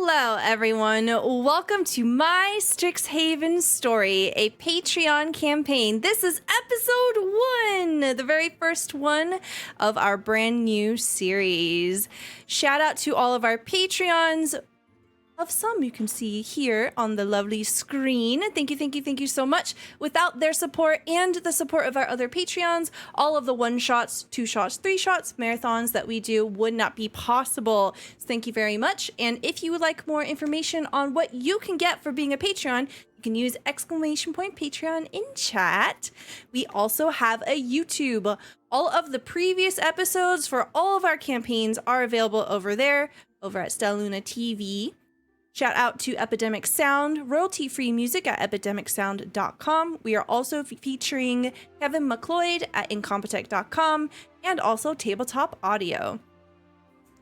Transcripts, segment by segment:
Hello, everyone. Welcome to my Strixhaven story, a Patreon campaign. This is episode 1, the very first one of our brand new series. Shout out to all of our Patreons. Of some you can see here on the lovely screen. Thank you so much. Without their support and the support of our other Patreons, all of the 1-shots, 2-shots, 3-shots, marathons that we do would not be possible. So thank you very much. And if you would like more information on what you can get for being a Patreon, you can use !Patreon in chat. We also have a YouTube. All of the previous episodes for all of our campaigns are available over there, over at Stelluna TV. Shout out to Epidemic Sound, royalty-free music at epidemicsound.com. We are also featuring Kevin McLeod at incompetech.com and also Tabletop Audio.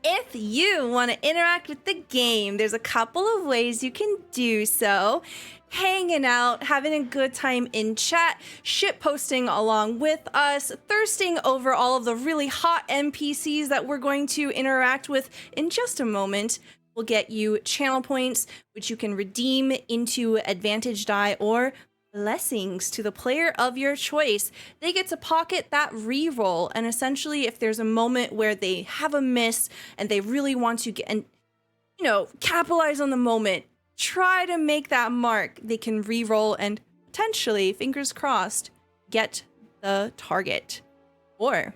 If you want to interact with the game, there's a couple of ways you can do so. Hanging out, having a good time in chat, shitposting along with us, thirsting over all of the really hot NPCs that we're going to interact with in just a moment. Will get you channel points, which you can redeem into advantage die or blessings to the player of your choice. They get to pocket that reroll, and essentially if there's a moment where they have a miss and they really want to get, and capitalize on the moment, try to make that mark, they can reroll and potentially, fingers crossed, get the target. Or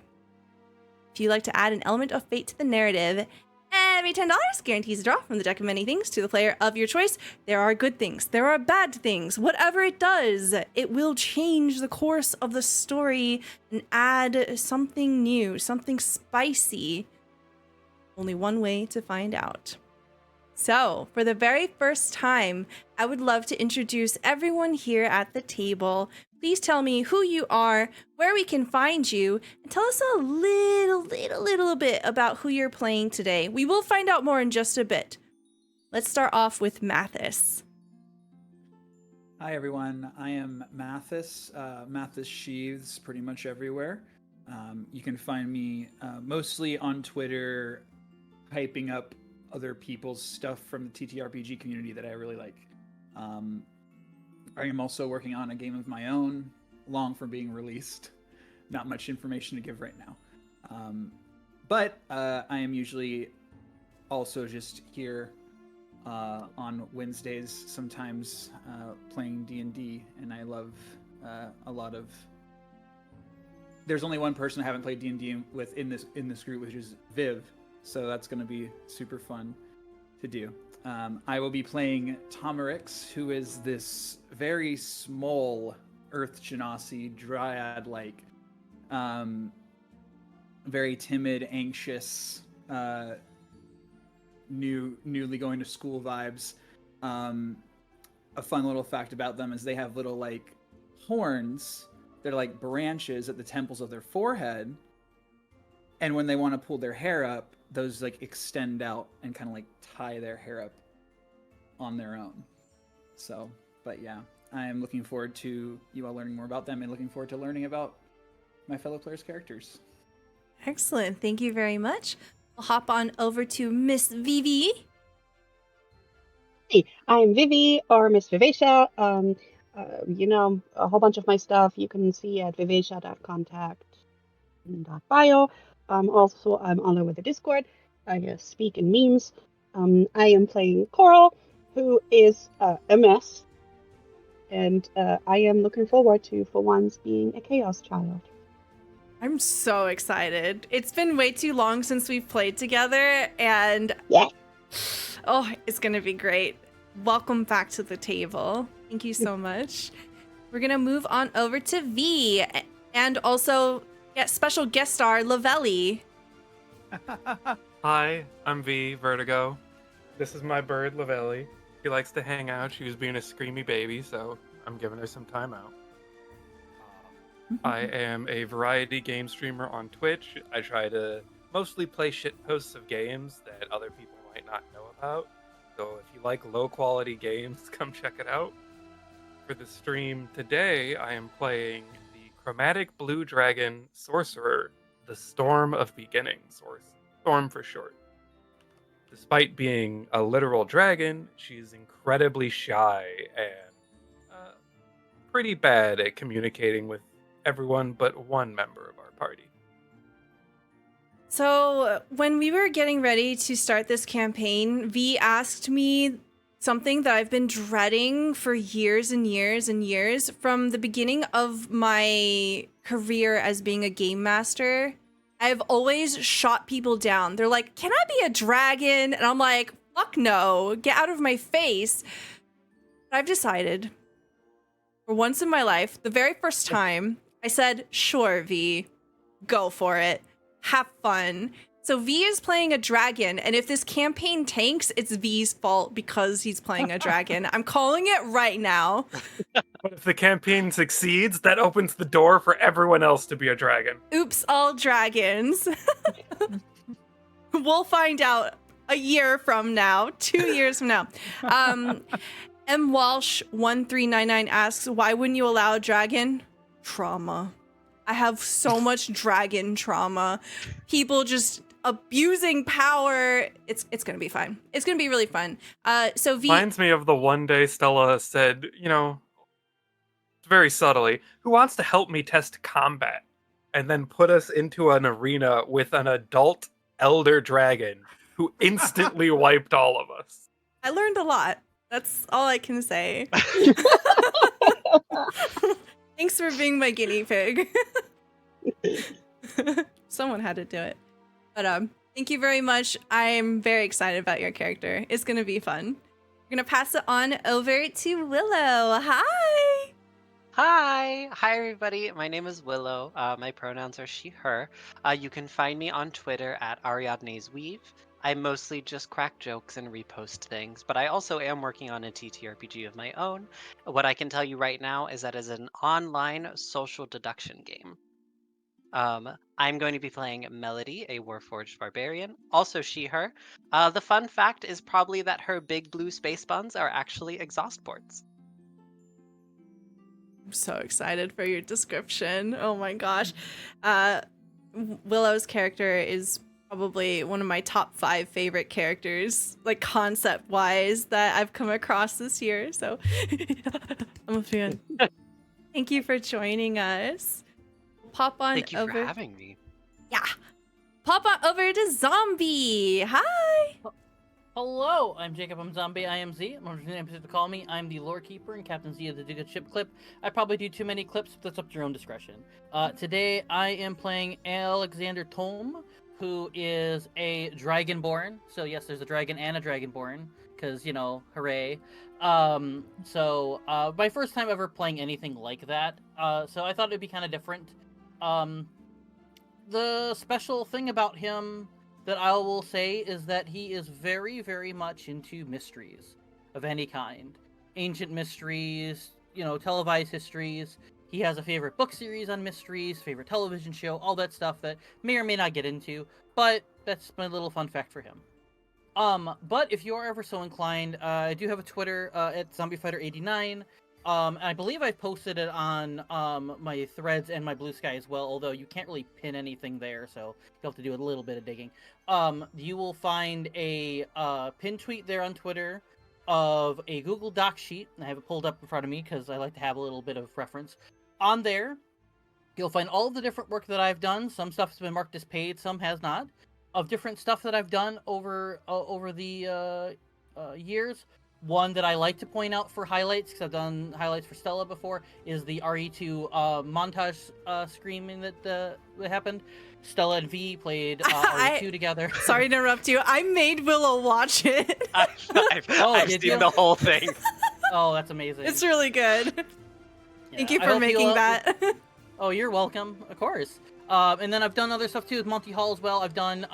if you like to add an element of fate to the narrative, every $10 guarantees a draw from the deck of many things to the player of your choice. There are good things. There are bad things. Whatever it does, it will change the course of the story and add something new, something spicy. Only one way to find out. So, for the very first time, I would love to introduce everyone here at the table. Please tell me who you are, where we can find you, and tell us a little bit about who you're playing today. We will find out more in just a bit. Let's start off with Mathis. Hi everyone, I am Mathis. Mathis Sheaves pretty much everywhere. You can find me mostly on Twitter, hyping up other people's stuff from the TTRPG community that I really like. I am also working on a game of my own, long from being released. Not much information to give right now. But I am usually also just here on Wednesdays, sometimes playing D&D, and I love a lot of... There's only one person I haven't played D&D with in this group, which is Viv, so that's going to be super fun to do. I will be playing Tomerix, who is this very small Earth Genasi dryad-like, very timid, anxious, newly going to school vibes. A fun little fact about them is they have little horns. They're like branches at the temples of their forehead, and when they want to pull their hair up, those extend out and kind of tie their hair up on their own. So, but yeah, I am looking forward to you all learning more about them and looking forward to learning about my fellow players' characters. Excellent. Thank you very much. We'll hop on over to Miss Vivi. Hey, I'm Vivi, or Miss Vivacia. A whole bunch of my stuff you can see at vivacia.contact.bio. Also, I'm all over the Discord. I speak in memes. I am playing Coral, who is a mess. And I am looking forward to, for once, being a Chaos Child. I'm so excited. It's been way too long since we've played together, and yeah. Oh, it's going to be great. Welcome back to the table. Thank you so much. We're going to move on over to V, and also special guest star Lavelli. Hi, I'm V, Vertigo. This is my bird, Lavelli. She likes to hang out. She was being a screamy baby, so I'm giving her some time out. I am a variety game streamer on Twitch. I try to mostly play shitposts of games that other people might not know about. So if you like low-quality games, come check it out. For the stream today, I am playing the Chromatic Blue Dragon Sorcerer, the Storm of Beginnings, or Storm for short. despite being a literal dragon, she's incredibly shy and pretty bad at communicating with everyone but one member of our party. So when we were getting ready to start this campaign, V asked me something that I've been dreading for years and years and years. From the beginning of my career as being a game master, I've always shot people down. They're like, "Can I be a dragon?" And I'm like, "Fuck no, get out of my face." But I've decided, for once in my life, the very first time, I said, "Sure, V, go for it. Have fun." So V is playing a dragon, and if this campaign tanks, it's V's fault because he's playing a dragon. I'm calling it right now. But if the campaign succeeds, that opens the door for everyone else to be a dragon. Oops, all dragons. We'll find out a year from now, 2 years from now. M. Walsh 1399 asks, "Why wouldn't you allow a dragon?" Trauma. I have so much dragon trauma. People just abusing power. It's gonna be fun. It's gonna be really fun. So V Reminds me of the one day Stella said, very subtly, "Who wants to help me test combat?" And then put us into an arena with an adult elder dragon who instantly wiped all of us. I learned a lot. That's all I can say. Thanks for being my guinea pig. Someone had to do it. But thank you very much. I'm very excited about your character. It's gonna be fun. We're gonna pass it on over to Willow. Hi. Hi everybody. My name is Willow. My pronouns are she, her. You can find me on Twitter at Ariadne's Weave. I mostly just crack jokes and repost things, but I also am working on a TTRPG of my own. What I can tell you right now is that it's an online social deduction game. I'm going to be playing Melody, a Warforged barbarian, also she, her. The fun fact is probably that her big blue space buns are actually exhaust ports. I'm so excited for your description. Oh my gosh. Willow's character is probably one of my top 5 favorite characters, like concept wise, that I've come across this year. So I'm a fan. Thank you for joining us. Pop on Thank you over. for having me. Yeah. Pop on over to Zombie. Hi. Hello, I'm Jacob. I'm Zombie. I am Z. I'm name to call me. I'm the lore keeper and Captain Z of the Digga Ship Clip. I probably do too many clips, but that's up to your own discretion. Today I am playing Alexander Tolm, who is a Dragonborn. So yes, there's a dragon and a Dragonborn, because hooray. My first time ever playing anything like that. So I thought it'd be kind of different. The special thing about him that I will say is that he is very, very much into mysteries of any kind. Ancient mysteries, televised histories. He has a favorite book series on mysteries, favorite television show, all that stuff that may or may not get into, but that's my little fun fact for him. But if you are ever so inclined, I do have a Twitter at ZombieFighter89. I believe I've posted it on my threads and my Blue Sky as well, although you can't really pin anything there, so you'll have to do a little bit of digging. You will find a pin tweet there on Twitter of a Google Doc sheet, and I have it pulled up in front of me because I like to have a little bit of reference. On there, you'll find all of the different work that I've done. Some stuff has been marked as paid, some has not. Of different stuff that I've done over the years. One that I like to point out for highlights, because I've done highlights for Stella before, is the RE2 montage screaming that happened. Stella and V played RE2 together. Sorry to interrupt you. I made Willow watch it. I've seen the whole thing. Oh, that's amazing. It's really good. Yeah, Thank you for making that. Oh, you're welcome. Of course. And then I've done other stuff too with Monty Hall as well. I've done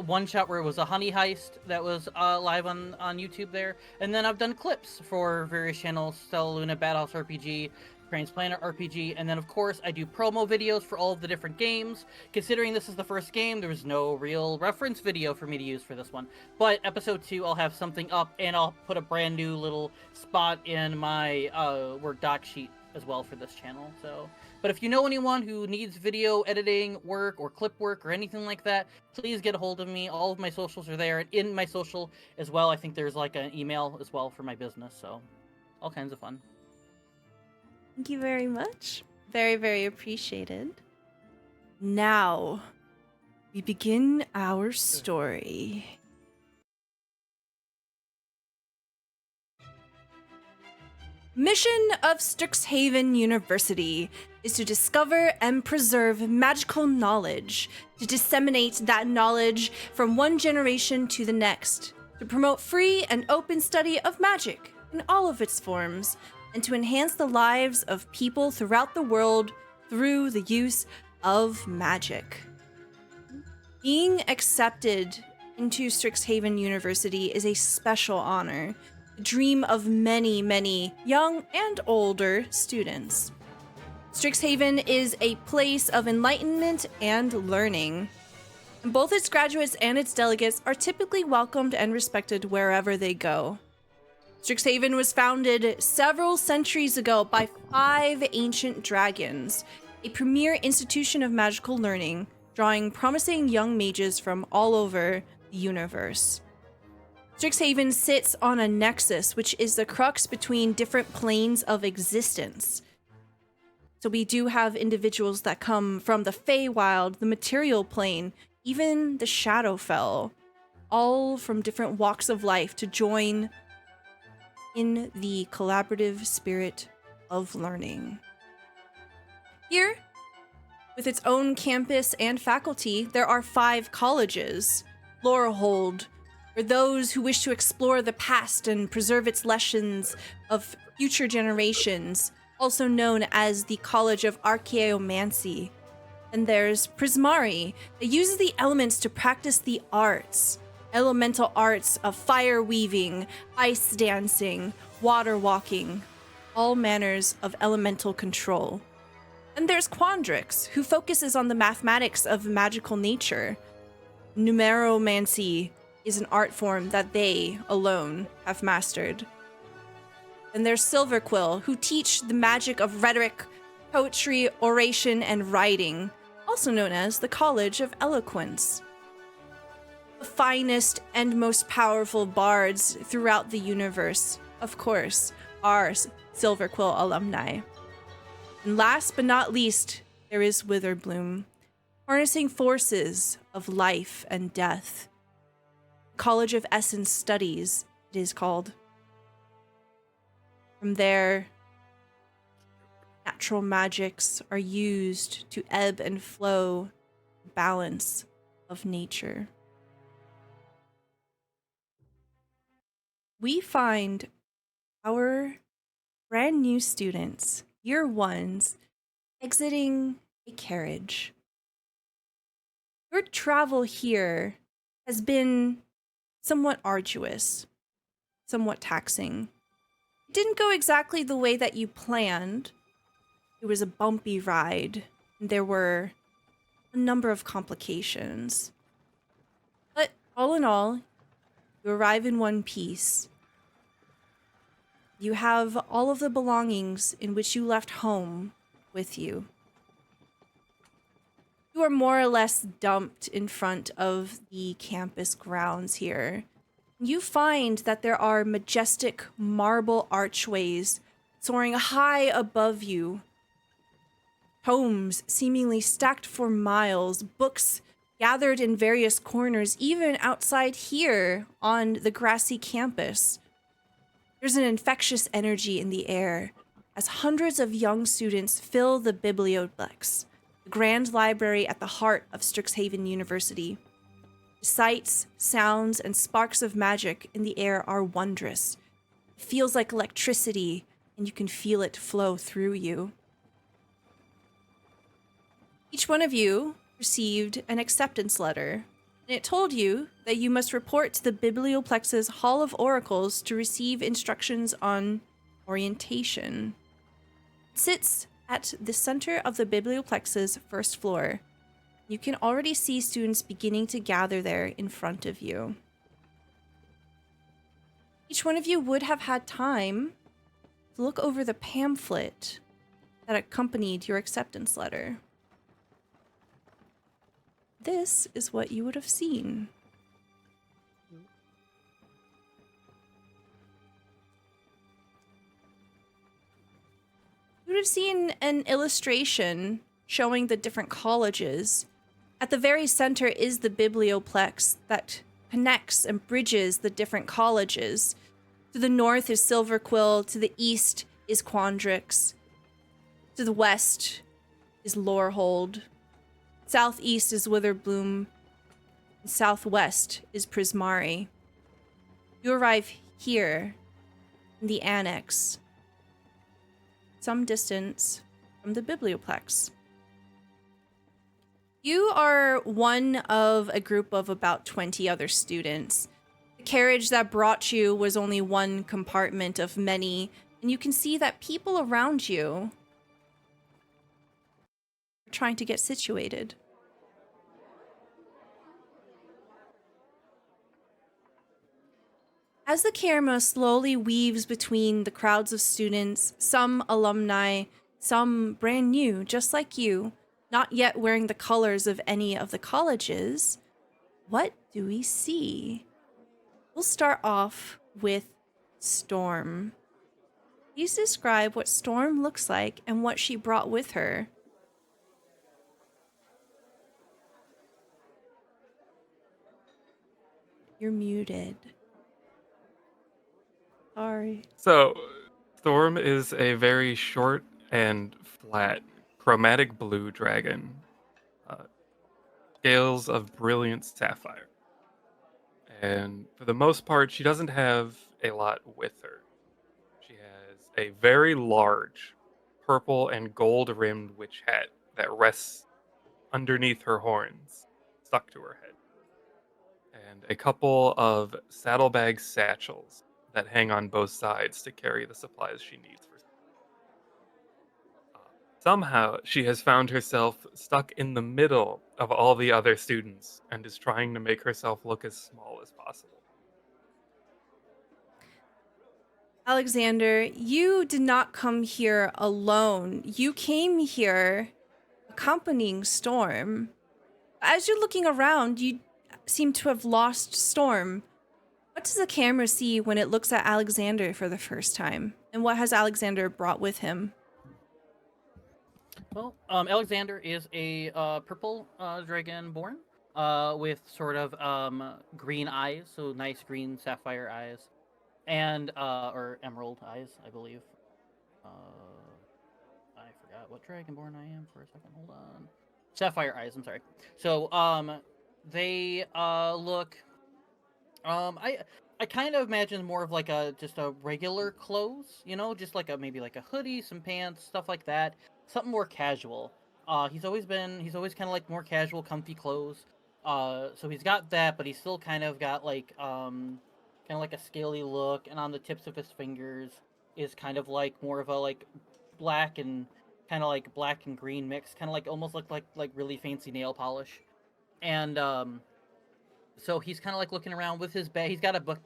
one shot where it was a honey heist that was live on YouTube there. And then I've done clips for various channels, Stella Luna, Bad House RPG, Transplanet RPG, and then of course I do promo videos for all of the different games. Considering this is the first game, there was no real reference video for me to use for this one. But episode 2, I'll have something up, and I'll put a brand new little spot in my Word doc sheet as well for this channel. So, but if you know anyone who needs video editing work or clip work or anything like that, please get a hold of me. All of my socials are there, and in my social as well, I think there's like an email as well for my business. So, all kinds of fun. Thank you very much. Very, very appreciated. Now, we begin our story. Mission of Strixhaven University is to discover and preserve magical knowledge, to disseminate that knowledge from one generation to the next, to promote free and open study of magic in all of its forms, and to enhance the lives of people throughout the world through the use of magic. Being accepted into Strixhaven University is a special honor, the dream of many, many young and older students. Strixhaven is a place of enlightenment and learning. And both its graduates and its delegates are typically welcomed and respected wherever they go. Strixhaven was founded several centuries ago by 5 ancient dragons, a premier institution of magical learning, drawing promising young mages from all over the universe. Strixhaven sits on a nexus, which is the crux between different planes of existence. So we do have individuals that come from the Feywild, the material plane, even the Shadowfell, all from different walks of life to join in the collaborative spirit of learning. Here, with its own campus and faculty, there are 5 colleges. Lorehold, for those who wish to explore the past and preserve its lessons of future generations, also known as the College of Archaeomancy. And there's Prismari, that uses the elements to practice the arts, elemental arts of fire weaving, ice dancing, water walking, all manners of elemental control. And there's Quandrix, who focuses on the mathematics of magical nature. Numeromancy is an art form that they alone have mastered. And there's Silverquill, who teach the magic of rhetoric, poetry, oration, and writing, also known as the College of Eloquence. The finest and most powerful bards throughout the universe, of course, are Silverquill alumni. And last but not least, there is Witherbloom, harnessing forces of life and death. College of Essence Studies, it is called. From there, natural magics are used to ebb and flow the balance of nature. We find our brand new students, year ones, exiting a carriage. Your travel here has been somewhat arduous, somewhat taxing. It didn't go exactly the way that you planned. It was a bumpy ride, and there were a number of complications. But all in all, you arrive in one piece. You have all of the belongings in which you left home with you. You are more or less dumped in front of the campus grounds here. You find that there are majestic marble archways soaring high above you. Tomes seemingly stacked for miles, books gathered in various corners, even outside here on the grassy campus. There's an infectious energy in the air as hundreds of young students fill the biblioplex, the grand library at the heart of Strixhaven University. The sights, sounds, and sparks of magic in the air are wondrous. It feels like electricity, and you can feel it flow through you. Each one of you received an acceptance letter, and it told you that you must report to the Biblioplex's Hall of Oracles to receive instructions on orientation. It sits at the center of the Biblioplex's first floor. You can already see students beginning to gather there in front of you. Each one of you would have had time to look over the pamphlet that accompanied your acceptance letter. This is what you would have seen. You would have seen an illustration showing the different colleges. At the very center is the biblioplex that connects and bridges the different colleges. To the north is Silverquill, to the east is Quandrix, to the west is Lorehold, southeast is Witherbloom, and southwest is Prismari. You arrive here in the annex, some distance from the biblioplex. You are one of a group of about 20 other students. The carriage that brought you was only one compartment of many, and you can see that people around you are trying to get situated. As the camera slowly weaves between the crowds of students, some alumni, some brand new, just like you, not yet wearing the colors of any of the colleges, what do we see? We'll start off with Storm. Please describe what Storm looks like and what she brought with her. You're muted. Sorry. So, Storm is a very short and flat chromatic blue dragon. Scales of brilliant sapphire. And for the most part, she doesn't have a lot with her. She has a very large purple and gold rimmed witch hat that rests underneath her horns, stuck to her head. And a couple of saddlebag satchels that hang on both sides to carry the supplies she needs for. Somehow, she has found herself stuck in the middle of all the other students and is trying to make herself look as small as possible. Alexander, you did not come here alone. You came here accompanying Storm. As you're looking around, you seem to have lost Storm. What does the camera see when it looks at Alexander for the first time? And what has Alexander brought with him? Well, Alexander is a purple dragonborn with sort of green eyes, so nice green sapphire eyes, and or emerald eyes, I believe. I forgot what dragonborn I am for a second. Hold on. Sapphire eyes. I'm sorry. So they look. I kind of imagine more of like just a regular clothes, just like maybe like a hoodie, some pants, stuff like that. Something more casual. He's always kind of like more casual, comfy clothes. So he's got that, but he's still kind of got like kind of like a scaly look, and on the tips of his fingers is kind of like more of a like black and kind of like black and green mix, kind of like almost like really fancy nail polish. And so he's kind of like looking around with his bag.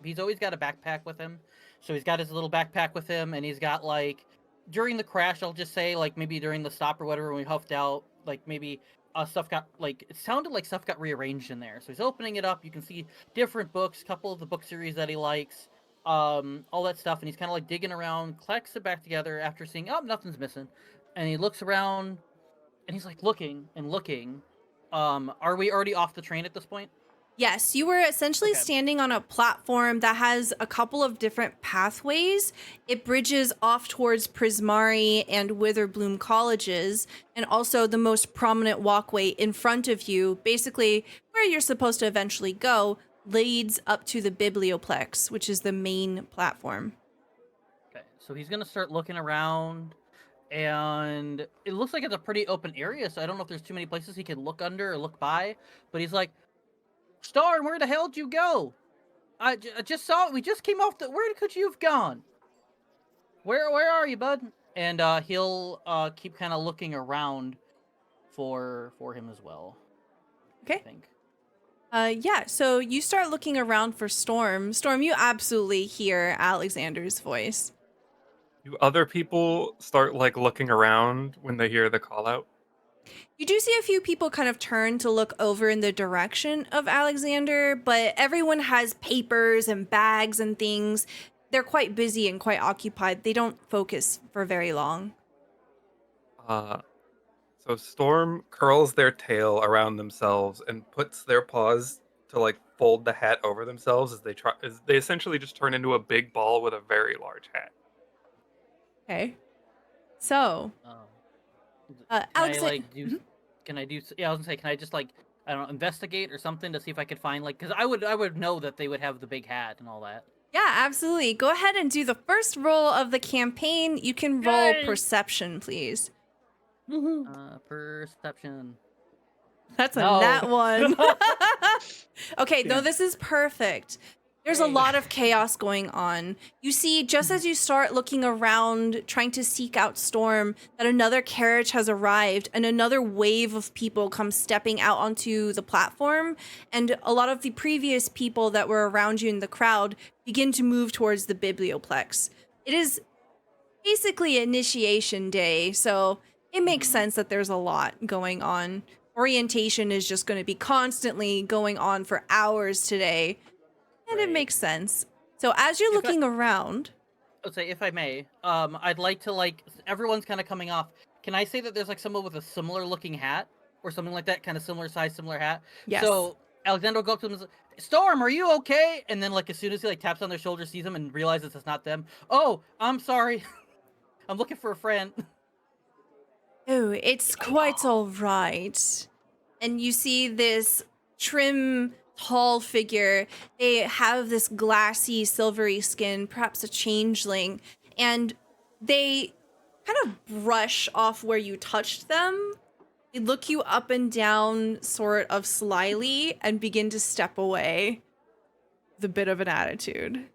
He's always got a backpack with him. So he's got his little backpack with him, and he's got like during the crash, I'll just say like maybe during the stop or whatever when we huffed out, like maybe stuff got like it sounded like stuff got rearranged in there. So he's opening it up. You can see different books, a couple of the book series that he likes, all that stuff, and he's kind of like digging around, collects it back together after seeing nothing's missing, and he looks around, and he's like looking and looking. Are we already off the train at this point? Yes, you were essentially Okay. standing on a platform that has a couple of different pathways. It bridges off towards Prismari and Witherbloom colleges, and also the most prominent walkway in front of you, basically where you're supposed to eventually go, leads up to the biblioplex, which is the main platform. Okay, so he's gonna start looking around, and it looks like it's a pretty open area, so I don't know if there's too many places he can look under or look by, but he's like, Storm, where the hell did you go? I just saw it. We just came off the... Where could you have gone? Where are you, bud? And he'll keep kind of looking around for him as well. I Okay. think. Yeah, so you start looking around for Storm. Storm, you absolutely hear Alexander's voice. Do other people start like looking around when they hear the call out? You do see a few people kind of turn to look over in the direction of Alexander, but everyone has papers and bags and things. They're quite busy and quite occupied. They don't focus for very long. Uh, so Storm curls their tail around themselves and puts their paws to like fold the hat over themselves as they essentially just turn into a big ball with a very large hat. Okay. So, Um, can I Alexander. like do? Can I do? Yeah, I was gonna say, can I just like I don't know, investigate or something to see if I could find like because I would know that they would have the big hat and all that. Yeah, absolutely. Go ahead and do the first roll of the campaign. You can roll Yay! perception, please. Perception. That's a No. nat one. Okay, no, Damn. this is perfect. There's a Great. lot of chaos going on. You see, just as you start looking around, trying to seek out Storm, that another carriage has arrived and another wave of people come stepping out onto the platform. And a lot of the previous people that were around you in the crowd begin to move towards the biblioplex. It is basically initiation day, so it makes sense that there's a lot going on. Orientation is just going to be constantly going on for hours today, and it Right. makes sense. So as you're If I- looking around, Let's say, if I may, I'd like to like everyone's kind of coming off. Can I say that there's like someone with a similar looking hat or something like that, kind of similar size, similar hat? yes. So Alexander will go up to them and say, "Storm, are you okay?" And then like as soon as he like taps on their shoulder, sees them, and realizes it's not them. Oh, I'm sorry. I'm looking for a friend. Oh, it's quite all right. And you see this trim, tall figure. They have this glassy, silvery skin, perhaps a changeling, and they kind of brush off where you touched them. They look you up and down, sort of slyly, and begin to step away with a bit of an attitude.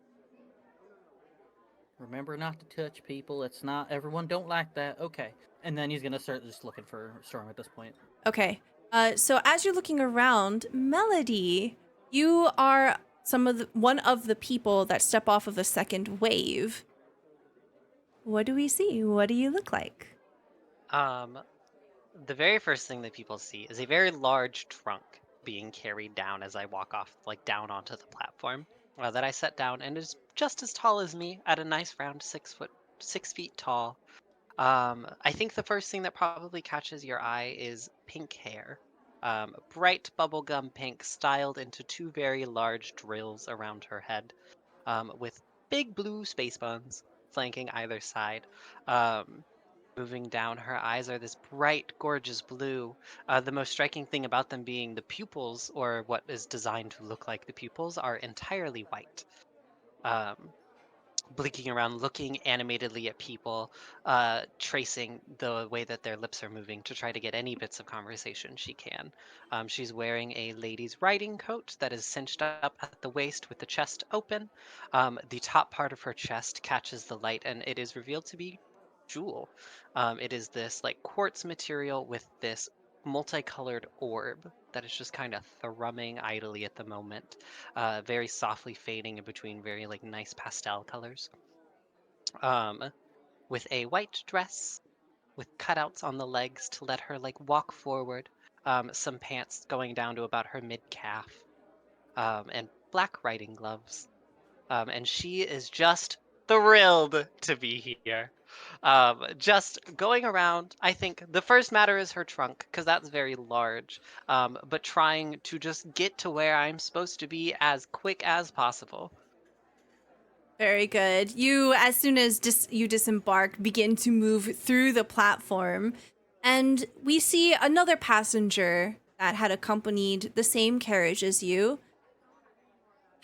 Remember not to touch people. It's not everyone don't like that. Okay. And then he's gonna start just looking for Storm at this point. Okay. So as you're looking around, Melody, you are one of the people that step off of the second wave. What do we see? What do you look like? The very first thing that people see is a very large trunk being carried down as I walk off, like down onto the platform that I set down, and is just as tall as me at a nice round 6 feet tall. I think the first thing that probably catches your eye is pink hair. Bright bubblegum pink styled into two very large drills around her head, with big blue space buns flanking either side. Moving down, her eyes are this bright, gorgeous blue. The most striking thing about them being the pupils, or what is designed to look like the pupils, are entirely white. Um, Blinking around, looking animatedly at people, tracing the way that their lips are moving to try to get any bits of conversation she can. She's wearing a lady's riding coat that is cinched up at the waist with the chest open. The top part of her chest catches the light, and it is revealed to be jewel. It is this like quartz material with this multicolored orb that is just kind of thrumming idly at the moment, very softly fading in between very like nice pastel colors. Um, with a white dress with cutouts on the legs to let her like walk forward. Some pants going down to about her mid calf, and black riding gloves. And she is just thrilled to be here. Just going around, I think the first matter is her trunk, because that's very large, but trying to just get to where I'm supposed to be as quick as possible. Very good. You, as soon as you disembark, begin to move through the platform, and we see another passenger that had accompanied the same carriage as you,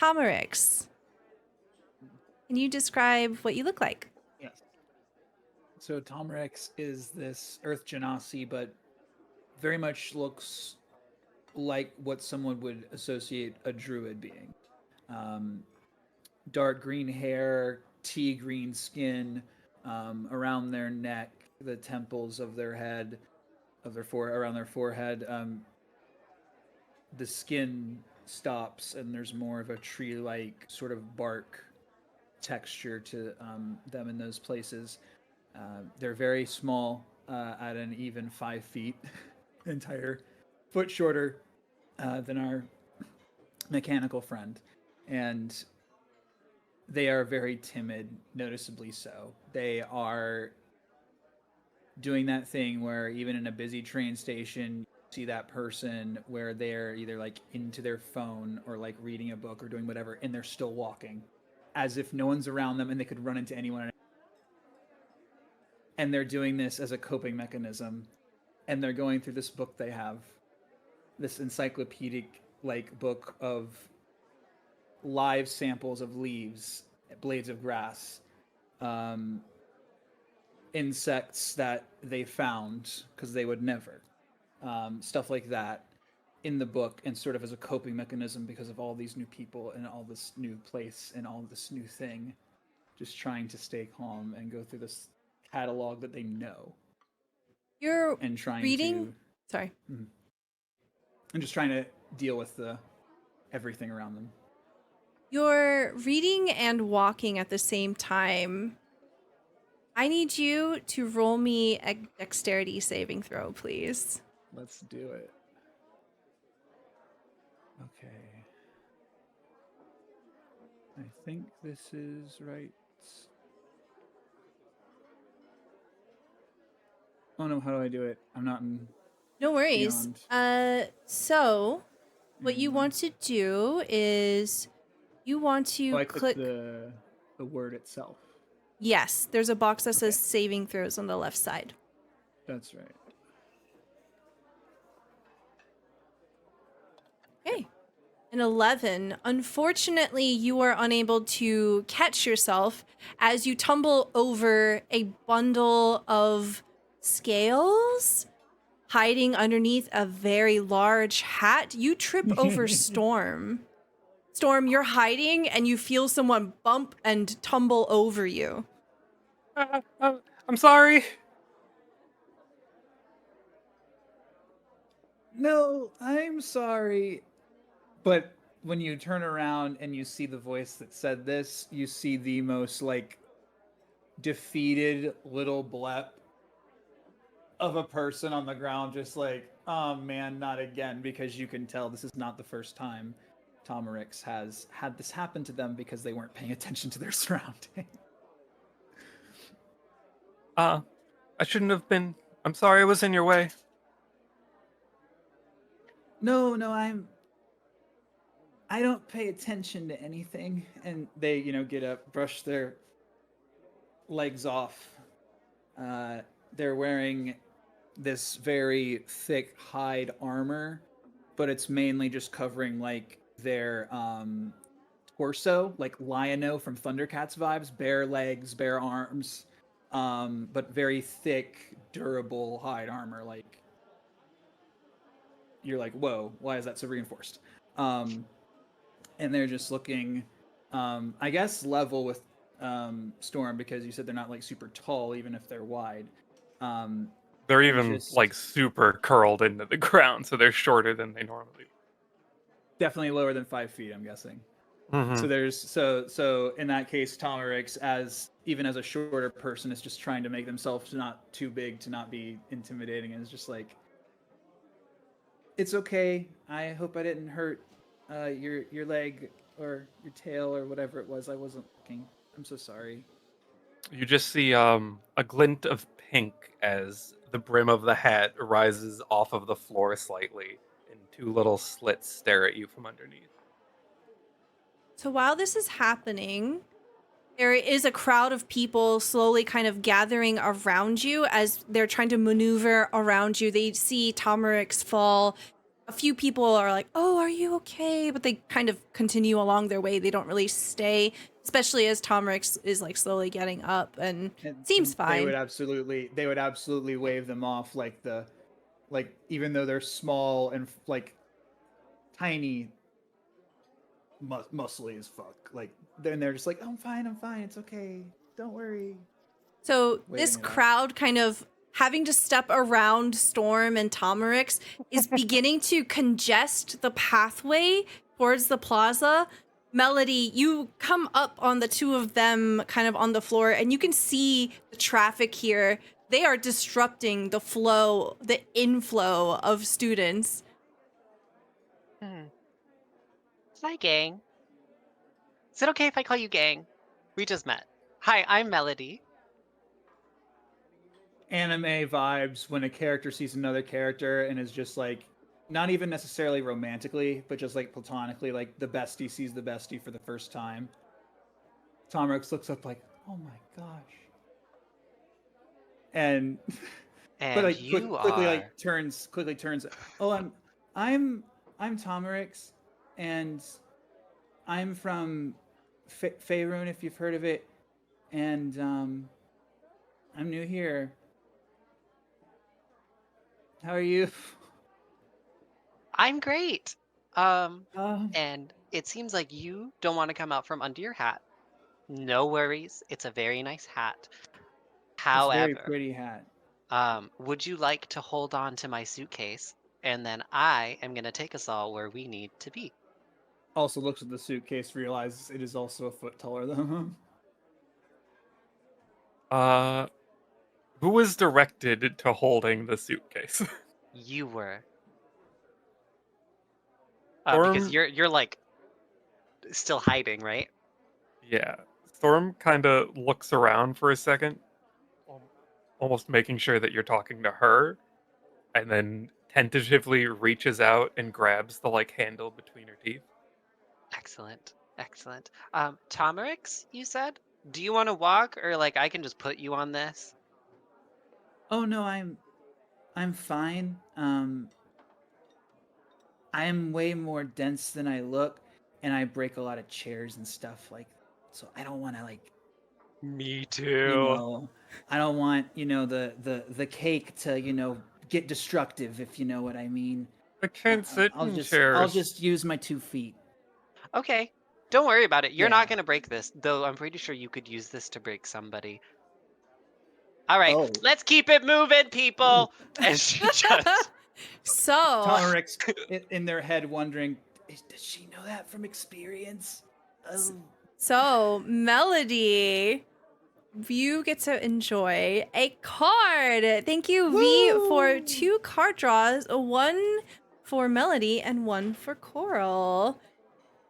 Hamerix. Can you describe what you look like? Yes. So Tom Rex is this Earth Genasi, but very much looks like what someone would associate a druid being. Um, Dark green hair, tea green skin, around their neck, the temples of their head, around their forehead. The skin stops, and there's more of a tree-like sort of bark texture to them in those places. They're very small, at an even 5 feet, entire foot shorter than our mechanical friend, and they are very timid, noticeably so. They are doing that thing where even in a busy train station, you see that person where they're either like into their phone or like reading a book or doing whatever, and they're still walking as if no one's around them and they could run into anyone. And they're doing this as a coping mechanism. And they're going through this book they have, this encyclopedic like book of live samples of leaves, blades of grass, insects that they found because they would never, stuff like that in the book, and sort of as a coping mechanism because of all these new people and all this new place and all this new thing, just trying to stay calm and go through this catalog that they know. You're and trying reading. to Sorry. and just trying to deal with the everything around them. You're reading and walking at the same time. I need you to roll me a dexterity saving throw, please. Let's do it. Okay. I think this is right. Oh no, how do I do it? I'm not in. No worries. So what you want to do is you want to I click the word itself. Yes, there's a box that says saving throws on the left side. That's right. Okay. An 11. Unfortunately, you are unable to catch yourself as you tumble over a bundle of scales hiding underneath a very large hat. You trip over Storm. Storm, you're hiding and you feel someone bump and tumble over you. I'm sorry. No, I'm sorry. But when you turn around and you see the voice that said this, you see the most like defeated little blep of a person on the ground, just like, oh man, not again, because you can tell this is not the first time Tomerix has had this happen to them because they weren't paying attention to their surroundings. I shouldn't have been. I'm sorry I was in your way. No, I don't pay attention to anything. And they, get up, brush their legs off. They're wearing this very thick hide armor, but it's mainly just covering like their torso, like Lion-O from Thundercats vibes, bare legs, bare arms, but very thick, durable hide armor. Like, you're like, whoa, why is that so reinforced? And they're just looking, I guess, level with Storm, because you said they're not like super tall, even if they're wide. They're even like super curled into the ground, so they're shorter than they normally. Definitely lower than 5 feet, I'm guessing. Mm-hmm. So there's so in that case, Tomerix, as a shorter person, is just trying to make themselves not too big to not be intimidating, and is just like, it's okay. I hope I didn't hurt your leg or your tail or whatever it was. I wasn't looking. I'm so sorry. You just see a glint of pink as the brim of the hat rises off of the floor slightly, and two little slits stare at you from underneath. So while this is happening, there is a crowd of people slowly kind of gathering around you as they're trying to maneuver around you. They see Tomerix fall. A few people are like, oh, are you okay? But they kind of continue along their way. They don't really stay, especially as Tomerix is like slowly getting up and seems fine. They would absolutely wave them off, like even though they're small and like tiny, muscly as fuck. Like, then they're just like, I'm fine, it's okay, don't worry. So this crowd kind of having to step around Storm and Tomerix is beginning to congest the pathway towards the plaza. Melody, you come up on the two of them kind of on the floor, and you can see the traffic here. They are disrupting the flow, the inflow of students. Hi, gang. Is it okay if I call you gang? We just met. Hi, I'm Melody. Anime vibes when a character sees another character and is just like, not even necessarily romantically, but just like platonically, like the bestie sees the bestie for the first time. Tomrix looks up like, oh my gosh. And And but like you quickly are... like turns oh I'm Tomrix, and I'm from Faerun, if you've heard of it, and I'm new here. How are you? I'm great. Um, And it seems like you don't want to come out from under your hat. No worries. It's a very nice hat. It's a very However, pretty hat. would you like to hold on to my suitcase? And then I am going to take us all where we need to be. Also looks at the suitcase, realizes it is also a foot taller than him. Who was directed to holding the suitcase? You were. Storm, Because you're like still hiding, right? yeah. Storm kind of looks around for a second, almost making sure that you're talking to her, and then tentatively reaches out and grabs the like handle between her teeth. Excellent. Excellent. Tomerix, you said? Do you want to walk, or like I can just put you on this? Oh no, I'm fine. I'm way more dense than I look, and I break a lot of chairs and stuff like. So I don't want to like, Me I don't want the cake to get destructive, if you know what I mean. I can't sit I'll in just chairs. use my 2 feet. Okay. Don't worry about it. You're Yeah. not going to break this, though I'm pretty sure you could use this to break somebody. All right, Oh. let's keep it moving, people. And she just... So, Tomerix in their head wondering, does she know that from experience? Oh. so Melody, you get to enjoy a card. Thank you, V, for 2 card draws, one for Melody and one for Coral.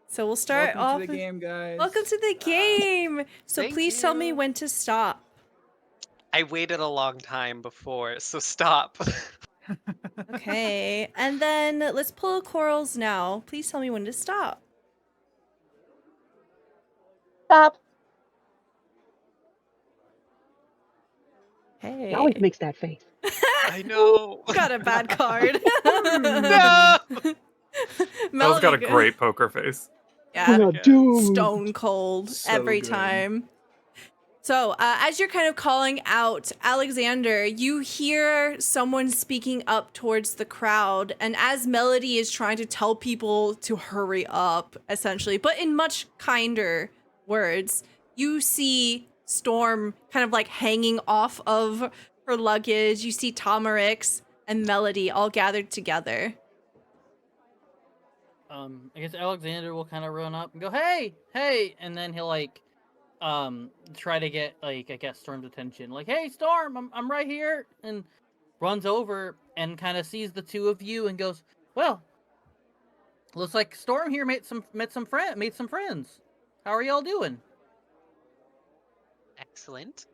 So we'll start Welcome off to the with- game, guys. Welcome to the game. So Thank please tell me you. when to stop. I waited a long time before, so stop. Okay, and then let's pull Corals now. Please tell me when to stop. Stop. Hey. He always makes that face. I know. Got a bad card. No! Mel's got a Melody- great poker face. Yeah, Oh, dude. stone cold So every good. time. So, as you're kind of calling out, Alexander, you hear someone speaking up towards the crowd, and as Melody is trying to tell people to hurry up, essentially, but in much kinder words, you see Storm kind of like hanging off of her luggage. You see Tomerix and Melody all gathered together. I guess Alexander will kind of run up and go, "Hey, hey!" And then he'll like, try to get like I guess Storm's attention. Like, "Hey, Storm, I'm right here!" And runs over and kind of sees the two of you and goes, "Well, looks like Storm here made some friends. How are y'all doing?" Excellent.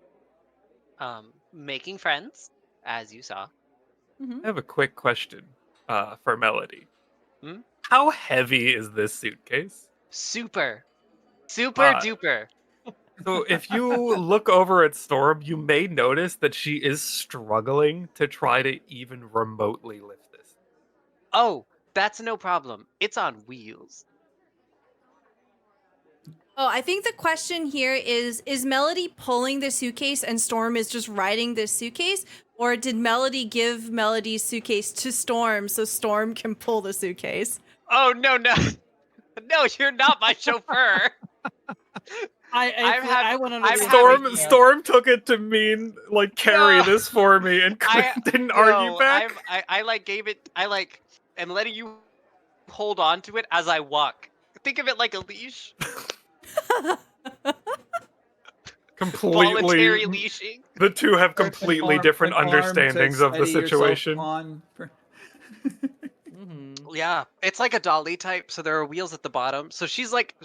Making friends, as you saw. Mm-hmm. I have a quick question for Melody. Hmm? How heavy is this suitcase? Super Ah. duper. So if you look over at Storm, you may notice that she is struggling to try to even remotely lift this. Oh, that's no problem. It's on wheels. Oh, I think the question here is Melody pulling the suitcase and Storm is just riding this suitcase? Or did Melody give Melody's suitcase to Storm so Storm can pull the suitcase? Oh, no. No, you're not my chauffeur. I went under I'm the having- impression- Storm took it to mean like carry No. this for me and didn't argue back. I like gave it. I like am letting you hold on to it as I walk Think of it like a leash. Completely. Voluntary leashing. The two have Or an completely arm- different an arm to understandings of the steady yourself situation. on. Yeah, it's like a dolly type, so there are wheels at the bottom. So she's like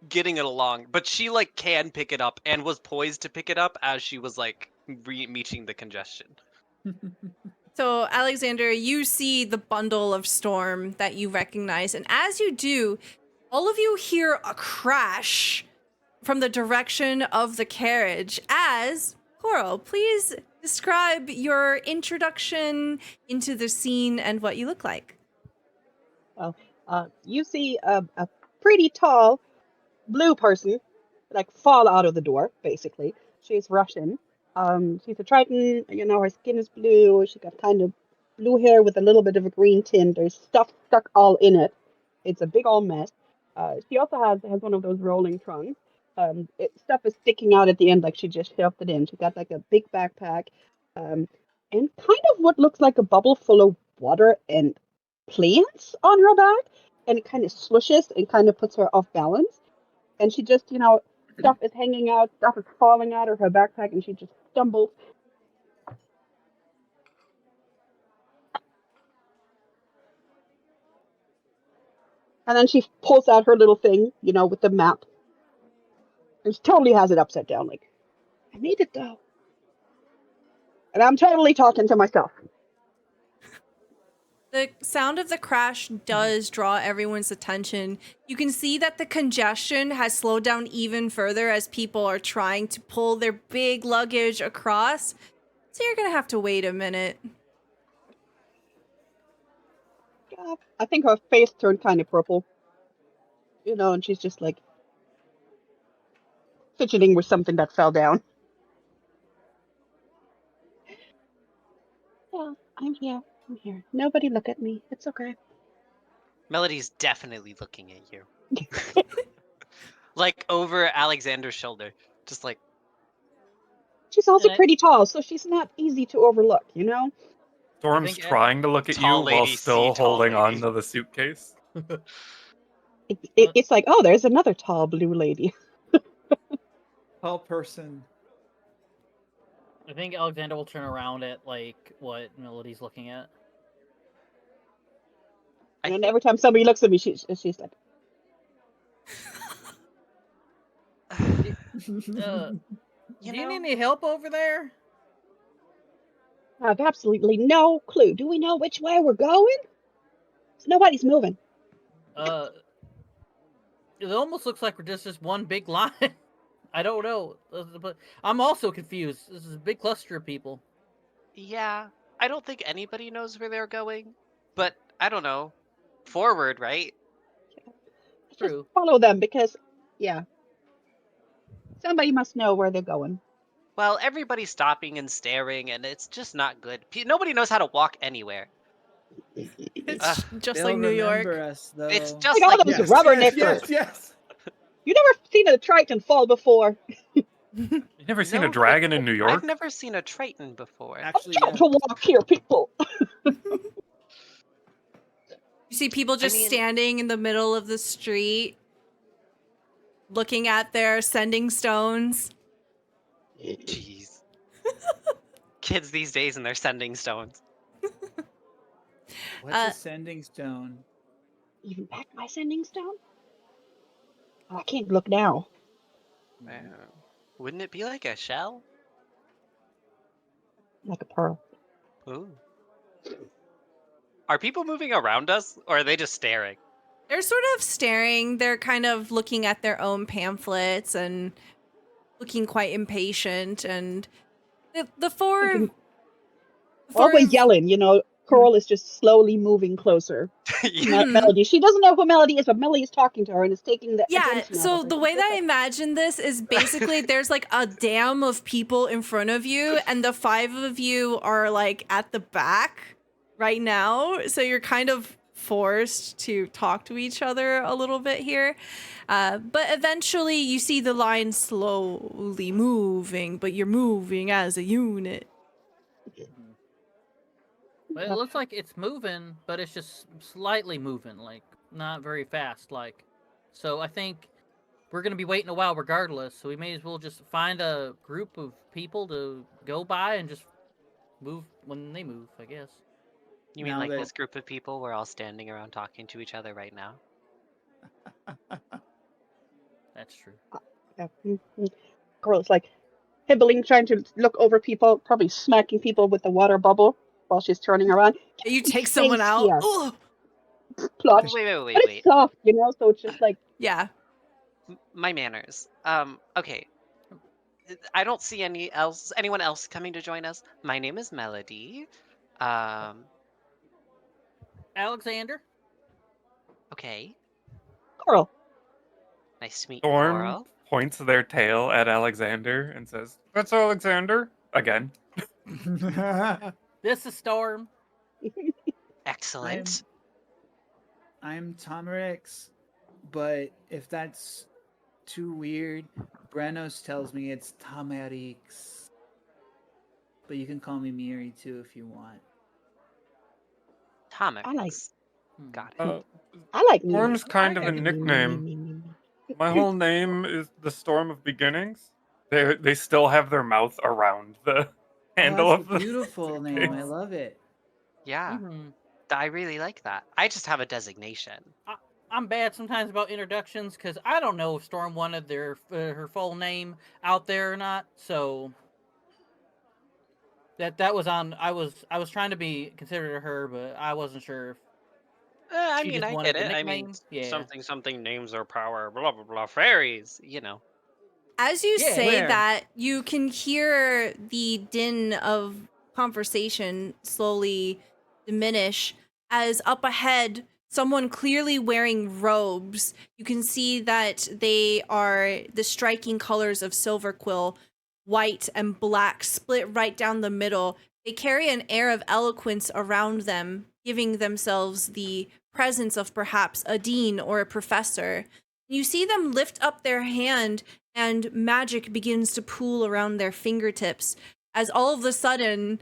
getting it along, but she like can pick it up and was poised to pick it up as she was like meeting the congestion. So, Alexander, you see the bundle of storm that you recognize, and as you do, all of you hear a crash from the direction of the carriage. As Coral, please describe your introduction into the scene and what you look like. Well, you see a pretty tall blue person, like fall out of the door. Basically, she's Russian. She's a Triton. You know, her skin is blue. She got kind of blue hair with a little bit of a green tint. There's stuff stuck all in it. It's a big old mess. She also has one of those rolling trunks. Stuff is sticking out at the end, like she just shoved it in. She got like a big backpack, and kind of what looks like a bubble full of water and plants on her back, and it kind of slushes and kind of puts her off balance. And she just, stuff is hanging out, stuff is falling out of her backpack, and she just stumbles. And then she pulls out her little thing, with the map. And she totally has it upside down, like, I need it though. And I'm totally talking to myself. The sound of the crash does draw everyone's attention. You can see that the congestion has slowed down even further as people are trying to pull their big luggage across. So you're going to have to wait a minute. Yeah, I think her face turned kind of purple. And she's just like fidgeting with something that fell down. Yeah, I'm here. Nobody look at me. It's okay. Melody's definitely looking at you. Like over Alexander's shoulder. Just like, She's also pretty tall, so she's not easy to overlook, Storm's think trying to look at you tall while lady still see tall holding on lady. to the suitcase. It's like, oh, there's another tall blue lady. Tall person. I think Alexander will turn around at like what Melody's looking at. And every time somebody looks at me, she's like, Do you need any help over there? I have absolutely no clue. Do we know which way we're going? Nobody's moving. It almost looks like we're just one big line. I don't know, but I'm also confused. This is a big cluster of people. Yeah, I don't think anybody knows where they're going, but I don't know. Forward, right? True. Just follow them because, yeah, somebody must know where they're going. Well, everybody's stopping and staring, and it's just not good. Nobody knows how to walk anywhere. It's just They'll like New York. remember us, though. It's just Like all like those yes, rubberneckers. yes. You never seen a Triton fall before. You never seen a No, dragon in New York? I've never seen a Triton before. Actually, I'm trying to walk here, people. You see people just standing in the middle of the street, looking at their sending stones. Jeez. Kids these days and they're sending stones. What's a sending stone? Even back my sending stone? Oh, I can't look now. Wouldn't it be like a shell? Like a pearl. Ooh. Are people moving around us, or are they just staring? They're sort of staring. They're kind of looking at their own pamphlets and looking quite impatient. And the four... Always yelling, Coral is just slowly moving closer. Yeah. Melody. She doesn't know who Melody is, but Melody is talking to her and is taking the attention so out of her. the way that I imagine this is basically there's like a dam of people in front of you, and the five of you are like at the back right now. So you're kind of forced to talk to each other a little bit here. But eventually you see the line slowly moving, but you're moving as a unit. But it looks like it's moving, but it's just slightly moving, like not very fast, like So I think we're going to be waiting a while regardless. So we may as well just find a group of people to go by and just move when they move, I guess. You mean Now like that- this group of people? We're all standing around talking to each other right now. That's true. Yeah. Girl's like hibbling, trying to look over people, probably smacking people with the water bubble while she's turning around. You take Stay someone out. here. Ugh. Plot. Wait, wait, But wait, it's wait. soft, so it's just like, Yeah. My manners. Okay. I don't see anyone else coming to join us. My name is Melody. Um, Alexander? okay. Coral. Nice to meet you, Storm Coral. points their tail at Alexander and says, "That's Alexander." Again. This is Storm. Excellent. I'm Tomerix, but if that's too weird, Brenos tells me it's Tomerix. But you can call me Miri too if you want. Thomas. I like- Got it. I like me. Storm's kind of a Me, nickname. me, me. My whole name is the Storm of Beginnings. They still have their mouth around the handle that's of a the beautiful name. I suitcase. love it. Yeah, Mhm. I really like that. I just have a designation. I'm bad sometimes about introductions because I don't know if Storm wanted her full name out there or not. So that was on. I was trying to be considerate of her, but I wasn't sure if I she mean, just I wanted get the it. I mean, nickname. Yeah. something names are power, blah blah blah, fairies. As you Yeah. say Where? that, you can hear the din of conversation slowly diminish as up ahead, someone clearly wearing robes. You can see that they are the striking colors of silver quill, white and black, split right down the middle. They carry an air of eloquence around them, giving themselves the presence of perhaps a dean or a professor. You see them lift up their hand and magic begins to pool around their fingertips as all of a sudden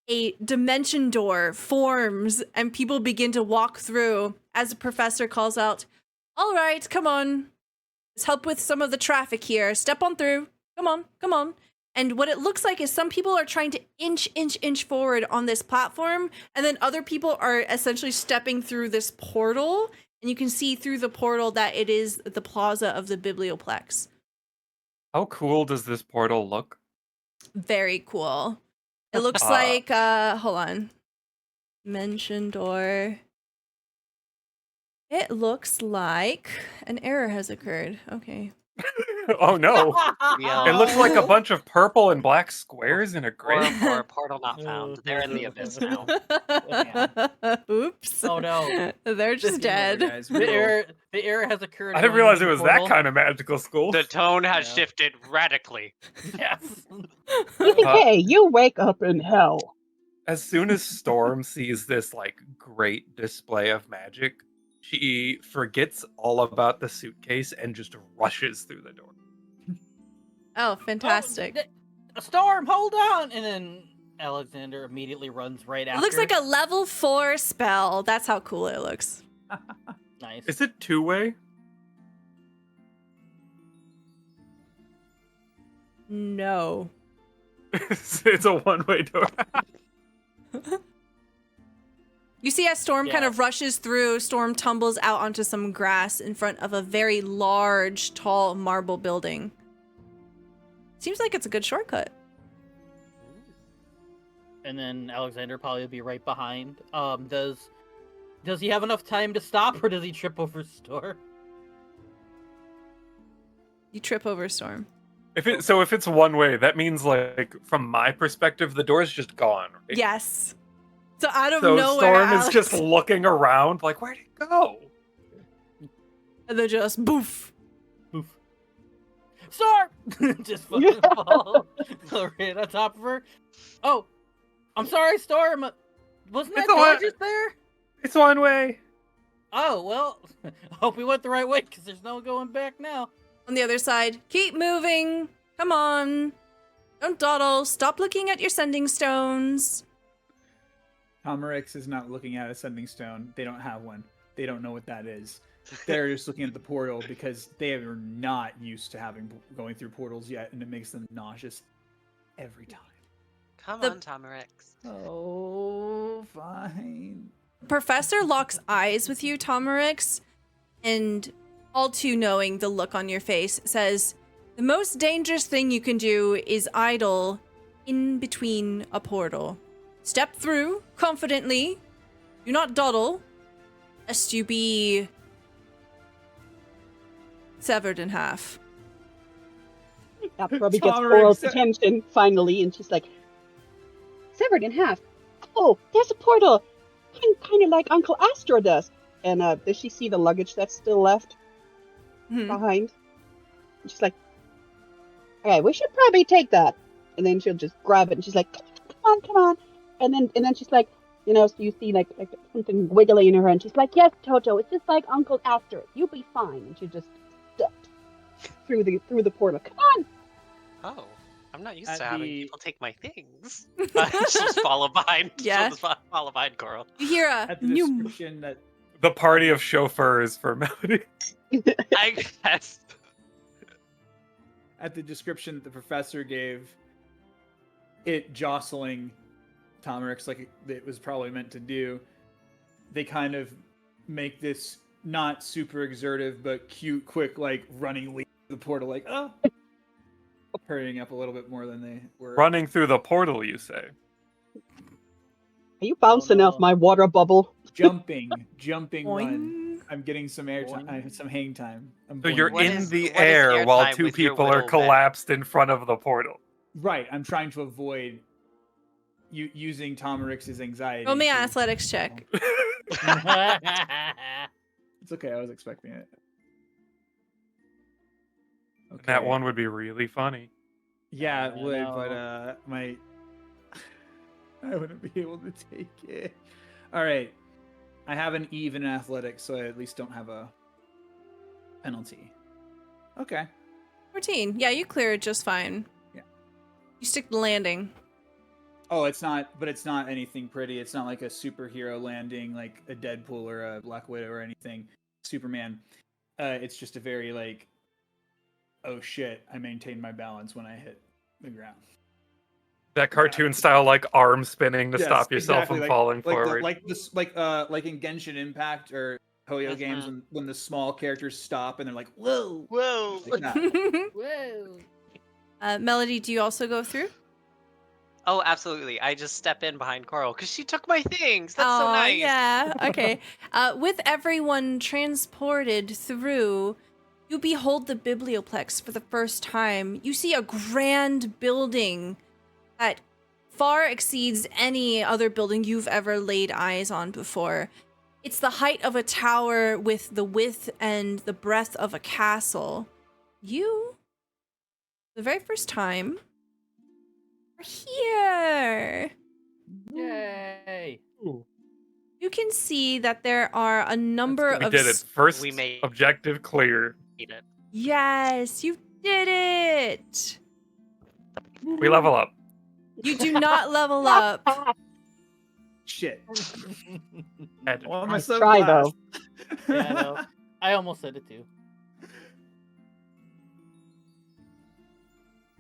a dimension door forms and people begin to walk through as the professor calls out, "All right, come on. Let's help with some of the traffic here. Step on through. Come on, come on." And what it looks like is some people are trying to inch forward on this platform, and then other people are essentially stepping through this portal, and you can see through the portal that it is the plaza of the Biblioplex. How cool does this portal look? Very cool. It looks Uh, like hold on. Mention door. It looks like an error has occurred. Okay. Oh no. Yeah. It looks like a bunch of purple and black squares in a grid. Or portal not found. They're in the abyss now. Oops. Oh no. They're just Remember, dead. guys, The error has occurred. I didn't going realize into it the was that portal. kind of magical school. The tone has Yeah. shifted radically. Yes. Hey, you wake up in hell. As soon as Storm sees this great display of magic, she forgets all about the suitcase and just rushes through the door. Oh, fantastic. A storm, hold on! And then Alexander immediately runs right It after. looks like a level 4 spell. That's how cool it looks. Nice. Is it two-way? No. It's a one-way door. You see as Storm kind Yeah. of rushes through, Storm tumbles out onto some grass in front of a very large, tall marble building. Seems like it's a good shortcut. And then Alexander probably be right behind. Does he have enough time to stop, or does he trip over Storm? You trip over Storm. If it's one way, that means from my perspective, the door's just gone. Right? Yes. So out of So nowhere, Storm is Alex, just looking around, where'd it go? and then just boof. Poof. Storm! Just fucking fall right on top of her. Oh, I'm sorry, Storm. Wasn't that It's a door lot- just there? It's one way. Oh, well, I hope we went the right way, because there's no going back now. On the other side, keep moving. Come on. Don't dawdle. Stop looking at your sending stones. Tomerix is not looking at a sending stone. They don't have one. They don't know what that is. they're just looking at the portal because they are not used to going through portals yet, and it makes them nauseous every time. Come The- on, Tomerix. Oh, fine. Professor locks eyes with you, Tomerix, and all too knowing the look on your face, says, the most dangerous thing you can do is idle in between a portal. Step through confidently. Do not dawdle, lest you be severed in half. That probably gets Tolerance. Coral's attention finally, and she's like, severed in half. Oh, there's a portal. Kind of like Uncle Astro does. And does she see the luggage that's still left Mhm. behind? And she's like, okay, we should probably take that. And then she'll just grab it, and she's like, come on. And then she's like, so you see like something wiggly in her hand. She's like, yes, Toto, it's just like Uncle Astro. You'll be fine. And she just stepped through the portal. Come on. Oh, I'm not used At to having the- people take my things. She'll just follow behind. Yeah. She'll just follow behind Coral. You hear At a the new... description that The party of chauffeurs for Melody. I guess. at the description that the professor gave, it jostling Tomerix like it was probably meant to do, they kind of make this not super exertive but cute, quick, like running leap to the portal, like hurrying up a little bit more than they were. Running through the portal, you say? Are you bouncing no. off my water bubble? Jumping, run. Boing. I'm getting some air time, Boing. some hang time. I'm So you're What boing. is- in the what is air while airtime two with your people are whittle bag? collapsed in front of the portal. Right. I'm trying to avoid using Tomerix's anxiety. Roll me an to- athletics check. It's okay. I was expecting it. Okay. That one would be really funny. Yeah, I it would, know. but my I wouldn't be able to take it. All right. I have an even athletics, so I at least don't have a penalty. Okay. 14. Yeah, you clear it just fine. Yeah. You stick the landing. Oh, it's not anything pretty. It's not like a superhero landing like a Deadpool or a Black Widow or anything. Superman. It's just a very like, oh shit, I maintained my balance when I hit the ground. That cartoon style, like arm spinning to Yes, stop yourself exactly, from falling forward. like in Genshin Impact or Toyo games when the small characters stop and they're like, whoa, Whoa. like that. Whoa. Melody, do you also go through? Oh, absolutely. I just step in behind Coral because she took my things. That's so Aw, nice. Yeah. Okay. With everyone transported through, you behold the Biblioplex for the first time. You see a grand building that far exceeds any other building you've ever laid eyes on before. It's the height of a tower with the width and the breadth of a castle. You, the very first time, are here. Yay. You can see that there are a number We of... did it. First We made- objective clear. Eat it. Yes, you did it. We level up. You do not level up. Shit. Ed. Well, Nice my try, sunglass. Yeah, I know. I almost said it too.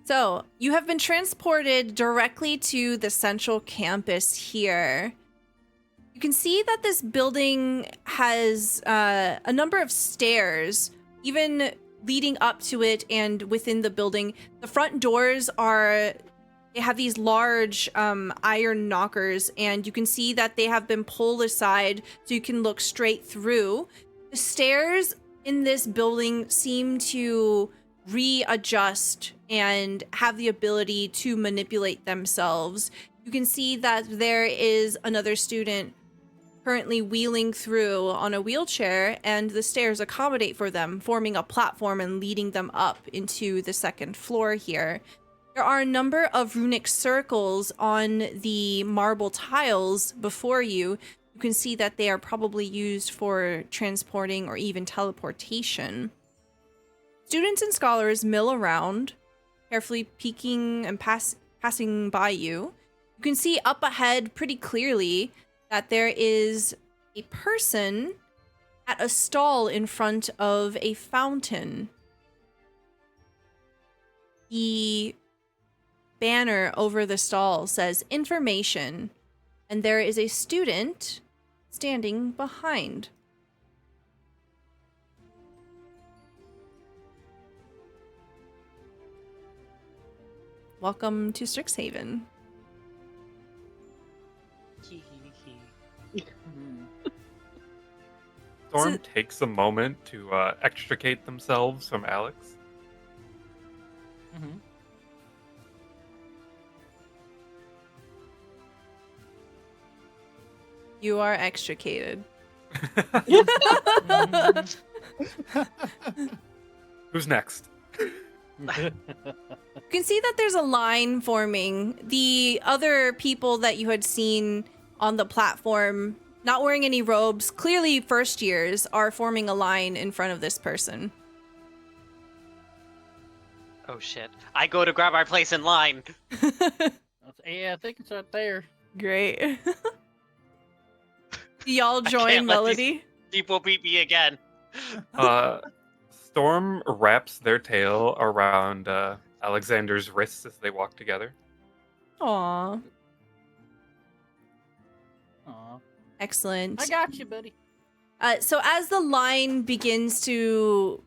So, you have been transported directly to the central campus here. You can see that this building has a number of stairs, even leading up to it and within the building. The front doors they have these large iron knockers, and you can see that they have been pulled aside so you can look straight through. The stairs in this building seem to readjust and have the ability to manipulate themselves. You can see that there is another student currently wheeling through on a wheelchair, and the stairs accommodate for them, forming a platform and leading them up into the second floor here. There are a number of runic circles on the marble tiles before you. You can see that they are probably used for transporting or even teleportation. Students and scholars mill around, carefully peeking and passing by you. You can see up ahead pretty clearly that there is a person at a stall in front of a fountain. The banner over the stall says information, and there is a student standing behind. Welcome to Strixhaven. Storm So- takes a moment to extricate themselves from Alex. Mm-hmm. You are extricated. Who's next? You can see that there's a line forming. The other people that you had seen on the platform, not wearing any robes, clearly first years, are forming a line in front of this person. Oh shit. I go to grab our place in line. Yeah, I think it's right there. Great. Do y'all I join can't let these- Melody? People beat me again. Storm wraps their tail around Alexander's wrists as they walk together. Aw, Aw. excellent. I got you, buddy. So as the line begins to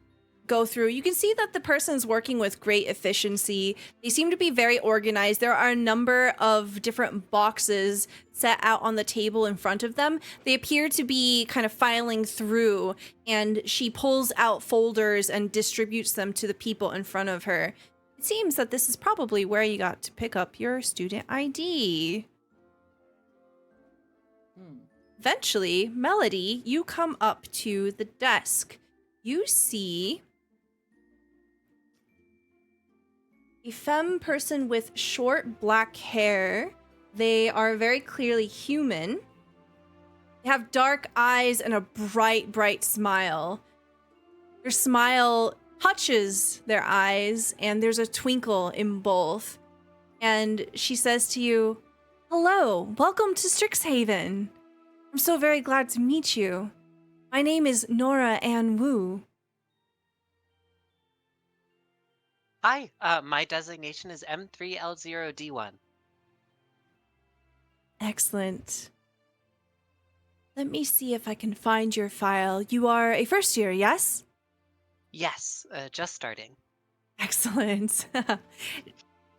go through, you can see that the person's working with great efficiency. They seem to be very organized. There are a number of different boxes set out on the table in front of them. They appear to be kind of filing through, and she pulls out folders and distributes them to the people in front of her. It seems that this is probably where you got to pick up your student ID. Eventually, Melody, you come up to the desk. You see a femme person with short black hair. They are very clearly human. They have dark eyes and a bright, bright smile. Your smile touches their eyes, and there's a twinkle in both. And she says to you, "Hello, welcome to Strixhaven. I'm so very glad to meet you. My name is Nora Ann Wu." Hi, my designation is M3L0D1. Excellent. Let me see if I can find your file. You are a first year, yes? Yes, just starting. Excellent.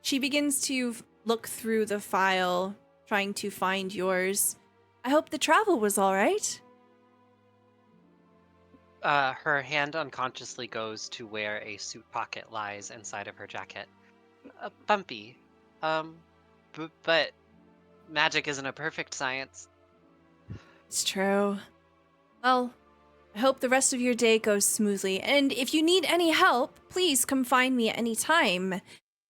She begins to look through the file, trying to find yours. I hope the travel was all right. Her hand unconsciously goes to where a suit pocket lies inside of her jacket. Bumpy. But magic isn't a perfect science. It's true. Well, I hope the rest of your day goes smoothly. And if you need any help, please come find me at any time.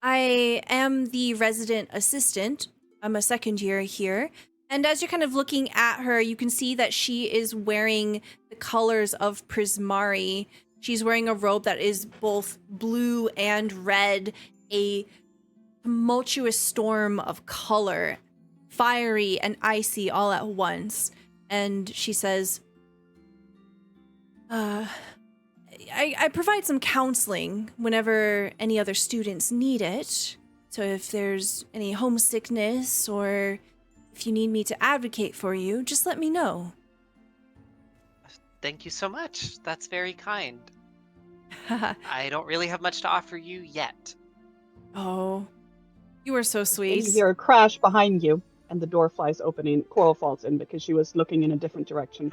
I am the resident assistant. I'm a second year here. And as you're kind of looking at her, you can see that she is wearing the colors of Prismari. She's wearing a robe that is both blue and red, a tumultuous storm of color, fiery and icy all at once. And she says, I provide some counseling whenever any other students need it. So if there's any homesickness or if you need me to advocate for you, just let me know. Thank you so much. That's very kind. I don't really have much to offer you yet. Oh, you are so And sweet. you hear a crash behind you, and the door flies open, and Coral falls in because she was looking in a different direction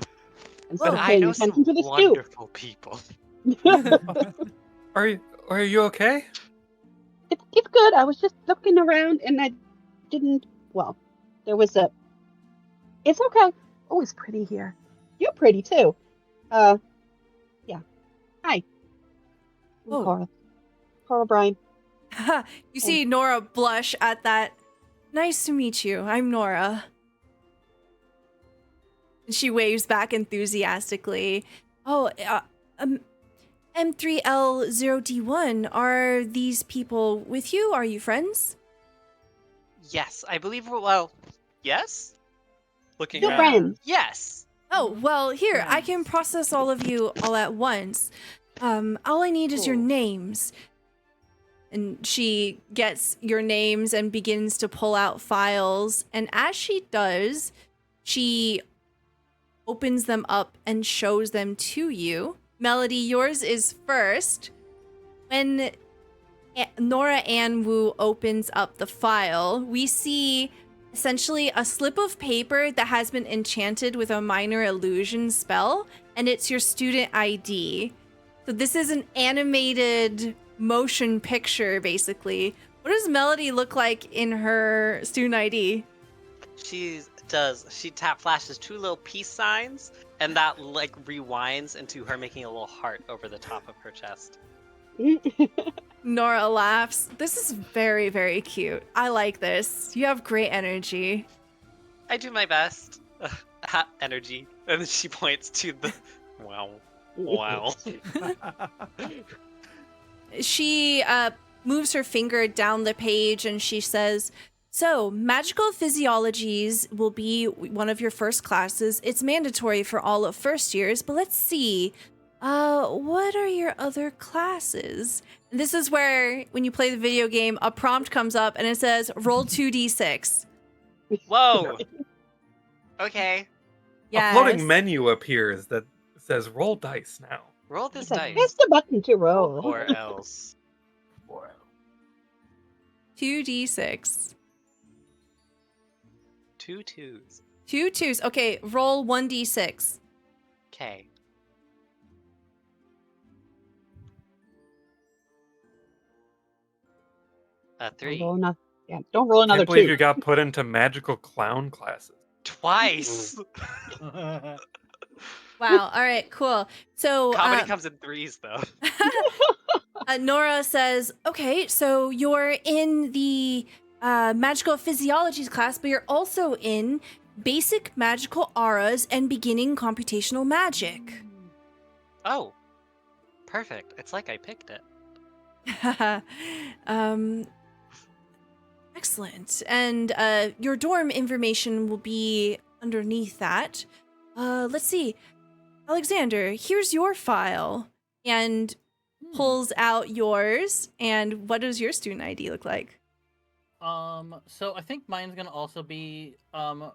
instead Well, of I paying know some attention to the wonderful people. scoop. Are you okay? It's good. I was just looking around, and I didn't. Well, there was a. It's okay. Always pretty here. You're pretty too. Yeah. Hi. I'm Oh. Coral. Coral Bryan. You see Nora blush at that. Nice to meet you. I'm Nora. And she waves back enthusiastically. Oh, M3L0D1, are these people with you? Are you friends? Yes, I believe we're, well, yes? Looking You're around. friends. Yes. Oh, well, here, I can Nice. process all of you all at once. All I need is your Cool. names. And she gets your names and begins to pull out files. And as she does, she opens them up and shows them to you. Melody, yours is first. When Nora Ann Wu opens up the file, we see essentially a slip of paper that has been enchanted with a minor illusion spell, and it's your student ID. So this is an animated motion picture, basically. What does Melody look like in her student ID? She flashes 2 little peace signs, and that like rewinds into her making a little heart over the top of her chest. Nora laughs. This is very, very cute. I like this. You have great energy. I do my best. Energy. And then she points to the wow. She moves her finger down the page and she says, so magical physiologies will be one of your first classes. It's mandatory for all of first years, but let's see. What are your other classes? And this is where, when you play the video game, a prompt comes up and it says, roll 2d6. Whoa. Okay. Yes. A floating menu appears that says roll dice now. Roll this It's like, dice. press the button to roll. Or else. 2d6. 2 2s. 2 2s. Okay, roll 1d6. Okay. Don't 3. roll don't roll another Can't believe 2. you got put into magical clown classes. Twice. Wow. All right, cool. So Comedy comes in 3s though. Nora says, okay, so you're in the magical physiologies class, but you're also in basic magical auras and beginning computational magic. Oh. Perfect. It's like I picked it. Excellent. And your dorm information will be underneath that. Let's see. Alexander, here's your file. And pulls out yours. And what does your student ID look like? So I think mine's gonna also be I'll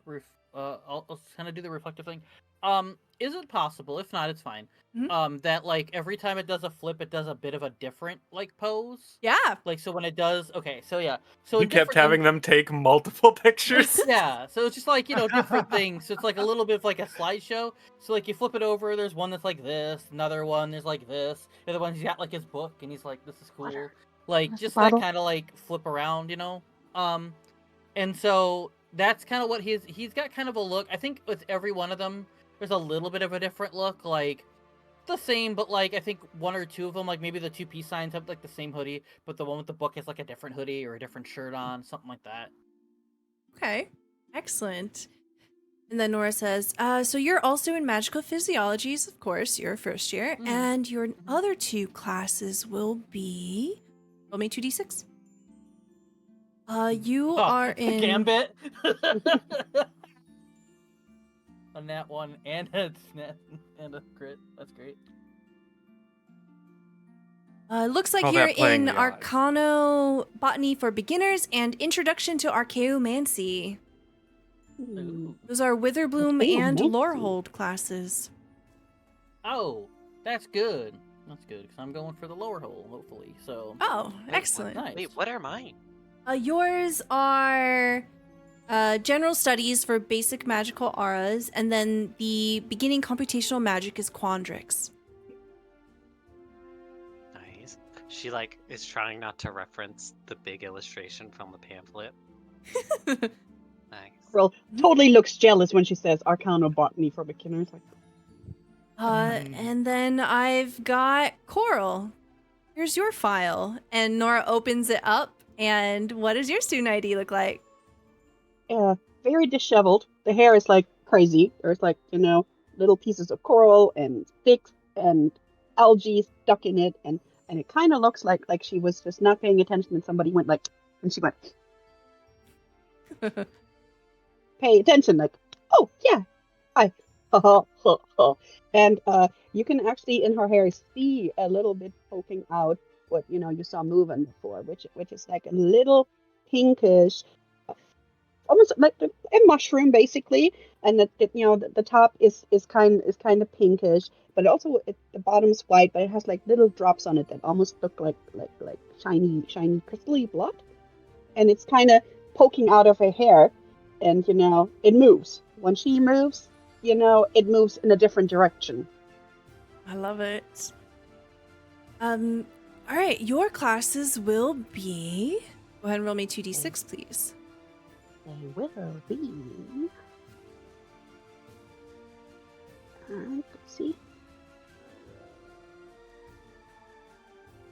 kind of do the reflective thing. Is it possible? If not, it's fine. Mhm. That like every time it does a flip, it does a bit of a different like pose. Yeah. Like so when it does, okay, so yeah, so You in kept different- having them take multiple pictures. Yeah, so it's just like, different things. So it's like a little bit of like a slideshow. So like you flip it over, there's one that's like this, another one is like this, the other one he's got like his book and he's like, this is cool. Like just that Bottle. kind of like flip around, and so that's kind of what he's got kind of a look. I think with every one of them, there's a little bit of a different look, like the same, but like I think 1 or 2 of them, like maybe the 2 peace signs have like the same hoodie, but the one with the book has like a different hoodie or a different shirt on, something like that. Okay. Excellent. And then Nora says, so you're also in magical physiologies, of course, you're first year, Mhm. and your other 2 classes will be... Roll me 2d6. You are a in... gambit. A nat 1 and a crit. That's great. Looks like Call you're that playing in the odds. Arcano-Botany for beginners and Introduction to Archaeomancy. Ooh. Those are Witherbloom Archaeomancy. and Lorehold classes. Oh, that's good. That's good because I'm going for the lower hole, hopefully. So. Oh, Wait, excellent. Nice. Wait, what are mine? Yours are general studies for basic magical auras, and then the beginning computational magic is Quandrix. Nice. She like is trying not to reference the big illustration from the pamphlet. Nice. Girl totally looks jealous when she says Arcano-Botany for beginners. Like, And then I've got Coral. Here's your file. And Nora opens it up. And what does your student ID look like? very disheveled. The hair is like crazy. There's like, little pieces of coral and sticks and algae stuck in it, and it kind of looks like she was just not paying attention and somebody went like, and she went, pay attention, like, oh yeah, hi, And you can actually in her hair see a little bit poking out what you saw moving before, which is like a little pinkish, uh, almost like a mushroom basically, and the top is kind of pinkish, but also the bottom's white, but it has like little drops on it that almost look like shiny crystally blood, and it's kind of poking out of her hair, and it moves. When she moves, it moves in a different direction. I love it. All right, your classes will be. Go ahead and roll me 2d6, please. They will be. Let's see.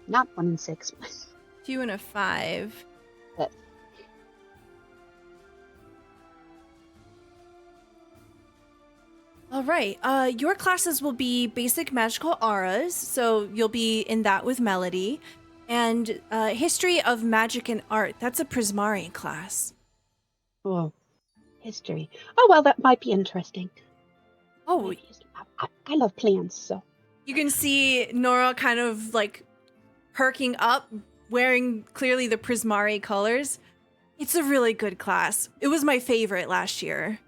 Not 1 and 6. 2 and a 5. Yes. All right. Your classes will be basic magical auras, so you'll be in that with Melody, and history of magic and art. That's a Prismari class. Oh, history. Oh well, that might be interesting. Oh, I love plants, so. you can see Nora kind of like perking up, wearing clearly the Prismari colors. It's a really good class. It was my favorite last year.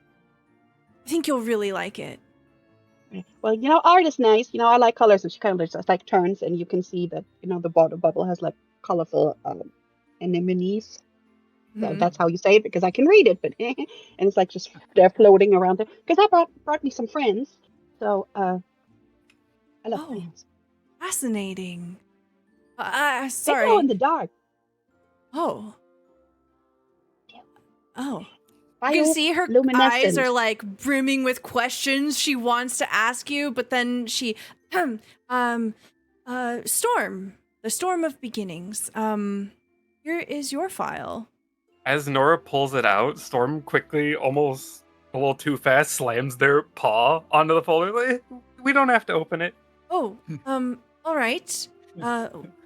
I think you'll really like it. Well, art is nice. I like colors, and she kind of just like turns, and you can see that the bottle bubble has like colorful anemones. So Mhm. that's how you say it, because I can read it, but and it's like just they're floating around there. Because I brought me some friends, so I love Oh, plants. fascinating. They Sorry. glow in the dark. Oh. Oh. You can see her eyes Bioluminescent. are like brimming with questions she wants to ask you, but then she, Storm, the Storm of Beginnings. Here is your file. As Nora pulls it out, Storm quickly, almost a little too fast, slams their paw onto the folder. Like, we don't have to open it. Oh, all right.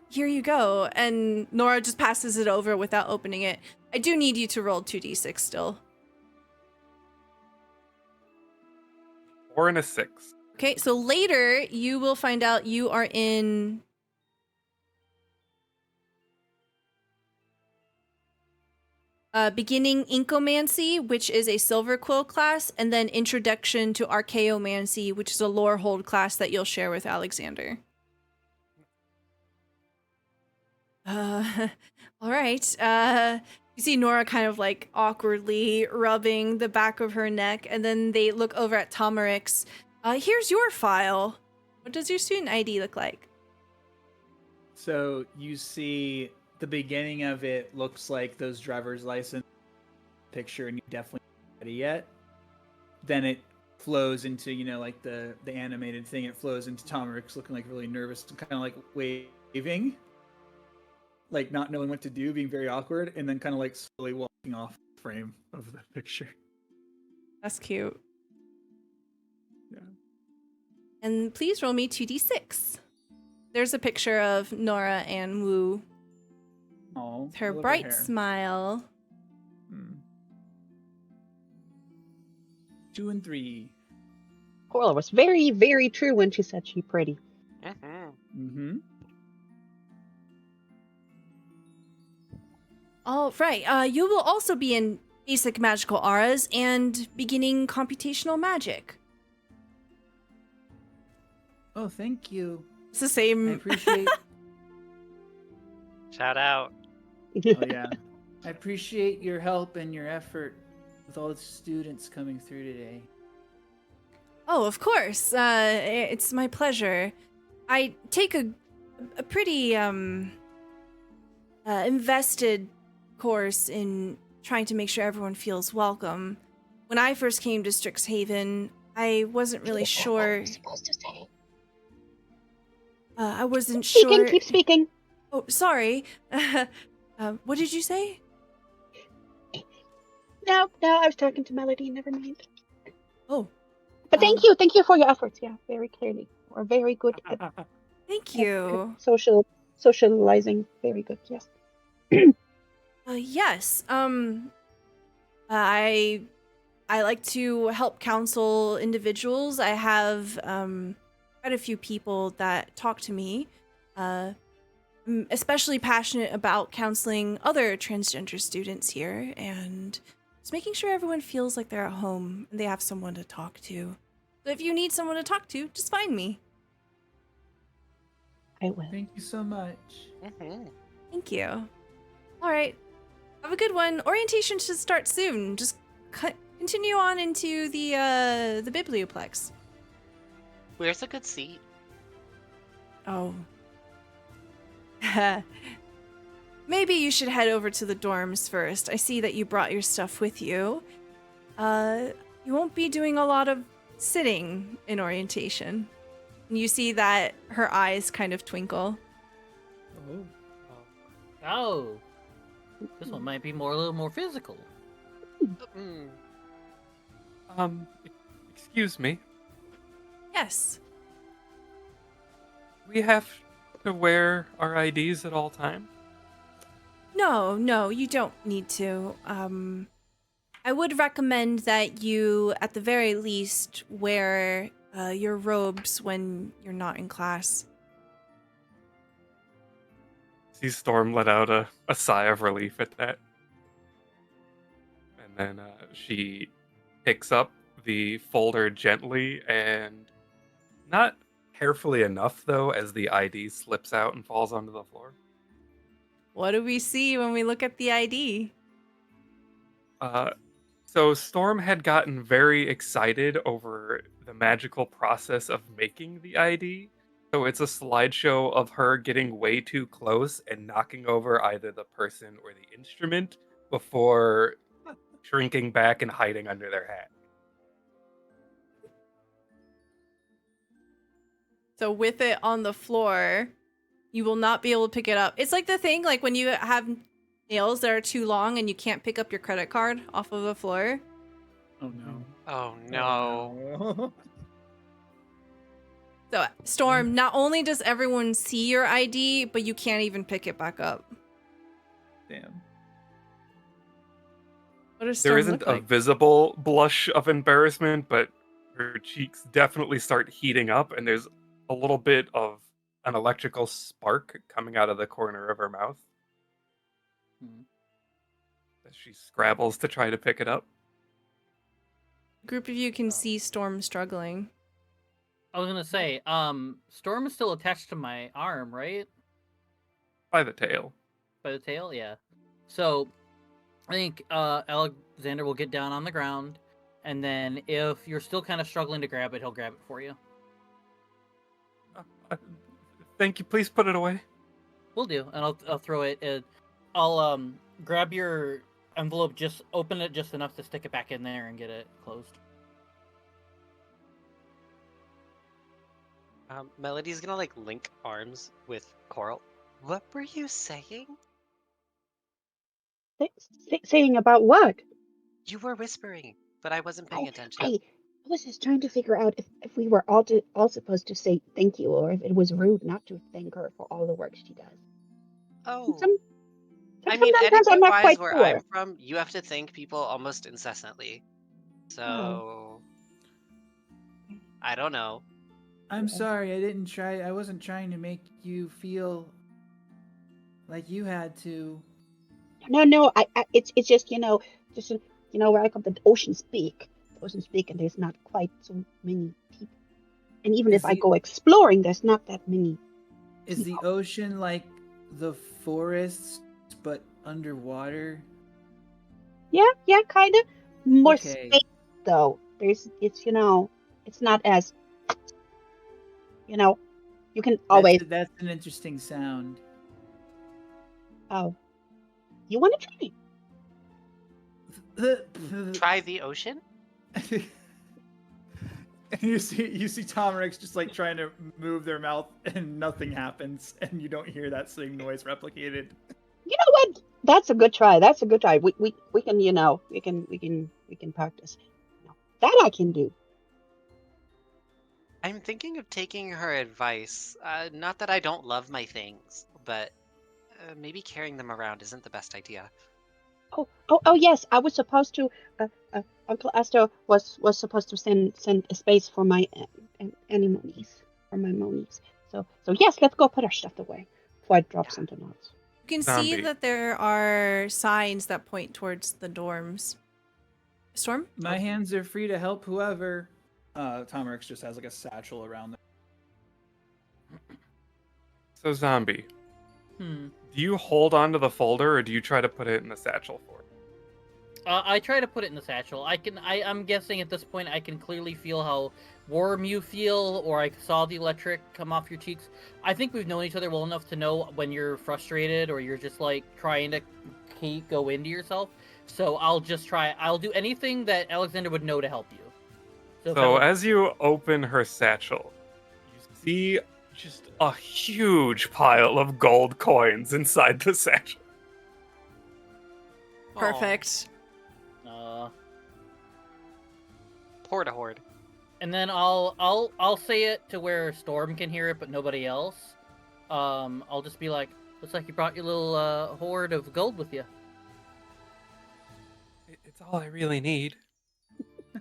Here you go. And Nora just passes it over without opening it. I do need you to roll 2d6 still. 4 and a 6. Okay, so later you will find out you are in beginning Inkomancy, which is a Silver Quill class, and then Introduction to Archaeomancy, which is a Lore Hold class that you'll share with Alexander. All right. You see Nora kind of like awkwardly rubbing the back of her neck, and then they look over at Tomerix. Here's your file. What does your student ID look like? So you see the beginning of it looks like those driver's license picture, and you definitely haven't ready yet. Then it flows into like the animated thing. It flows into Tomerix looking like really nervous and kind of like waving, like not knowing what to do, being very awkward, and then kind of like slowly walking off the frame of the picture. That's cute. Yeah. And please roll me 2d6. There's a picture of Nora and Wu. Oh, With her bright smile. 2 and 3. Cora was very, very true when she said she's pretty. Mm-hmm. All right. You will also be in basic magical auras and beginning computational magic. Oh, thank you. It's the same. I appreciate. Shout out. Oh yeah, I appreciate your help and your effort with all the students coming through today. Oh, of course. It's my pleasure. I take a pretty invested course in trying to make sure everyone feels welcome. When I first came to Strixhaven, I wasn't really sure. What supposed to say? I wasn't Speaking, sure. keep speaking. Oh, sorry. What did you say? No, I was talking to Melody. Never mind. Oh, But thank you for your efforts. Yeah, very clearly, or very good at thank you. socializing. Very good. Yes. Yes. I I like to help counsel individuals. I have quite a few people that talk to me. I'm especially passionate about counseling other transgender students here and just making sure everyone feels like they're at home and they have someone to talk to. So if you need someone to talk to, just find me. I will. Thank you so much. Mhm. Thank you. All right. Have a good one. Orientation should start soon. Just continue on into the biblioplex. Where's a good seat? Oh. Maybe you should head over to the dorms first. I see that you brought your stuff with you. You won't be doing a lot of sitting in orientation. And you see that her eyes kind of twinkle. Oh. Oh, this one might be a little more physical. Mm. Excuse me. Yes. We have to wear our IDs at all times? No, you don't need to. I would recommend that you, at the very least, wear your robes when you're not in class. See Storm let out a sigh of relief at that. And then she picks up the folder gently and not carefully enough, though, as the ID slips out and falls onto the floor. What do we see when we look at the ID? So Storm had gotten very excited over the magical process of making the ID. So it's a slideshow of her getting way too close and knocking over either the person or the instrument before shrinking back and hiding under their hat. So with it on the floor, you will not be able to pick it up. It's like the thing, like when you have nails that are too long and you can't pick up your credit card off of the floor. Oh no. Oh no. Oh, So, Storm, not only does everyone see your ID, but you can't even pick it back up. Damn. What does Storm There isn't look a like? visible blush of embarrassment, but her cheeks definitely start heating up, and there's a little bit of an electrical spark coming out of the corner of her mouth as she scrabbles to try to pick it up. A group of you can see Storm struggling. I was gonna say, Storm is still attached to my arm, right? By the tail. By the tail, yeah. So, I think Alexander will get down on the ground, and then if you're still kind of struggling to grab it, he'll grab it for you. Thank you. Please put it away. Will do, and I'll throw it. I'll grab your envelope, just open it just enough to stick it back in there and get it closed. Melody's gonna like link arms with Coral. What were you saying? Saying about what? You were whispering, but I wasn't paying attention. I was just trying to figure out if we were all supposed to say thank you, or if it was rude not to thank her for all the work she does. Oh, I mean, Sometimes I'm not etiquette-wise, quite where sure. I'm from, you have to thank people almost incessantly. So, I don't know. I'm sorry. I wasn't trying to make you feel like you had to. No. It's just where I come from, the Ocean's Peak. And there's not quite so many people. And even if I go exploring, there's not that many. Is the ocean like the forests but underwater? Yeah, kind of. More Okay. space though. It's not as you can always. That's an interesting sound. Oh, you want to try? Try the ocean? And you see Tom Rex just like trying to move their mouth and nothing happens, and you don't hear that same noise replicated. You know what? That's a good try. We can practice. That I can do. I'm thinking of taking her advice. Not that I don't love my things, but maybe carrying them around isn't the best idea. Oh yes, I was supposed to Uncle Astor was supposed to send a space for my anemones, for my monies. So yes, let's go put our stuff away before I drop something else. You can see Zombie. that there are signs that point towards the dorms. Storm? My hands are free to help whoever. Tomerix just has like a satchel around them. So, Zombie, Hmm. do you hold on to the folder or do you try to put it in the satchel for it? I try to put it in the satchel. I'm guessing at this point I can clearly feel how warm you feel, or I saw the electric come off your cheeks. I think we've known each other well enough to know when you're frustrated or you're just like trying to go into yourself. So I'll do anything that Alexander would know to help you. So as you open her satchel, you see just a huge pile of gold coins inside the satchel. Perfect. Pour to hoard. And then I'll say it to where Storm can hear it, but nobody else. I'll just be like, "Looks like you brought your little hoard of gold with you." It's all I really need.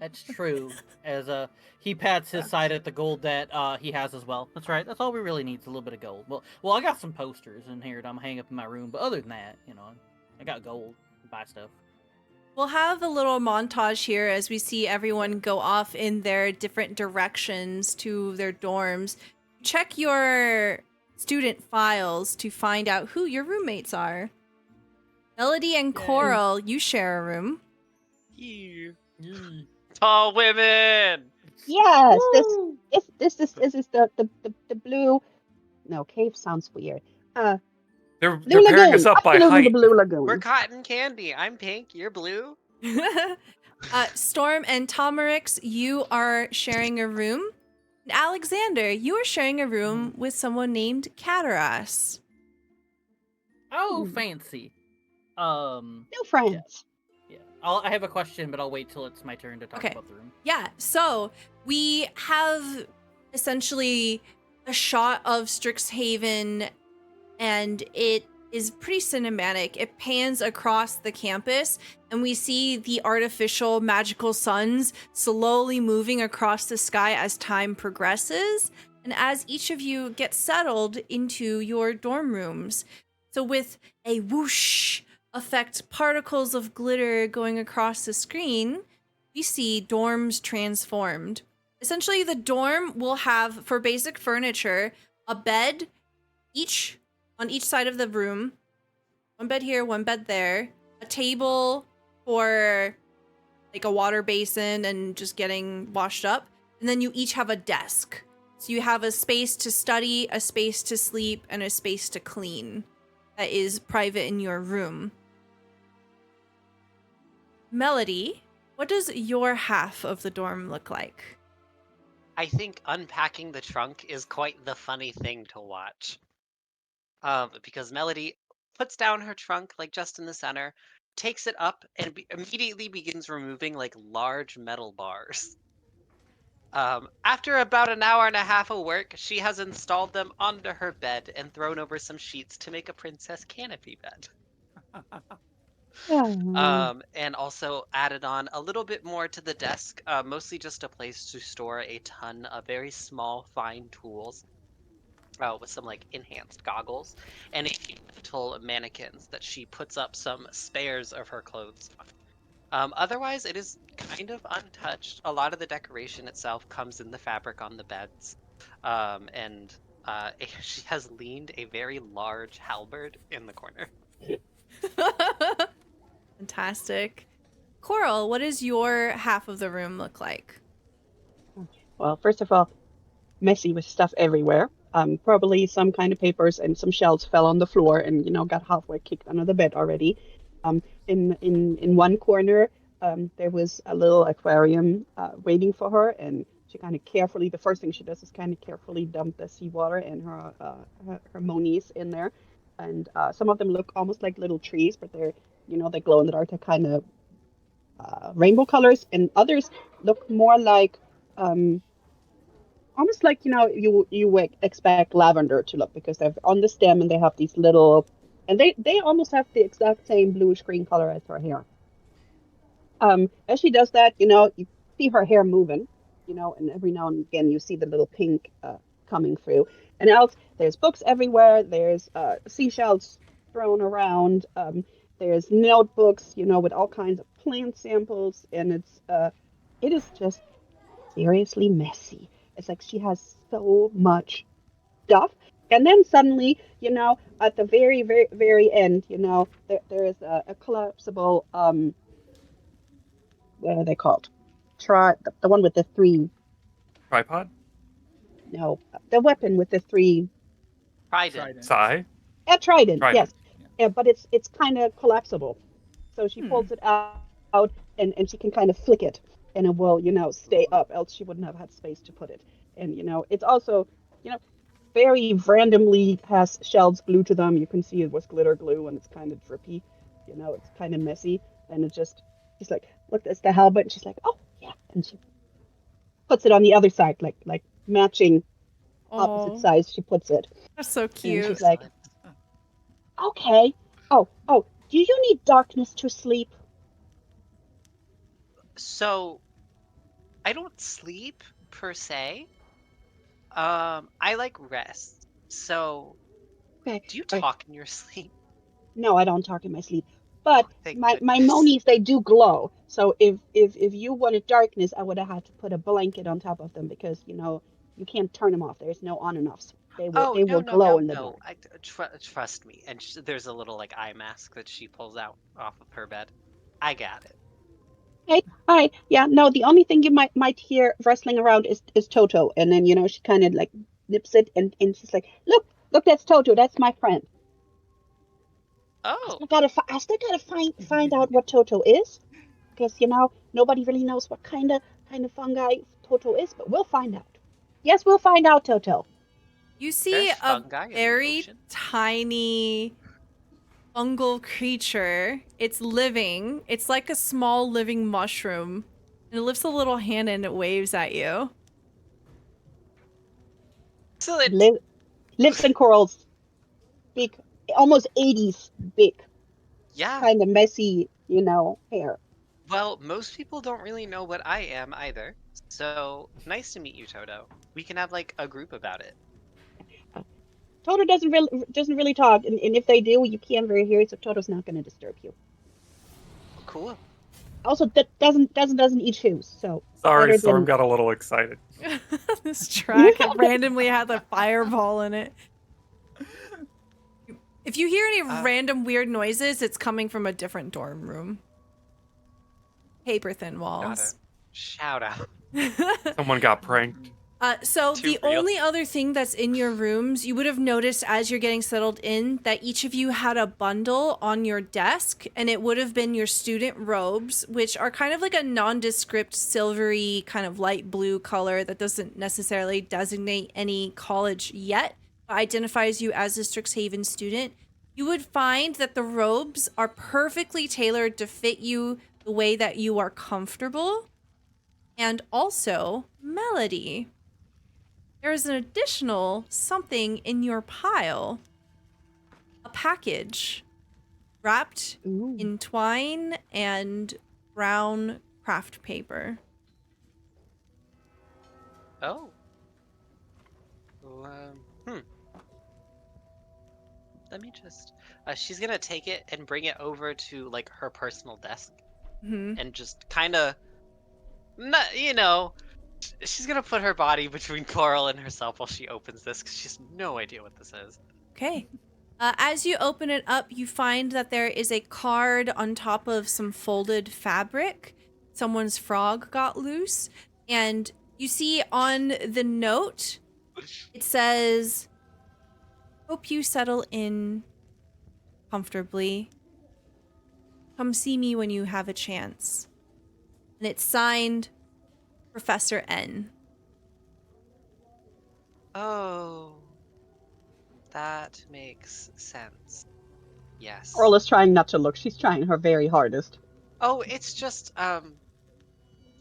That's true. As he pats his side at the gold that he has as well. That's right. That's all we really need is a little bit of gold. Well, I got some posters in here that I'm hanging up in my room, but other than that, I got gold to buy stuff. We'll have a little montage here as we see everyone go off in their different directions to their dorms. Check your student files to find out who your roommates are. Melody and Coral, you share a room. Tall women. Yes, this is the blue. No, cave sounds weird. They're Blue pairing us Lagoon. up by Absolutely height. the Blue Lagoon. We're cotton candy. I'm pink. You're blue. Storm and Tomerix, you are sharing a room. And Alexander, you are sharing a room with someone named Cataras. Oh, fancy. No friends. Yeah. I have a question, but I'll wait till it's my turn to talk Okay. about the room. Yeah, so we have essentially a shot of Strixhaven, and it is pretty cinematic. It pans across the campus, and we see the artificial magical suns slowly moving across the sky as time progresses, and as each of you get settled into your dorm rooms. So with a whoosh effect, particles of glitter going across the screen, we see dorms transformed. Essentially, the dorm will have, for basic furniture, a bed on each side of the room. One bed here, one bed there. A table for like a water basin and just getting washed up. And then you each have a desk. So you have a space to study, a space to sleep, and a space to clean that is private in your room. Melody, what does your half of the dorm look like? I think unpacking the trunk is quite the funny thing to watch. Because Melody puts down her trunk like just in the center, takes it up, and immediately begins removing like large metal bars. After about an hour and a half of work, she has installed them onto her bed and thrown over some sheets to make a princess canopy bed. And also added on a little bit more to the desk, mostly just a place to store a ton of very small, fine tools, with some like enhanced goggles, and a few little mannequins that she puts up some spares of her clothes on. Otherwise, it is kind of untouched. A lot of the decoration itself comes in the fabric on the beds, and she has leaned a very large halberd in the corner. Fantastic. Coral, what does your half of the room look like? Well, first of all, messy with stuff everywhere. Probably some kind of papers and some shells fell on the floor and got halfway kicked under the bed already. In one corner, there was a little aquarium waiting for her, and she kind of carefully. The first thing she does is kind of carefully dump the seawater and her monies in there, and some of them look almost like little trees, but they're they glow in the dark. They're kind of rainbow colors, and others look more like almost like you would expect lavender to look, because they're on the stem and they have these little, and they almost have the exact same bluish green color as her hair. As she does that, you know, you see her hair moving, you know, and every now and again you see the little pink coming through. And else, there's books everywhere. There's seashells thrown around. There's notebooks, you know, with all kinds of plant samples, and it is just seriously messy. It's like she has so much stuff. And then suddenly, you know, at the very, very, very end, you know, there is a collapsible, what are they called? The one with the three, Tripod? no, the weapon with the three, Trident. Sai? a trident, Trident. yes. Yeah, but it's kind of collapsible. So she Hmm. pulls it out and she can kind of flick it and it will, you know, stay up, else she wouldn't have had space to put it. And, you know, it's also, you know, very randomly has shelves glued to them. You can see it was glitter glue and it's kind of drippy. You know, it's kind of messy. And it just, she's like, look, that's the helmet. And she's like, oh, yeah. And she puts it on the other side, like matching opposite Oh, sides. She puts it. that's so And cute. she's like, Excellent. okay. Oh, do you need darkness to sleep? So I don't sleep per se. I like rest. So Okay. do you All right. talk in your sleep? No, I don't talk in my sleep. Oh, But thank my goodness. monies, they do glow. So if you wanted darkness, I would have had to put a blanket on top of them because, you know, you can't turn them off. There's no on and offs. Oh, They no, will no, glow no, in the no. dark. Trust me. And there's a little like eye mask that she pulls out off of her bed. I got it. Okay, all right, yeah, no, the only thing you might hear rustling around is Toto, and then you know she kind of like nips it, and she's like, look, that's Toto, that's my friend. Oh, I still gotta find out what Toto is, because you know nobody really knows what kind of fungi Toto is, but we'll find out. Yes, we'll find out, Toto. You see there's a fungi in the very ocean. tiny fungal creature. It's living. It's like a small living mushroom. And it lifts a little hand and it waves at you. Excellent. Li- Lips and corals, big, almost 80s big, Yeah. kind of messy, you know, hair. Well, most people don't really know what I am either. So nice to meet you, Toto. We can have like a group about it. Toto doesn't really talk, and if they do, you can't really hear it, so Toto's not going to disturb you. Cool. Also, doesn't eat shoes, so Sorry, better Storm than. got a little excited. This track randomly had a fireball in it. If you hear any random weird noises, it's coming from a different dorm room. Paper thin Got walls. it. Shout out. Someone got pranked. So Too the real. only other thing that's in your rooms, you would have noticed as you're getting settled in that each of you had a bundle on your desk, and it would have been your student robes, which are kind of like a nondescript silvery kind of light blue color that doesn't necessarily designate any college yet, but identifies you as a Strixhaven student. You would find that the robes are perfectly tailored to fit you the way that you are comfortable. And also, Melody. There is an additional something in your pile. A package wrapped Ooh. in twine and brown craft paper. Oh. Hmm. Let me just. She's gonna take it and bring it over to like her personal desk, Hmm. and just kind of, not you know, she's gonna put her body between Coral and herself while she opens this because she has no idea what this is. Okay. As you open it up, you find that there is a card on top of some folded fabric. Someone's frog got loose. And you see on the note, it says, "Hope you settle in comfortably. Come see me when you have a chance." And it's signed Professor N. Oh, that makes sense. Yes. Orla's trying not to look. She's trying her very hardest. Oh, it's just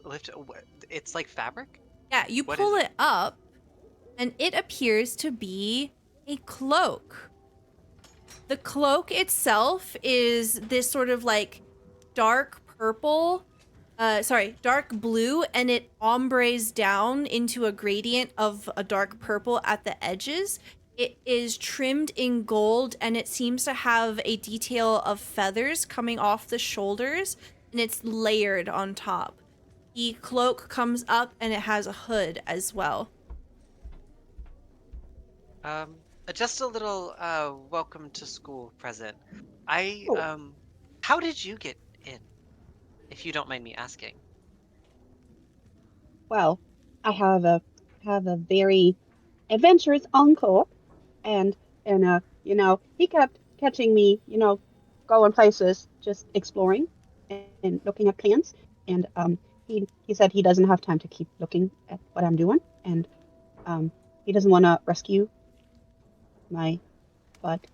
lift. It's like fabric. Yeah, you What pull is it up, and it appears to be a cloak. The cloak itself is this sort of like dark purple dark blue, and it ombres down into a gradient of a dark purple at the edges. It is trimmed in gold, and it seems to have a detail of feathers coming off the shoulders, and it's layered on top. The cloak comes up, and it has a hood as well. Just a little welcome to school present. I Oh. how did you get in, if you don't mind me asking? Well, I have a very adventurous uncle, and he kept catching me, going places, just exploring and looking at plants. And he said he doesn't have time to keep looking at what I'm doing, and um, he doesn't want to rescue my butt.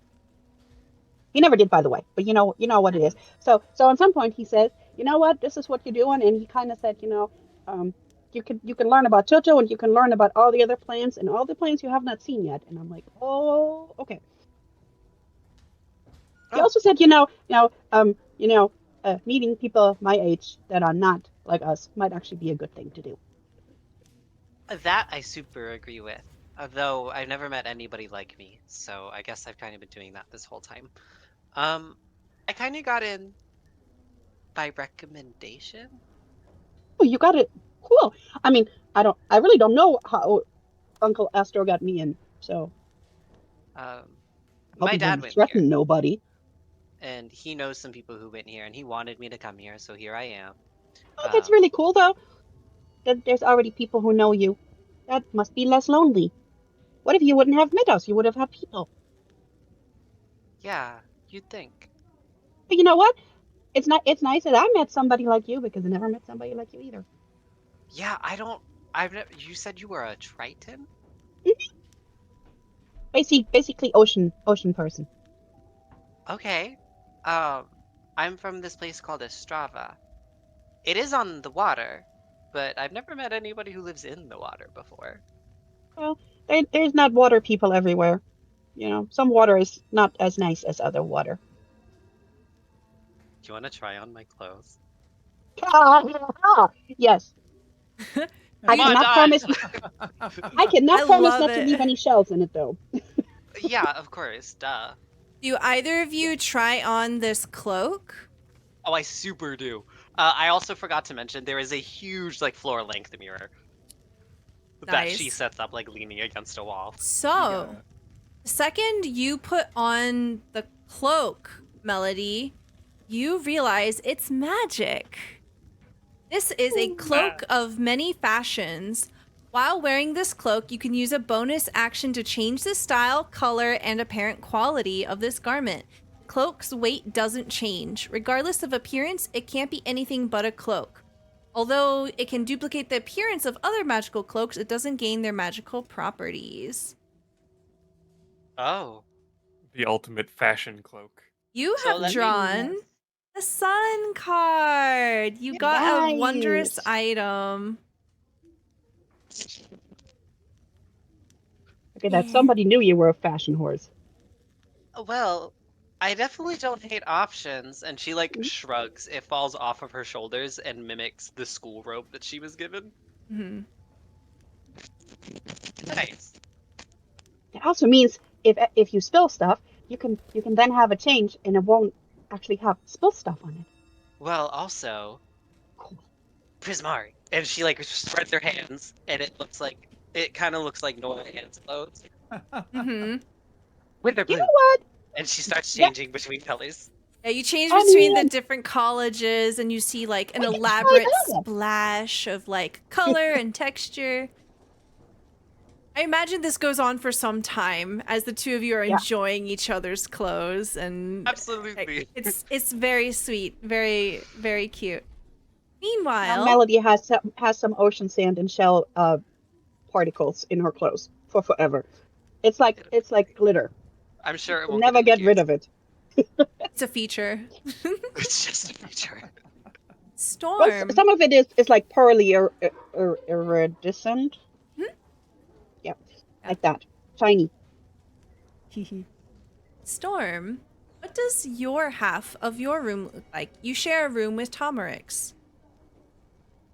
He never did, by the way, but you know what it is. So at some point he says, you know what, this is what you're doing, and he kind of said, um, you can learn about Toto, and you can learn about all the other plants and all the plants you have not seen yet. And I'm like, oh, okay. He Oh, also said, meeting people my age that are not like us might actually be a good thing to do. that I super agree with. Though I've never met anybody like me, so I guess I've kind of been doing that this whole time. Um, I kind of got in by recommendation. Oh, you got it. Cool. I mean, I really don't know how Uncle Astor got me in, so Um, I hope my he dad didn't went here, threaten nobody. and he knows some people who went here, and he wanted me to come here, so here I am. Oh, that's Um, really cool, though. That there's already people who know you. That must be less lonely. What if you wouldn't have met us? You would have had people. yeah, you'd think. But you know what? It's not. It's nice that I met somebody like you because I never met somebody like you either. Yeah, I don't. I've never. You said you were a Triton? Basically, ocean person. Okay. Um, I'm from this place called Estrava. It is on the water, but I've never met anybody who lives in the water before. Well, there's not water people everywhere. Some water is not as nice as other water. Do you want to try on my clothes? Yes, I Come You, on, cannot done. promise. I I cannot promise love not to leave it. any shells in it, though. Yeah, of course, duh. Do either of you try on this cloak? Oh, I super do. I also forgot to mention there is a huge, like, floor-length mirror that she Nice. sets up, like, leaning against a wall. You So, gotta. the second you put on the cloak, Melody, you realize it's magic. This is a cloak of many fashions. While wearing this cloak, you can use a bonus action to change the style, color, and apparent quality of this garment. The cloak's weight doesn't change. Regardless of appearance, it can't be anything but a cloak. Although it can duplicate the appearance of other magical cloaks, it doesn't gain their magical properties. Oh, The ultimate fashion cloak. You so have let me drawn the sun card. You got a wondrous Nice. item. Okay, that Yeah. somebody knew you were a fashion horse. Well, I definitely don't hate options. And she like Mhm. shrugs. It falls off of her shoulders and mimics the school robe that she was given. Hmm. Nice. It also means if you spill stuff, you can then have a change, and it won't actually have spill stuff on it. Well, also, Cool. Prismari. And she like spreads her hands, and it kind of looks like normal hands clothes Hmm. with their You know blue. what? And she starts Yeah, changing between colors. Yeah, you change I between the mean, different colleges and you see like an we can try elaborate that. splash of like color and texture. I imagine this goes on for some time as the two of you are Yeah. enjoying each other's clothes and Absolutely. it's very sweet, very very cute. Now Meanwhile, Melody has some ocean sand and shell particles in her clothes for forever. It's like glitter. I'm You sure it can won't get never get rid infused. of it. it's a feature. It's just a feature. Well, Storm. some of it is like pearly or iridescent. Hmm? Yeah, Yeah. like that, shiny. Storm, what does your half of your room look like? You share a room with Tomerix.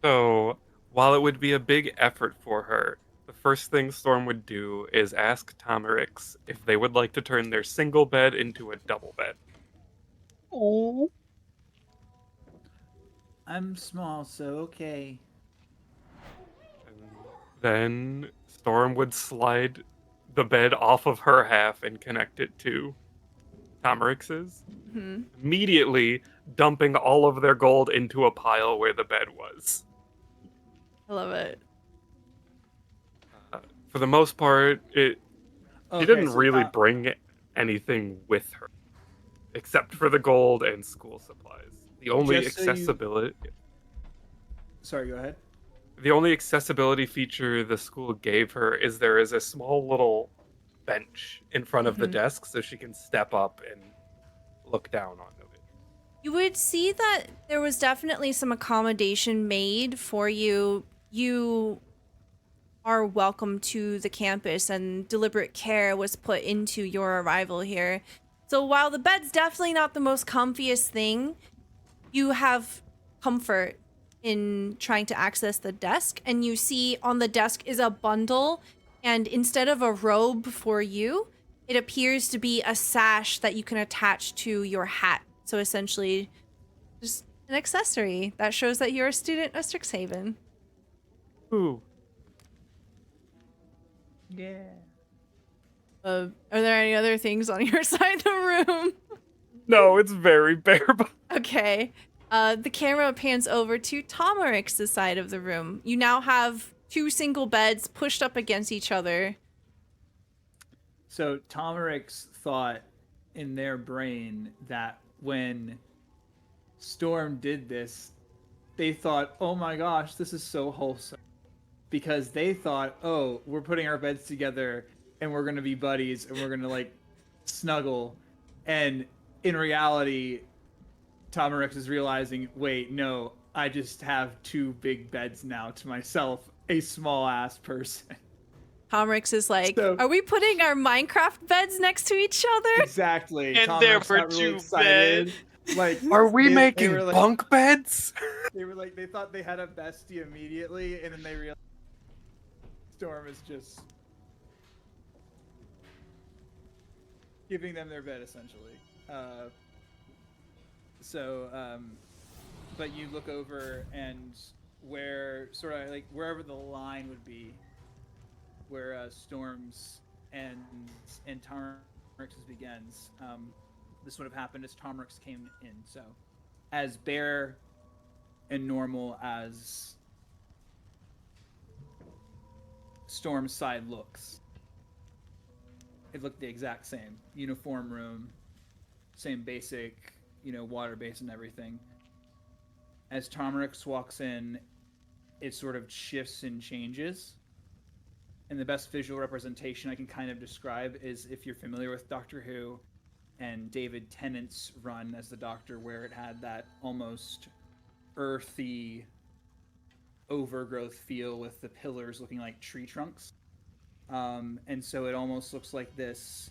So, while it would be a big effort for her, the first thing Storm would do is ask Tomerix if they would like to turn their single bed into a double bed. Oh. I'm small, so okay. And then Storm would slide the bed off of her half and connect it to Tomerix's, Hmm. immediately dumping all of their gold into a pile where the bed was. I love it. Uh, for the most part, she Okay, didn't so really bring anything with her, except for the gold and school supplies. just so you. Sorry, go ahead. The only accessibility feature the school gave her is there is a small little bench in front of the Mhm. desk so she can step up and look down onto it. You would see that there was definitely some accommodation made for you. You are welcome to the campus, and deliberate care was put into your arrival here. So while the bed's definitely not the most comfiest thing, you have comfort in trying to access the desk, and you see on the desk is a bundle, and instead of a robe for you, it appears to be a sash that you can attach to your hat. So essentially just an accessory that shows that you're a student of Strixhaven. Ooh. Yeah. Are there any other things on your side of the room? No, it's very bare. Okay. The camera pans over to Tomerix's side of the room. You now have two single beds pushed up against each other. So Tomerix thought in their brain that when Storm did this, they thought, "Oh my gosh, this is so wholesome," because they thought, "Oh, we're putting our beds together and we're gonna be buddies and we're gonna like snuggle," and in reality, Tomerix is realizing, "Wait, no, I just have two big beds now to myself, a small ass person." Tomerix is like, So- are we putting our Minecraft beds next to each other? Exactly. And Tomerix there got were really two excited. Like, Are we they making were like- bunk beds? They were like, they thought they had a bestie immediately, and then they realized Storm is just giving them their bed essentially. But you look over, and where sort of like wherever the line would be, where Storm's and Tomerix's begins, this would have happened as Tomerix came in. So, as bare and normal as Storm's side looks, it looked the exact same. Uniform room, same basic, water base and everything. As Tomerix walks in, it sort of shifts and changes. And the best visual representation I can kind of describe is if you're familiar with Doctor Who and David Tennant's run as the Doctor, where it had that almost earthy overgrowth feel with the pillars looking like tree trunks. And so it almost looks like this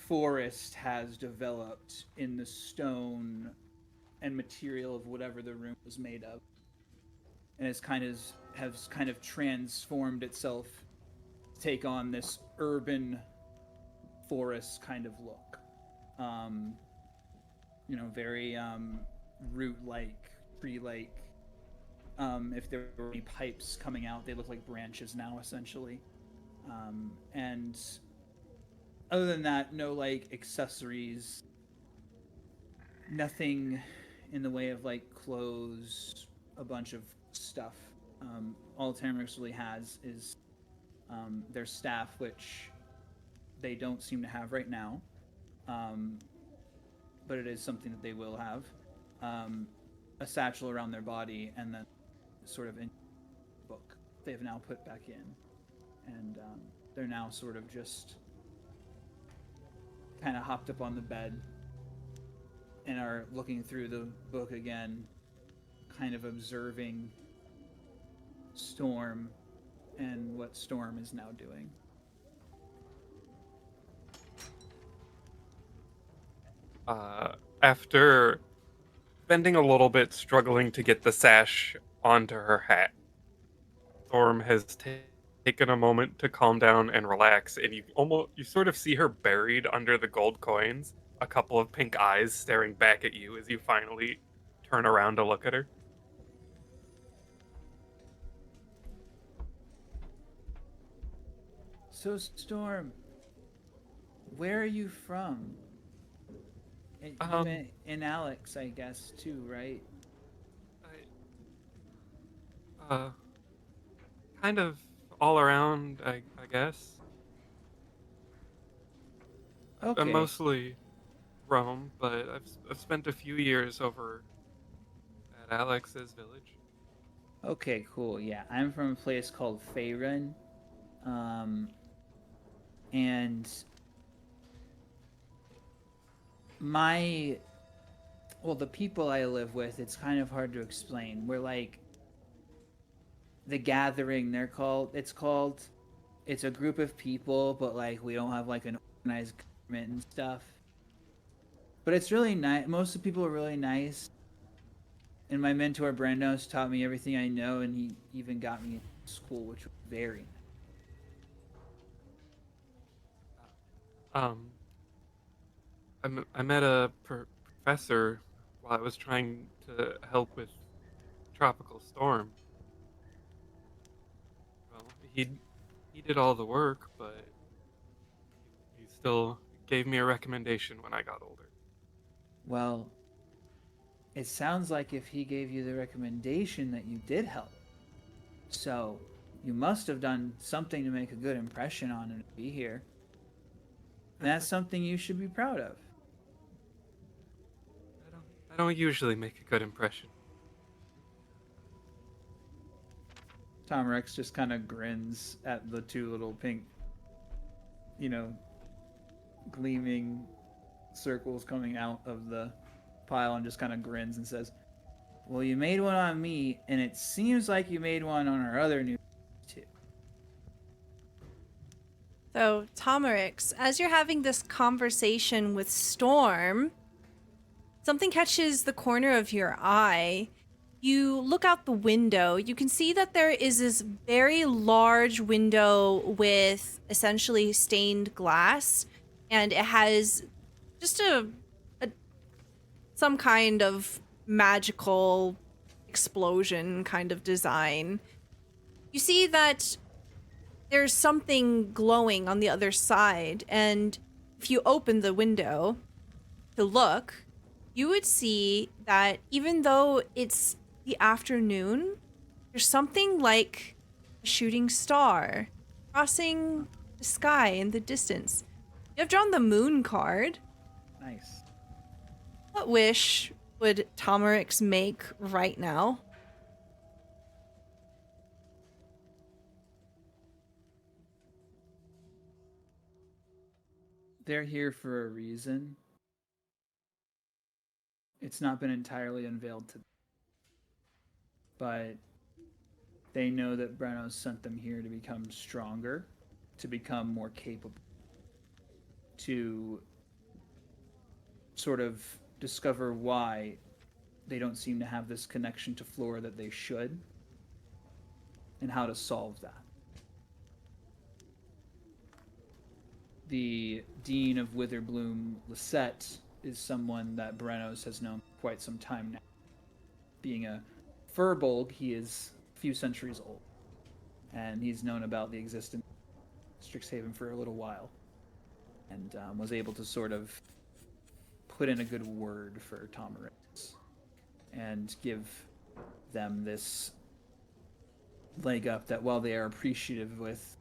forest has developed in the stone and material of whatever the room was made of, and has kind of transformed itself to take on this urban forest kind of look. Very root-like, tree-like. If there were any pipes coming out, they look like branches now, essentially. And other than that, no like accessories, nothing in the way of like clothes, a bunch of stuff. All Tamarax really has is their staff, which they don't seem to have right now, but it is something that they will have. A satchel around their body, and then sort of in book they've now put back in, and they're now sort of just kind of hopped up on the bed and are looking through the book again, kind of observing Storm and what Storm is now doing. After bending a little bit, struggling to get the sash onto her hat. Storm has taken a moment to calm down and relax, and you sort of see her buried under the gold coins, a couple of pink eyes staring back at you as you finally turn around to look at her. So, Storm, where are you from? And you Um, and Alex, I guess, too, right? I, kind of all around, I guess. I'm Okay. mostly Rome, but I've spent a few years over at Alex's village. Okay, cool. Yeah, I'm from a place called Faerun. Um, and my, well, the people I live with, it's kind of hard to explain. We're like the gathering, it's a group of people, but like we don't have like an organized government and stuff. But it's really nice. Most of the people are really nice. And my mentor Brandos taught me everything I know, and he even got me in school, which was very nice. Um, I met a professor while I was trying to help with tropical storm. Well, he did all the work, but he still gave me a recommendation when I got older. Well, it sounds like if he gave you the recommendation that you did help. So, you must have done something to make a good impression on him to be here. And that's something you should be proud of. I don't usually make a good impression. Tom Rex just kind of grins at the two little pink, you know, gleaming circles coming out of the pile and just kind of grins and says, "Well, you made one on me, and it seems like you made one on our other new too." So, Tomerix, as you're having this conversation with Storm, something catches the corner of your eye. You look out the window. You can see that there is this very large window with essentially stained glass, and it has just a some kind of magical explosion kind of design. You see that there's something glowing on the other side, and if you open the window to look, you would see that even though it's the afternoon, there's something like a shooting star crossing the sky in the distance. You have drawn the moon card. Nice. What wish would Tomerix make right now? They're here for a reason. It's not been entirely unveiled to them, but they know that Breno sent them here to become stronger, to become more capable, to sort of discover why they don't seem to have this connection to Flora that they should, and how to solve that. The Dean of Witherbloom, Lisette, is someone that Brenos has known for quite some time now. Being a Furbolg, he is a few centuries old, and he's known about the existence of Strixhaven for a little while, and was able to sort of put in a good word for Tomerix and give them this leg up that while they are appreciative with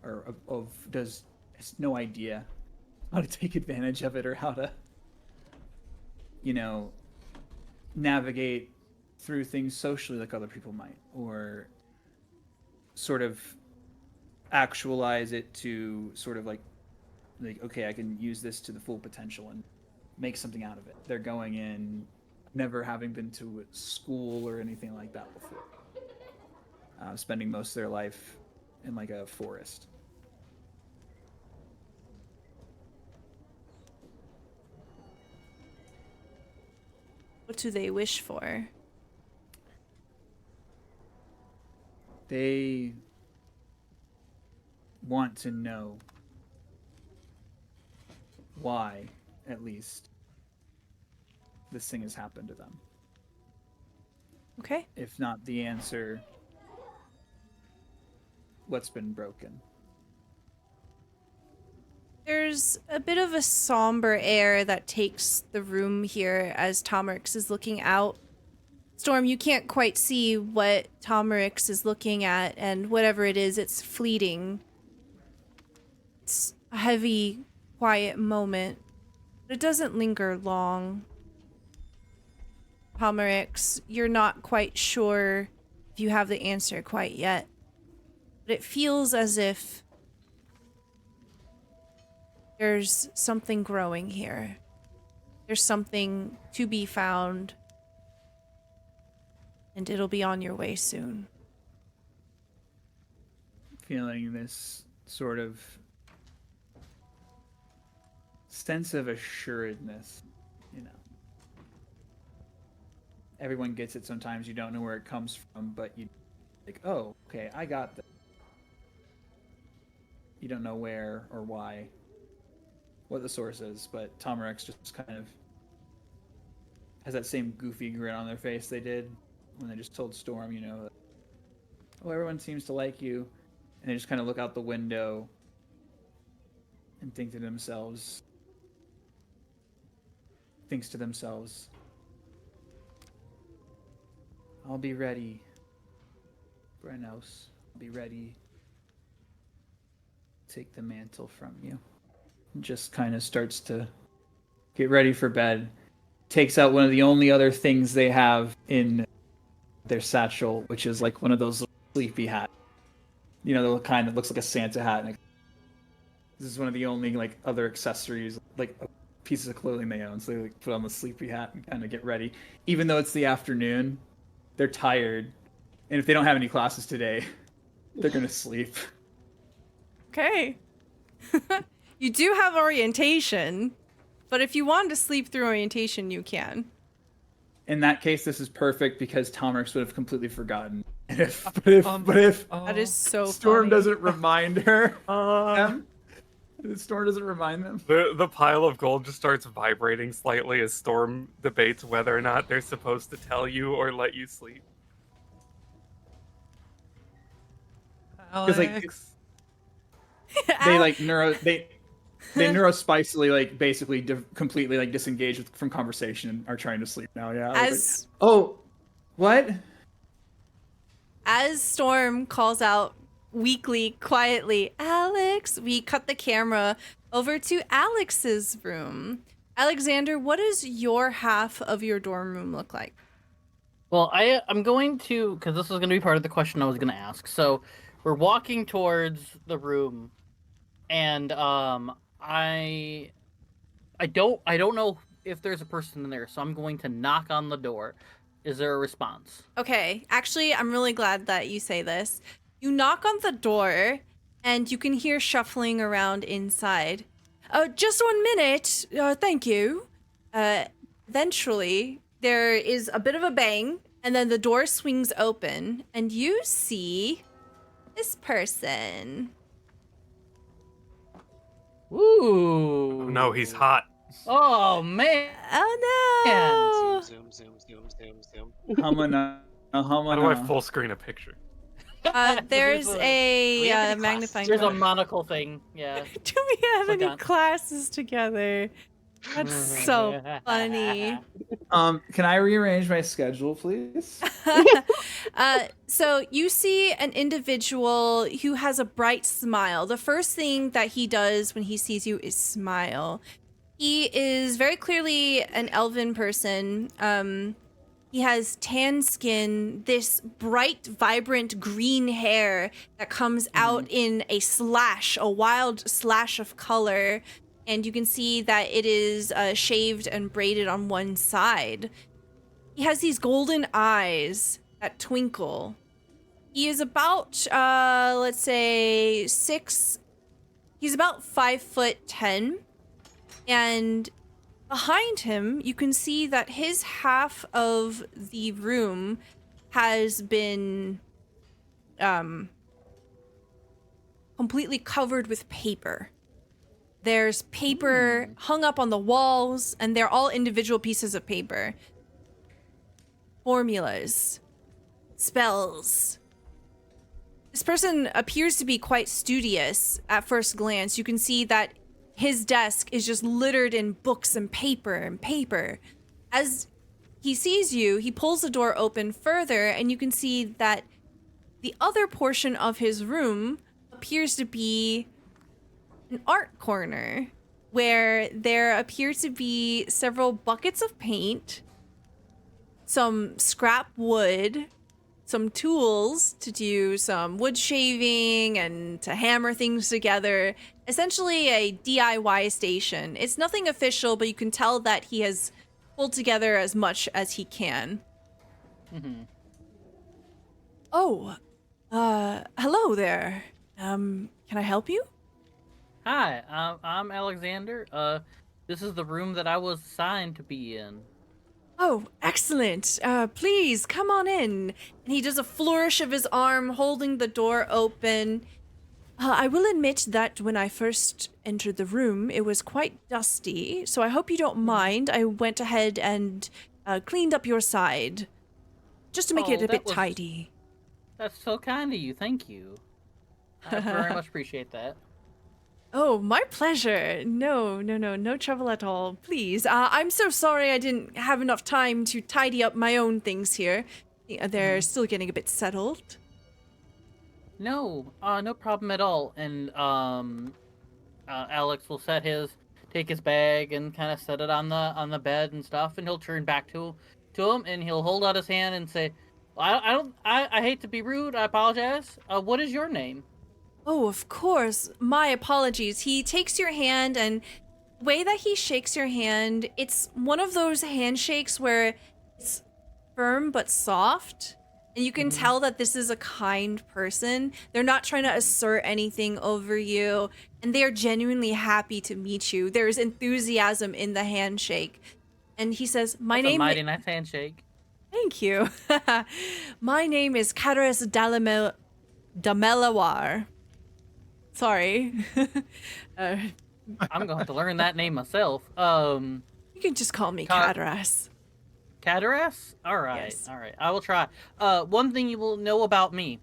or of does has no idea how to take advantage of it or how to navigate through things socially like other people might, or sort of actualize it to sort of like okay, I can use this to the full potential and make something out of it. They're going in never having been to school or anything like that before, spending most of their life in like a forest. What do they wish for? They want to know why, at least, this thing has happened to them. Okay. If not the answer, what's been broken? There's a bit of a somber air that takes the room here as Tomerix is looking out. Storm, you can't quite see what Tomerix is looking at, and whatever it is, it's fleeting. It's a heavy, quiet moment, but it doesn't linger long. Tomerix, you're not quite sure if you have the answer quite yet, but it feels as if there's something growing here. There's something to be found, and it'll be on your way soon. Feeling this sort of sense of assuredness, you know. Everyone gets it sometimes. You don't know where it comes from, but you like, oh, okay, I got this. You don't know where or why, what the source is, but Tomerix just kind of has that same goofy grin on their face they did when they just told Storm, you know, oh, everyone seems to like you, and they just kind of look out the window and thinks to themselves, I'll be ready, Brenos. I'll be ready to take the mantle from you. And just kind of starts to get ready for bed. Takes out one of the only other things they have in their satchel, which is like one of those little sleepy hats. You know, the kind that looks like a Santa hat. And this is one of the only like other accessories, like pieces of clothing they own. So they like put on the sleepy hat and kind of get ready. Even though it's the afternoon, they're tired, and if they don't have any classes today, they're gonna sleep. Okay. You do have orientation, but if you want to sleep through orientation, you can. In that case, this is perfect because Tomerix would have completely forgotten. And if That is so Storm funny. doesn't remind her, Storm doesn't remind them. The pile of gold just starts vibrating slightly as Storm debates whether or not they're supposed to tell you or let you sleep. Because like they like they neurospicely like basically completely like disengage from conversation and are trying to sleep now. Yeah. As like, oh, what? As Storm calls out weakly, quietly, Alex, we cut the camera over to Alex's room. Alexander, what does your half of your dorm room look like? Well, I'm going to, because this is going to be part of the question I was going to ask. So we're walking towards the room, and I don't know if there's a person in there, so I'm going to knock on the door. Is there a response? Okay, actually, I'm really glad that you say this. You knock on the door, and you can hear shuffling around inside. Just 1 minute. Thank you. Eventually, there is a bit of a bang, and then the door swings open, and you see this person. Ooh. No, he's hot. Oh, man. Oh no! Zoom. How How do I full screen a picture? There's Do we have a any magnifying There's a glass. monocle thing. Yeah. Do we have Click any on. classes together? That's so funny. Can I rearrange my schedule, please? So you see an individual who has a bright smile. The first thing that he does when he sees you is smile. He is very clearly an elven person. He has tan skin, this bright, vibrant green hair that comes out in a wild slash of color. And you can see that it is shaved and braided on one side. He has these golden eyes that twinkle. He is about, let's say, he's about 5'10", and behind him, you can see that his half of the room has been completely covered with paper. There's paper hung up on the walls, and they're all individual pieces of paper. Formulas, spells. This person appears to be quite studious at first glance. You can see that his desk is just littered in books and paper and paper. As he sees you, he pulls the door open further, and you can see that the other portion of his room appears to be an art corner where there appear to be several buckets of paint, some scrap wood, some tools to do some wood shaving and to hammer things together. Essentially a DIY station. It's nothing official, but you can tell that he has pulled together as much as he can. Oh, hello there. Can I help you? Hi, I'm Alexander. This is the room that I was assigned to be in. Oh, excellent. Please, come on in. And he does a flourish of his arm, holding the door open. I will admit that when I first entered the room, it was quite dusty, so I hope you don't mind. I went ahead and cleaned up your side, just to make it a bit tidy. That's so kind of you, thank you. I very much appreciate that. Oh, my pleasure. No trouble at all. Please. I'm so sorry I didn't have enough time to tidy up my own things here. They're still getting a bit settled. No problem at all. And Alex will take his bag and kind of set it on the bed and stuff, and he'll turn back to him and he'll hold out his hand and say, I hate to be rude, I apologize. What is your name? Oh, of course. My apologies. He takes your hand, and the way that he shakes your hand, it's one of those handshakes where it's firm but soft. And you can tell that this is a kind person. They're not trying to assert anything over you, and they are genuinely happy to meet you. There's enthusiasm in the handshake. And he says, That's a mighty nice handshake. Thank you. My name is Kataris Damelawar. Sorry. I'm going to have to learn that name myself. You can just call me Kataras. Kataras? All right. Yes. All right. I will try. One thing you will know about me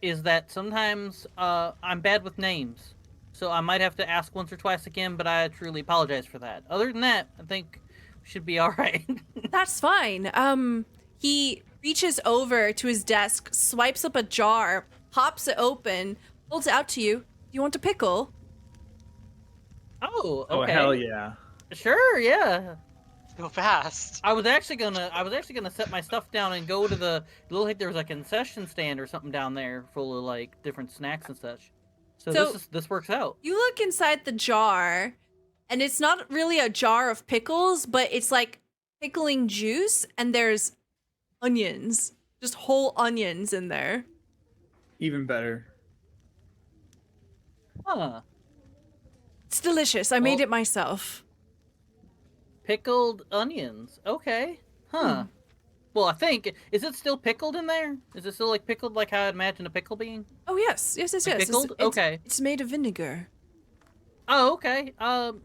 is that sometimes I'm bad with names. So I might have to ask once or twice again, but I truly apologize for that. Other than that, I think we should be all right. That's fine. He reaches over to his desk, swipes up a jar, pops it open, holds it out to you. Do you want a pickle? Oh, okay. Oh, hell yeah. Sure, yeah. So fast. I was actually gonna set my stuff down and go to it looked like there was a concession stand or something down there full of like different snacks and such. So this works out. You look inside the jar, and it's not really a jar of pickles, but it's like pickling juice, and there's onions, just whole onions in there. Even better. Huh. It's delicious. I made it myself. Pickled onions. Okay. Huh. Well, I think, is it still pickled in there? Is it still like pickled like how I'd imagine a pickle being? Oh, yes. Yes. Like pickled? Okay. It's made of vinegar. Oh, okay. That's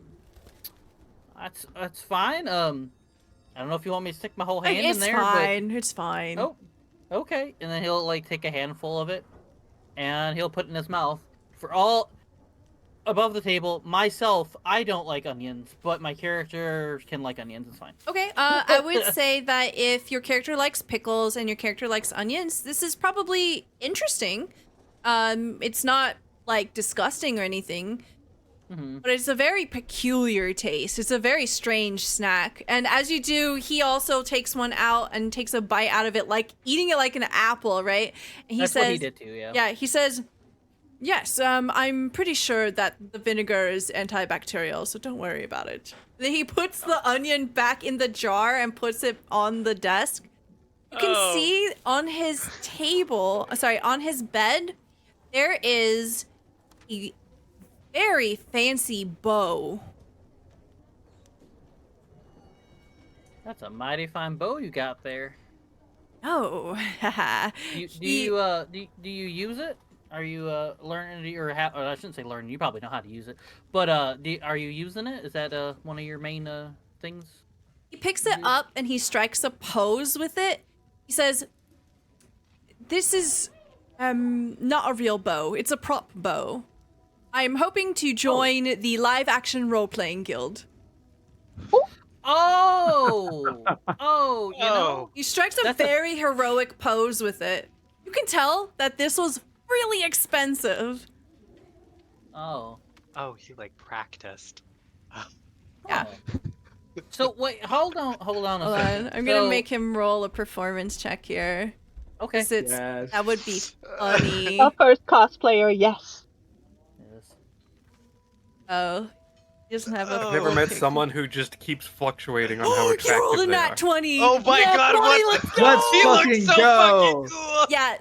fine. I don't know if you want me to stick my whole hand in there. It's fine. Oh, okay. And then he'll like take a handful of it, and he'll put it in his mouth. For all above the table, myself, I don't like onions, but my character can like onions. It's fine. Okay. I would say that if your character likes pickles and your character likes onions, this is probably interesting. It's not like disgusting or anything. But it's a very peculiar taste. It's a very strange snack. And as you do, he also takes one out and takes a bite out of it, like eating it like an apple, right? And That's what he did too, yeah. Yeah, he says, yes, I'm pretty sure that the vinegar is antibacterial, so don't worry about it. Then he puts the onion back in the jar and puts it on the desk. You can see on his on his bed, there is a very fancy bow. That's a mighty fine bow you got there. Oh, haha. Do you use it? Are you learning or I shouldn't say learning. You probably know how to use it. But are you using it? Is that one of your main things? He picks it up and he strikes a pose with it. He says, "This is not a real bow. It's a prop bow. I'm hoping to join the live action role playing guild." Oh, you know, He strikes a That's very heroic pose with it. You can tell that this was really expensive. oh, he like practiced. Yeah. So wait, hold on a Hold second. on. I'm gonna So- make him roll a performance check here. Okay. 'Cause it's, Yes. that would be funny. Our first cosplayer, yes. Yes. Oh. He doesn't have a I've I've never full met picture. someone who just keeps fluctuating on how Oh, you attractive rolled a they nat are. 20. Oh my Nat god, 20, what? let's go! Let's He fucking looks so go! fucking cool. Yeah,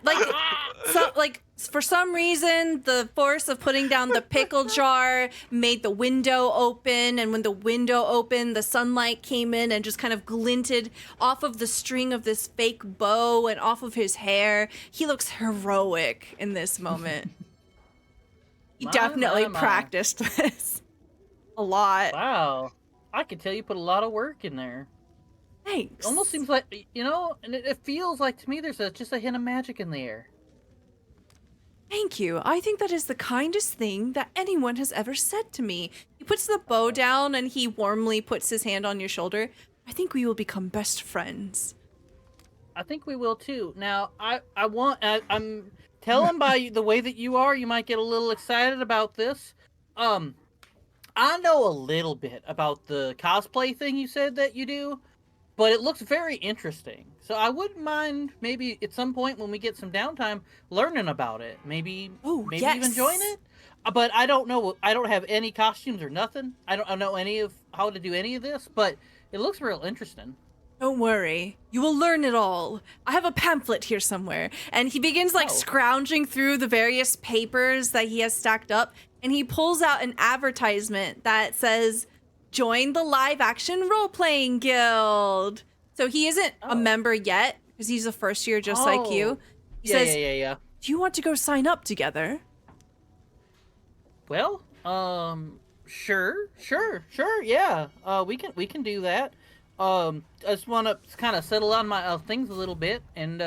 like for some reason the force of putting down the pickle jar made the window open, and when the window opened, the sunlight came in and just kind of glinted off of the string of this fake bow and off of his hair. He looks heroic in this moment. He My, definitely my. practiced this a lot. Wow. I can tell you put a lot of work in there. Thanks. Almost seems like, you know, and it feels like to me there's just a hint of magic in the air. Thank you. I think that is the kindest thing that anyone has ever said to me. He puts the bow down and he warmly puts his hand on your shoulder. I think we will become best friends. I think we will too. Now, I'm telling by the way that you are, you might get a little excited about this. I know a little bit about the cosplay thing you said that you do, but it looks very interesting. So I wouldn't mind maybe at some point when we get some downtime learning about it. Maybe even yes. join it. But I don't know. I don't have any costumes or nothing. I don't know any of how to do any of this, but it looks real interesting. Don't worry. You will learn it all. I have a pamphlet here somewhere. And he begins Oh. scrounging through the various papers that he has stacked up. And he pulls out an advertisement that says, "Join the live action role playing guild." So he isn't a Oh. member yet because he's a first year just like you. He Yeah, says, yeah. "Do you want to go sign up together?" Well, sure, yeah. We can do that. I just want to kind of settle on my things a little bit, and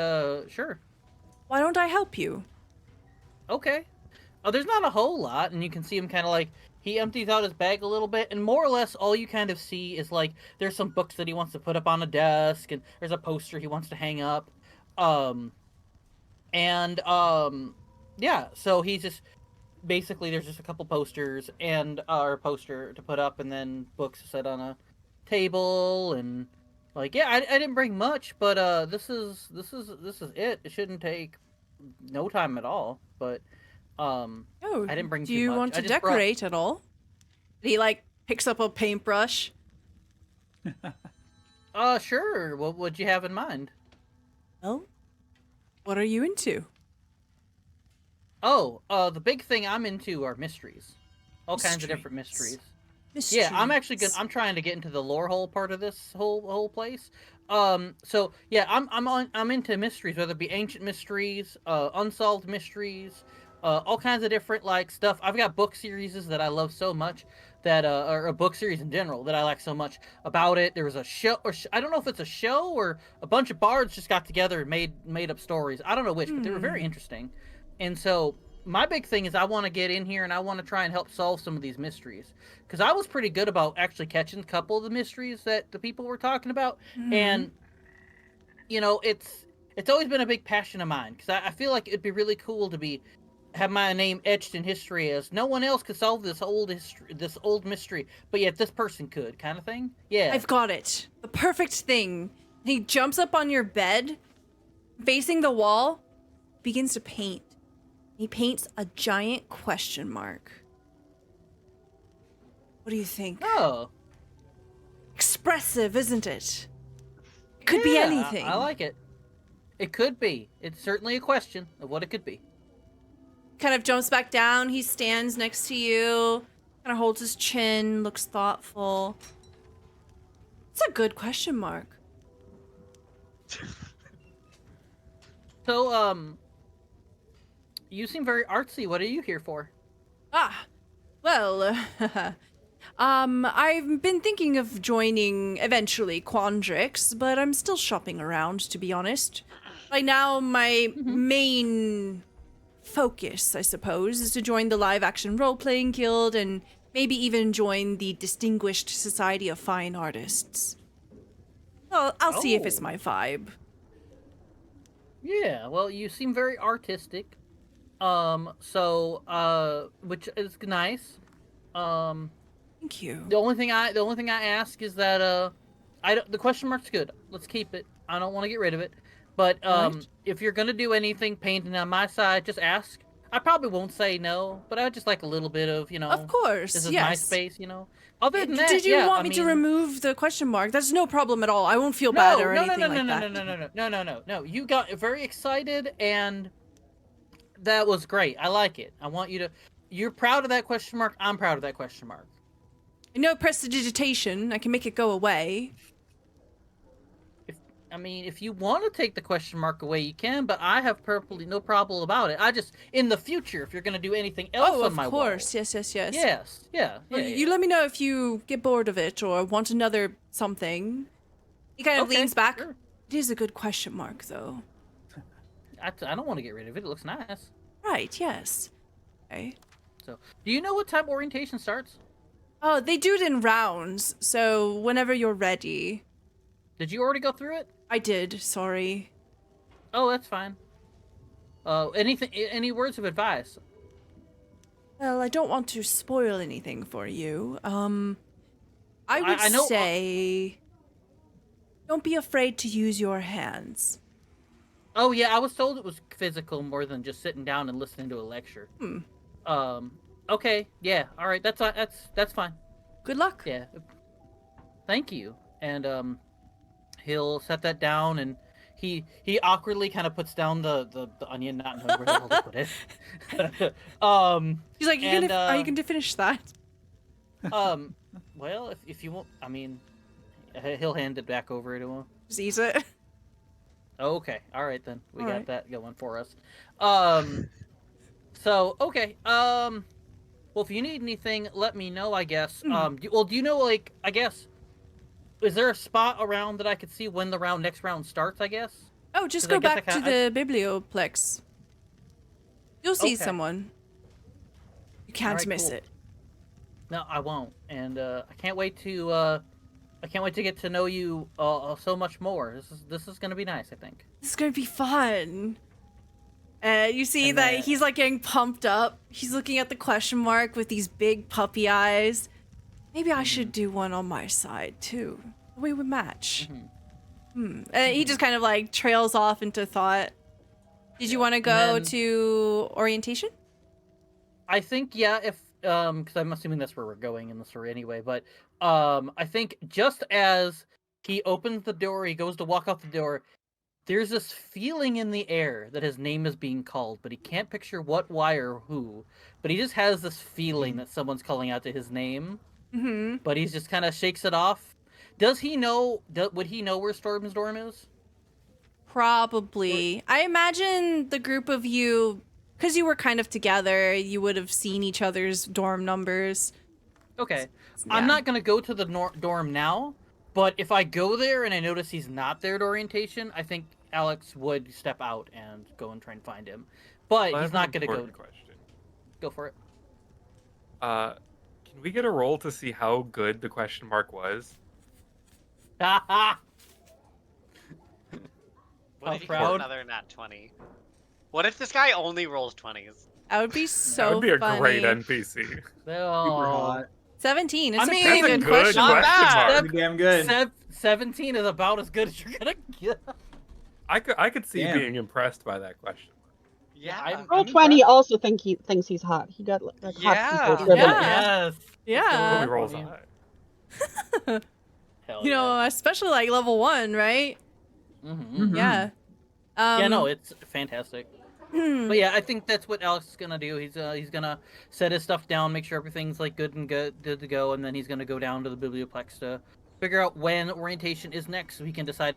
sure. Why don't I help you? Okay. There's not a whole lot, and you can see him kind of like he empties out his bag a little bit, and more or less all you kind of see is like there's some books that he wants to put up on a desk, and there's a poster he wants to hang up, yeah. So he's just basically there's just a couple posters and a poster to put up, and then books set on a table, and like yeah, I didn't bring much, but this is it. It shouldn't take no time at all, but. Oh, I didn't bring do too you much. want I to just brought- decorate at all? He picks up a paintbrush. Sure. What would you have in mind? Well, what are you into? Oh, the big thing I'm into are mysteries. All kinds of different mysteries. Yeah, I'm actually I'm trying to get into the lore hole part of this whole place. So yeah, I'm into mysteries, whether it be ancient mysteries, unsolved mysteries, all kinds of different stuff. I've got book series that I love so much that or a book series in general that I like so much about it. There was a show, or I don't know if it's a show or a bunch of bards just got together and made up stories. I don't know which, but they were very interesting. And so my big thing is I want to get in here and I want to try and help solve some of these mysteries, because I was pretty good about actually catching a couple of the mysteries that the people were talking about. And you know, it's always been a big passion of mine, because I feel like it'd be really cool to have my name etched in history as no one else could solve this old mystery, but yet this person could, kind of thing. Yeah. I've got it. The perfect thing. He jumps up on your bed, facing the wall, begins to paint. He paints a giant question mark. What do you think? Oh. Expressive, isn't it? It could be Yeah, anything. I like it. It could be. It's certainly a question of what it could be. Kind of jumps back down. He stands next to you, kind of holds his chin, looks thoughtful. It's a good question mark. So, you seem very artsy. What are you here for? Well, I've been thinking of joining eventually Quandrix, but I'm still shopping around, to be honest. Right now, my main focus, I suppose, is to join the live action role-playing guild and maybe even join the Distinguished Society of Fine Artists. Well, I'll see if it's my vibe. Yeah, well, you seem very artistic. Which is nice. Thank you. The only thing I ask is that the question mark's good. Let's keep it. I don't want to get rid of it. But Right. if you're gonna do anything painting on my side, just ask. I probably won't say no, but I would just like a little bit of, Of course, this is yes. my space, Other than that, Did you yeah, want I me to mean- remove the question mark? That's no problem at all. I won't feel bad or anything like that. No. You got very excited, and that was great. I like it. I want you to. You're proud of that question mark. I'm proud of that question mark. No prestidigitation. I can make it go away. If you want to take the question mark away, you can, but I have perfectly no problem about it. I just, in the future, if you're going to do anything else on my wall. Of course. Yes. Yes, yeah. You let me know if you get bored of it or want another something. He kind of leans back. Sure. It is a good question mark, though. I don't want to get rid of it. It looks nice. Right, yes. Okay. So, do you know what time orientation starts? Oh, they do it in rounds, so whenever you're ready. Did you already go through it? I did, sorry. Oh, that's fine. Any words of advice? Well, I don't want to spoil anything for you. I would I know- say don't be afraid to use your hands. Oh yeah, I was told it was physical more than just sitting down and listening to a lecture. Okay, yeah, all right, that's fine. Good luck. Yeah, thank you. And he'll set that down, and he awkwardly kind of puts down the onion, not knowing where the hell to put it. He's like, and, are you going to finish that? Well, if you want, he'll hand it back over to him. Just ease it. Okay, all right then. We All got right. that going for us. So okay. Well, if you need anything, let me know. I guess. Do you know, like, I guess, is there a spot around that I could see when the next round starts? I guess. Oh, just 'Cause I go guess back I to can't- the biblioplex. You'll see Okay. someone. You can't Alright, miss cool. it. No, I won't, and I can't wait to get to know you so much more. This is gonna be nice, I think. This is gonna be fun. You see And, that he's like getting pumped up. He's looking at the question mark with these big puppy eyes. Maybe I should do one on my side too. We would match. He just kind of like trails off into thought. Did you want to go then- to orientation? I think, yeah, if because I'm assuming that's where we're going in the story anyway, but I think just as he opens the door, he goes to walk out the door, there's this feeling in the air that his name is being called, but he can't picture what, why, or who. But he just has this feeling that someone's calling out to his name. Mm-hmm. But he just kind of shakes it off. Does he know? Would he know where Storm's Dorm is? Probably. I imagine the group of you, because you were kind of together, you would have seen each other's dorm numbers. Okay. Yeah. I'm not gonna go to the dorm now, but if I go there and I notice he's not there at orientation, I think Alex would step out and go and try and find him. But I he's have not an gonna go. important question. Go for it. Can we get a roll to see how good the question mark was? Ha What How if he proud? gets another nat 20? What if this guy only rolls 20s? That would be so That would be a funny. great NPC. Super Oh. hot. 17. It's I a mean, pretty that's a good good question. Not question bad. mark. Pretty damn good. 17 is about as good as you're gonna get. I could see Damn. being impressed by that question. Yeah. I'm- Roll 20 also thinks he's hot. He got like hot Yeah. people driven. Yeah. Yes. Yeah. Nobody rolls funny. high. Hell You know, especially like level 1, right? Mhm. Yeah. Yeah, no, it's fantastic. But yeah, I think that's what Alex is gonna do. He's gonna set his stuff down, make sure everything's like good to go, and then he's gonna go down to the biblioplex to figure out when orientation is next, so he can decide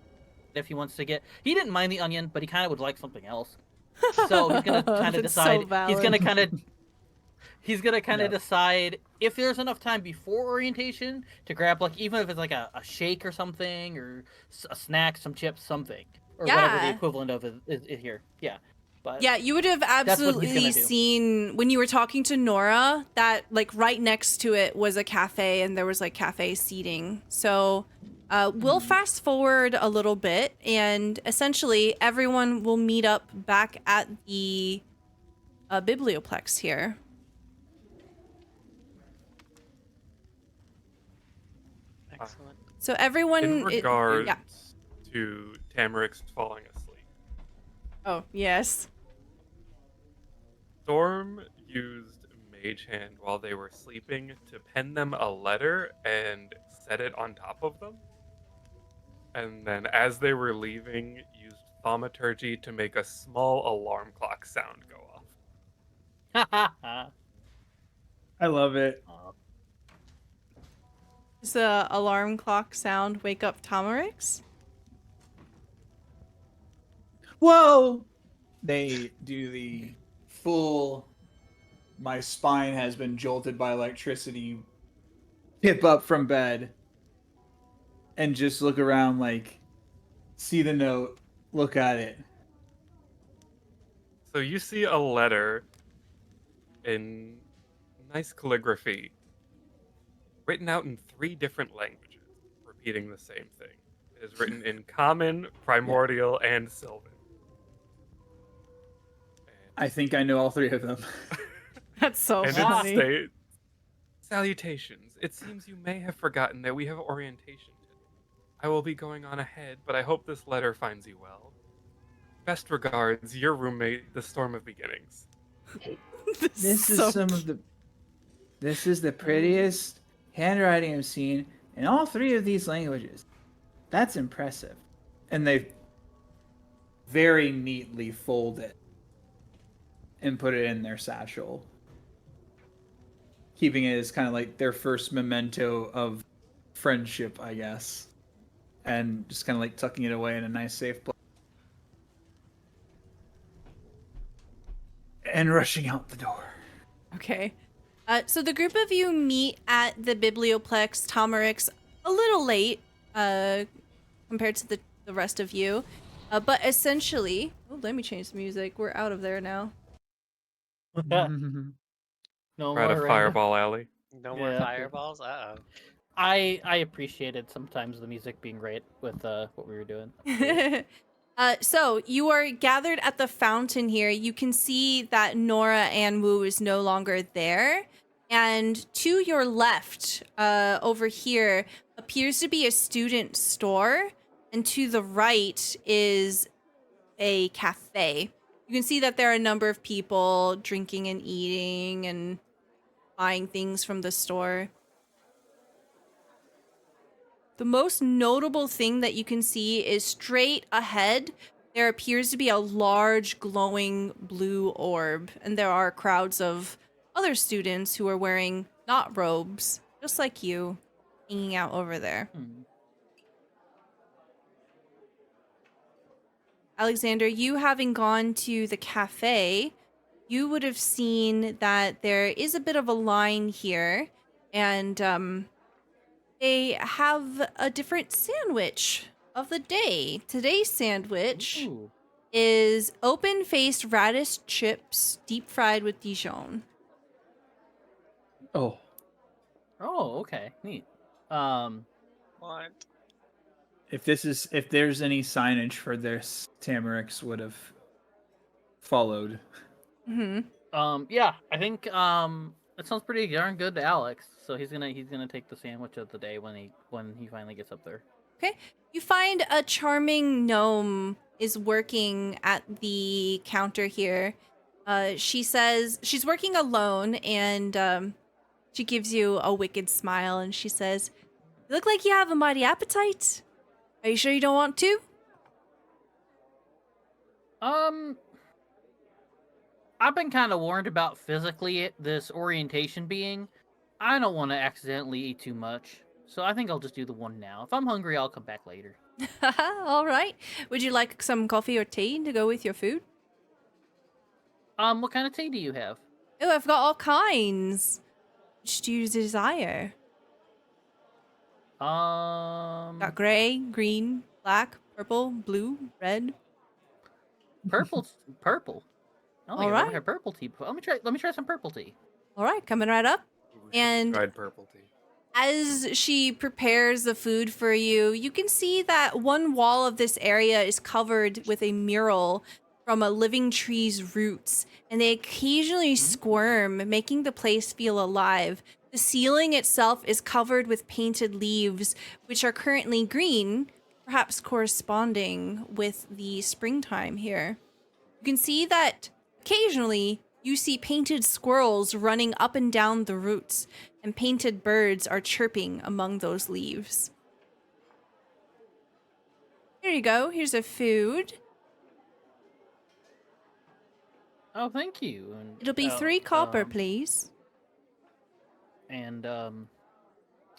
if he wants to get. He didn't mind the onion, but he kind of would like something else. So he's gonna kind of That's so decide. He's gonna valid. kind of. He's gonna kind of Yep. decide if there's enough time before orientation to grab, like, even if it's like a shake or something, or a snack, some chips, something, or whatever the Yeah. equivalent of is here. Yeah, but Yeah, you would have what he's absolutely gonna do. seen when you were talking to Nora that like right next to it was a cafe and there was like cafe seating. So we'll fast forward a little bit and essentially everyone will meet up back at the biblioplex here. Excellent. So everyone, In regards yeah. to Tamarix falling asleep, Oh yes. Storm used Mage Hand while they were sleeping to pen them a letter and set it on top of them. And then as they were leaving, used Thaumaturgy to make a small alarm clock sound go off. I love it. Does the alarm clock sound wake up Tamarix? Whoa! They do the full. My spine has been jolted by electricity. Hip up from bed. And just look around, like, see the note, look at it. So you see a letter in nice calligraphy written out in 3 different languages, repeating the same thing. It is written in Common, Primordial, and Sylvan. I think I know all 3 of them. That's so And funny. it states, "Salutations. It seems you may have forgotten that we have orientation today. I will be going on ahead, but I hope this letter finds you well. Best regards, your roommate, the Storm of Beginnings." This is so some of the. This is the prettiest handwriting I've seen in all 3 of these languages. That's impressive. And they very neatly fold it and put it in their satchel, keeping it as kind of like their first memento of friendship, I guess, and just kind of like tucking it away in a nice, safe place. And rushing out the door. Okay. So the group of you meet at the Biblioplex Tamarix a little late compared to the rest of you. But essentially... Oh, let me change the music. We're out of there now. No We're at more a random- Fireball Alley. No more Yeah. fireballs? Uh-oh. I appreciated sometimes the music being great with what we were doing. So you are gathered at the fountain here. You can see that Nora and Wu is no longer there. And to your left, over here, appears to be a student store. And to the right is a cafe. You can see that there are a number of people drinking and eating and buying things from the store. The most notable thing that you can see is straight ahead, there appears to be a large glowing blue orb, and there are crowds of other students who are wearing not robes, just like you, hanging out over there. Alexander, you having gone to the cafe, you would have seen that there is a bit of a line here, and they have a different sandwich of the day. Today's sandwich Ooh. is open-faced radish chips, deep fried with Dijon. Oh. Oh, okay, neat. What? If there's any signage for this, Tamarix would have followed. Yeah, I think it sounds pretty darn good to Alex. So he's gonna take the sandwich of the day when he finally gets up there. Okay. You find a charming gnome is working at the counter here. She says she's working alone, and she gives you a wicked smile, and she says, "You look like you have a mighty appetite. Are you sure you don't want to?" I've been kind of warned about physically this orientation being. I don't want to accidentally eat too much, So I think I'll just do the one now. If I'm hungry, I'll come back later. All right. Would you like some coffee or tea to go with your food? What kind of tea do you have? Oh, I've got all kinds. Which do you desire? Got gray, green, black, purple, blue, red. Purple. Purple. I don't All think I've ever right. had purple tea before. Let me try some purple tea. All right, coming right up. We should have And tried purple tea. as she prepares the food for you, you can see that one wall of this area is covered with a mural from a living tree's roots, and they occasionally squirm, making the place feel alive. The ceiling itself is covered with painted leaves, which are currently green, perhaps corresponding with the springtime here. You can see that occasionally you see painted squirrels running up and down the roots, and painted birds are chirping among those leaves. Here you go. Here's a food. Oh, thank you. And, It'll be 3 copper, please. And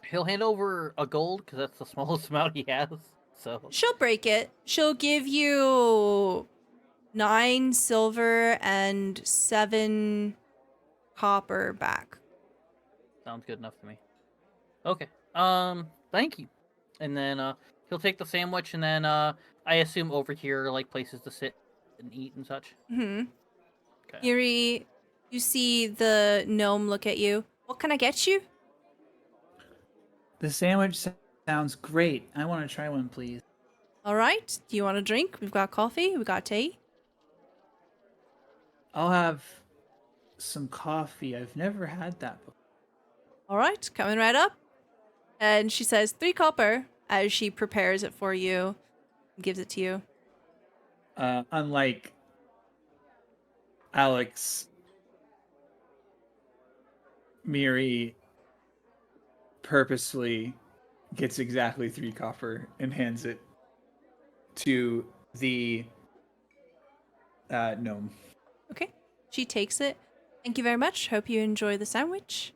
he'll hand over a gold because that's the smallest amount he has. So She'll break it. She'll give you 9 silver and 7 copper back. sounds good enough to me. Okay. Thank you. And then he'll take the sandwich, and then I assume over here are like places to sit and eat and such. Mm-hmm. Okay. Yuri, you see the gnome look at you. What can I get you? The sandwich sounds great. I want to try one, please. All right. Do you want a drink? We've got coffee. We've got tea. I'll have some coffee. I've never had that before. All right. Coming right up. And she says 3 copper as she prepares it for you and gives it to you. Unlike Alex, Miri purposely gets exactly 3 copper and hands it to the gnome. Okay. She takes it. Thank you very much. Hope you enjoy the sandwich.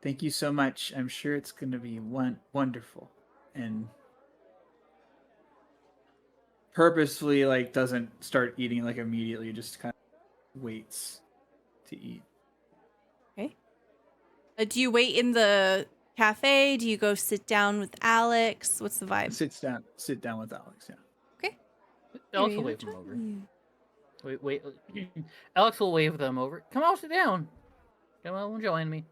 Thank you so much. I'm sure it's going to be wonderful. And purposefully doesn't start eating immediately, just kind of waits to eat. Okay. Do you wait in the cafe? Do you go sit down with Alex? What's the vibe? Sit down with Alex, yeah. Okay. Alex Yuri, will wave I'll them over. try you. Wait. Alex will wave them over. Come on, sit down. Come on, join me.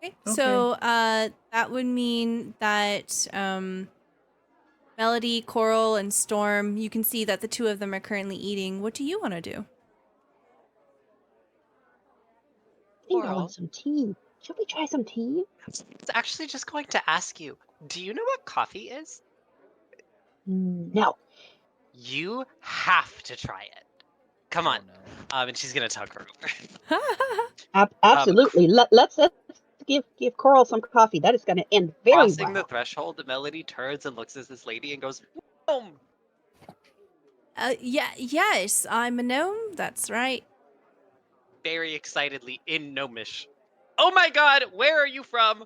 Okay. So that would mean that Melody, Coral, and Storm, you can see that the 2 of them are currently eating. What do you want to do? I think I Coral? want some tea. Should we try some tea? I was actually just going to ask you, do you know what coffee is? No. You have to try it. Come on. Oh, no. And she's gonna tug her over. Absolutely. Let's give Coral some coffee. That is going to end very Crossing the well. threshold, Melody turns and looks at this lady and goes, "Boom!" Yes, I'm a gnome. That's right. Very excitedly in gnomish. Oh my god, where are you from?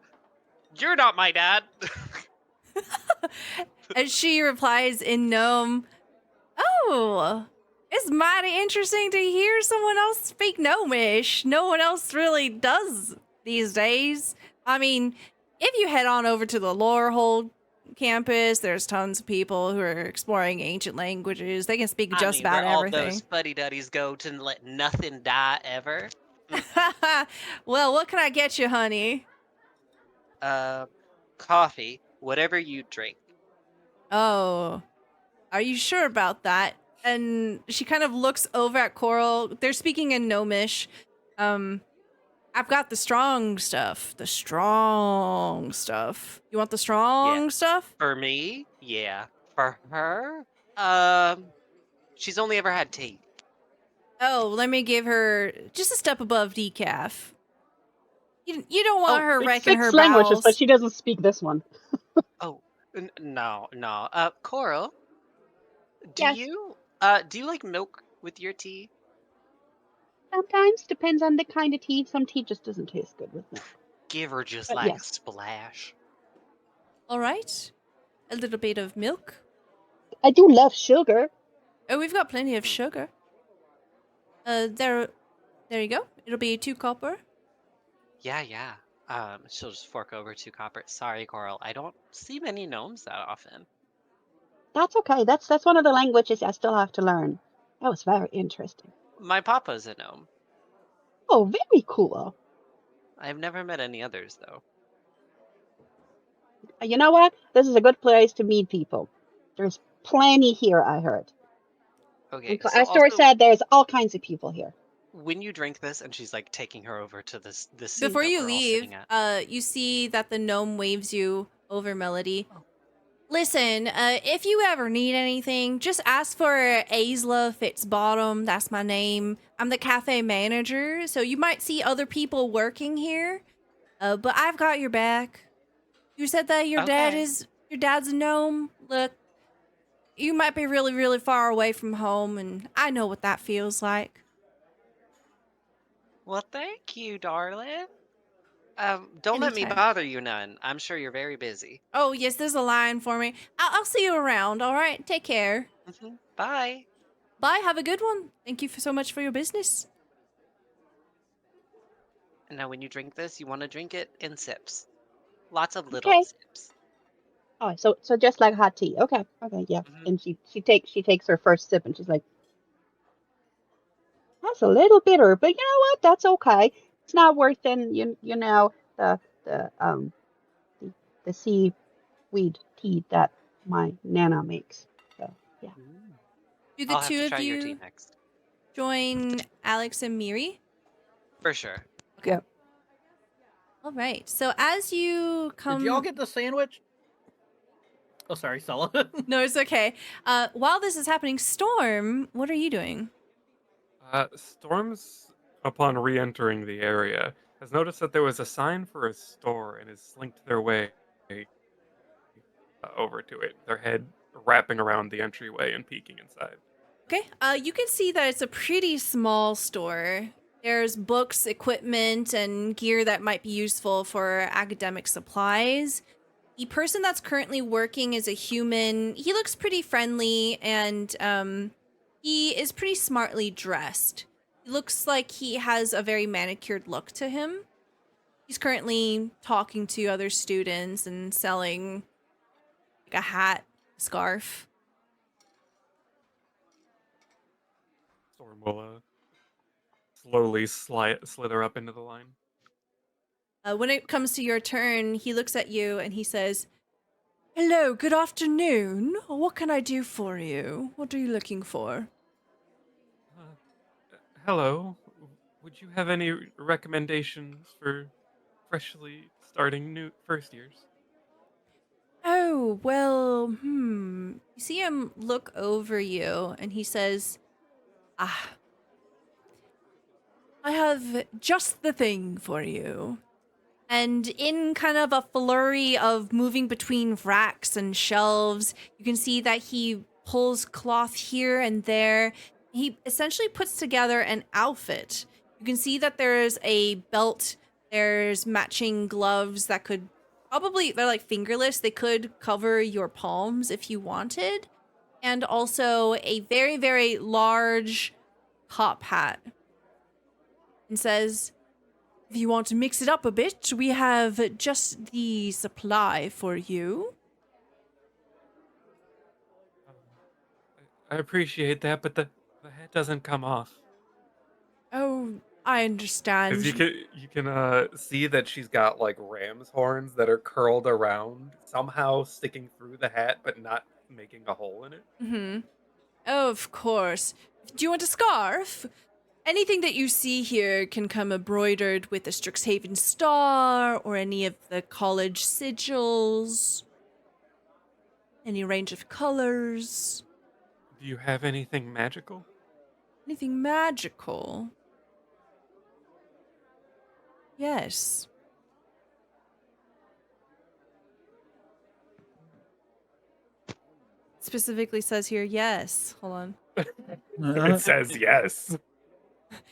You're not my dad. And she replies in gnome, "Oh, it's mighty interesting to hear someone else speak gnomish. No one else really does these days. I mean, if you head on over to the Lorehold campus, there's tons of people who are exploring ancient languages. They can speak just about where all everything." those fuddy-duddies go to let nothing die ever. Well, what can I get you, honey? Coffee, whatever you drink. Oh, are you sure about that? And she kind of looks over at Coral. They're speaking in gnomish. I've got the strong stuff. The strong stuff. You want the strong stuff? For me, yeah. For her, she's only ever had tea. Oh, let me give her just a step above decaf. You don't want her It's wrecking 6 her languages, bowels. but she doesn't speak this one. Oh, no. Coral, do Yes. you like milk with your tea? Sometimes depends on the kind of tea. Some tea just doesn't taste good with milk. Give her just But like a yes. splash. All right. A little bit of milk. I do love sugar. Oh, we've got plenty of sugar. There you go. It'll be 2 copper. Yeah. She'll just fork over 2 copper. Sorry, Coral. I don't see many gnomes that often. That's okay. That's one of the languages I still have to learn. That was very interesting. My papa's a gnome. Oh, very cool. I've never met any others, though. You know what? This is a good place to meet people. There's plenty here, I heard. Okay, And so as Tori also, said, there's all kinds of people here. when you drink this, and she's like taking her over to this seat Before that you we're all leave, sitting at. you see that the gnome waves you over, Melody. Oh. Listen, if you ever need anything, just ask for Aisla Fitzbottom. That's my name. I'm the cafe manager, so you might see other people working here, but I've got your back. You said that your Okay. dad's a gnome. Look, you might be really, really far away from home, and I know what that feels like. Well, thank you, darling. Don't let me Anytime. bother you none. I'm sure you're very busy. Oh, yes, there's a line for me. I'll see you around, all right? Take care. Bye. Bye, have a good one. Thank you so much for your business. And now when you drink this, you want to drink it in sips. Lots of little Okay. sips. Oh, so just like hot tea. Okay. Okay. Yeah. Mhm. And she takes her first sip and she's like, that's a little bitter, but you know what? That's okay. It's not worse than you know the the seaweed tea that my nana makes. So yeah. Do the I'll have two to of try your tea you next. join Alex and Miri? For sure. Okay. Yep. All right. So as you come... Did y'all get the sandwich? Oh, sorry, Stella. No, it's okay. While this is happening, Storm, what are you doing? Storms, upon re-entering the area, has noticed that there was a sign for a store and has slinked their way over to it, their head wrapping around the entryway and peeking inside. Okay. You can see that it's a pretty small store. There's books, equipment, and gear that might be useful for academic supplies. The person that's currently working is a human. He looks pretty friendly, and he is pretty smartly dressed. He looks like he has a very manicured look to him. He's currently talking to other students and selling like a hat, a scarf. Storm will slowly slither up into the line. When it comes to your turn, he looks at you and he says, "Hello, good afternoon. What can I do for you? What are you looking for?" Hello. Would you have any recommendations for freshly starting new first years? Oh, well, You see him look over you and he says, "Ah, I have just the thing for you." And in kind of a flurry of moving between racks and shelves, you can see that he pulls cloth here and there. He essentially puts together an outfit. You can see that there's a belt, there's matching gloves that could they're like fingerless, they could cover your palms if you wanted. And also a very, very large top hat. And says, "If you want to mix it up a bit, we have just the supply for you." Um, I appreciate that, but the head doesn't come off. Oh, I Because understand. you can see that she's got like ram's horns that are curled around, somehow sticking through the hat, but not making a hole in it. Mm-hmm. Of course. Do you want a scarf? Anything that you see here can come embroidered with the Strixhaven star or any of the college sigils. Any range of colors. Do you have anything magical? Anything magical. Yes. Specifically says here, yes. Hold on. It says yes.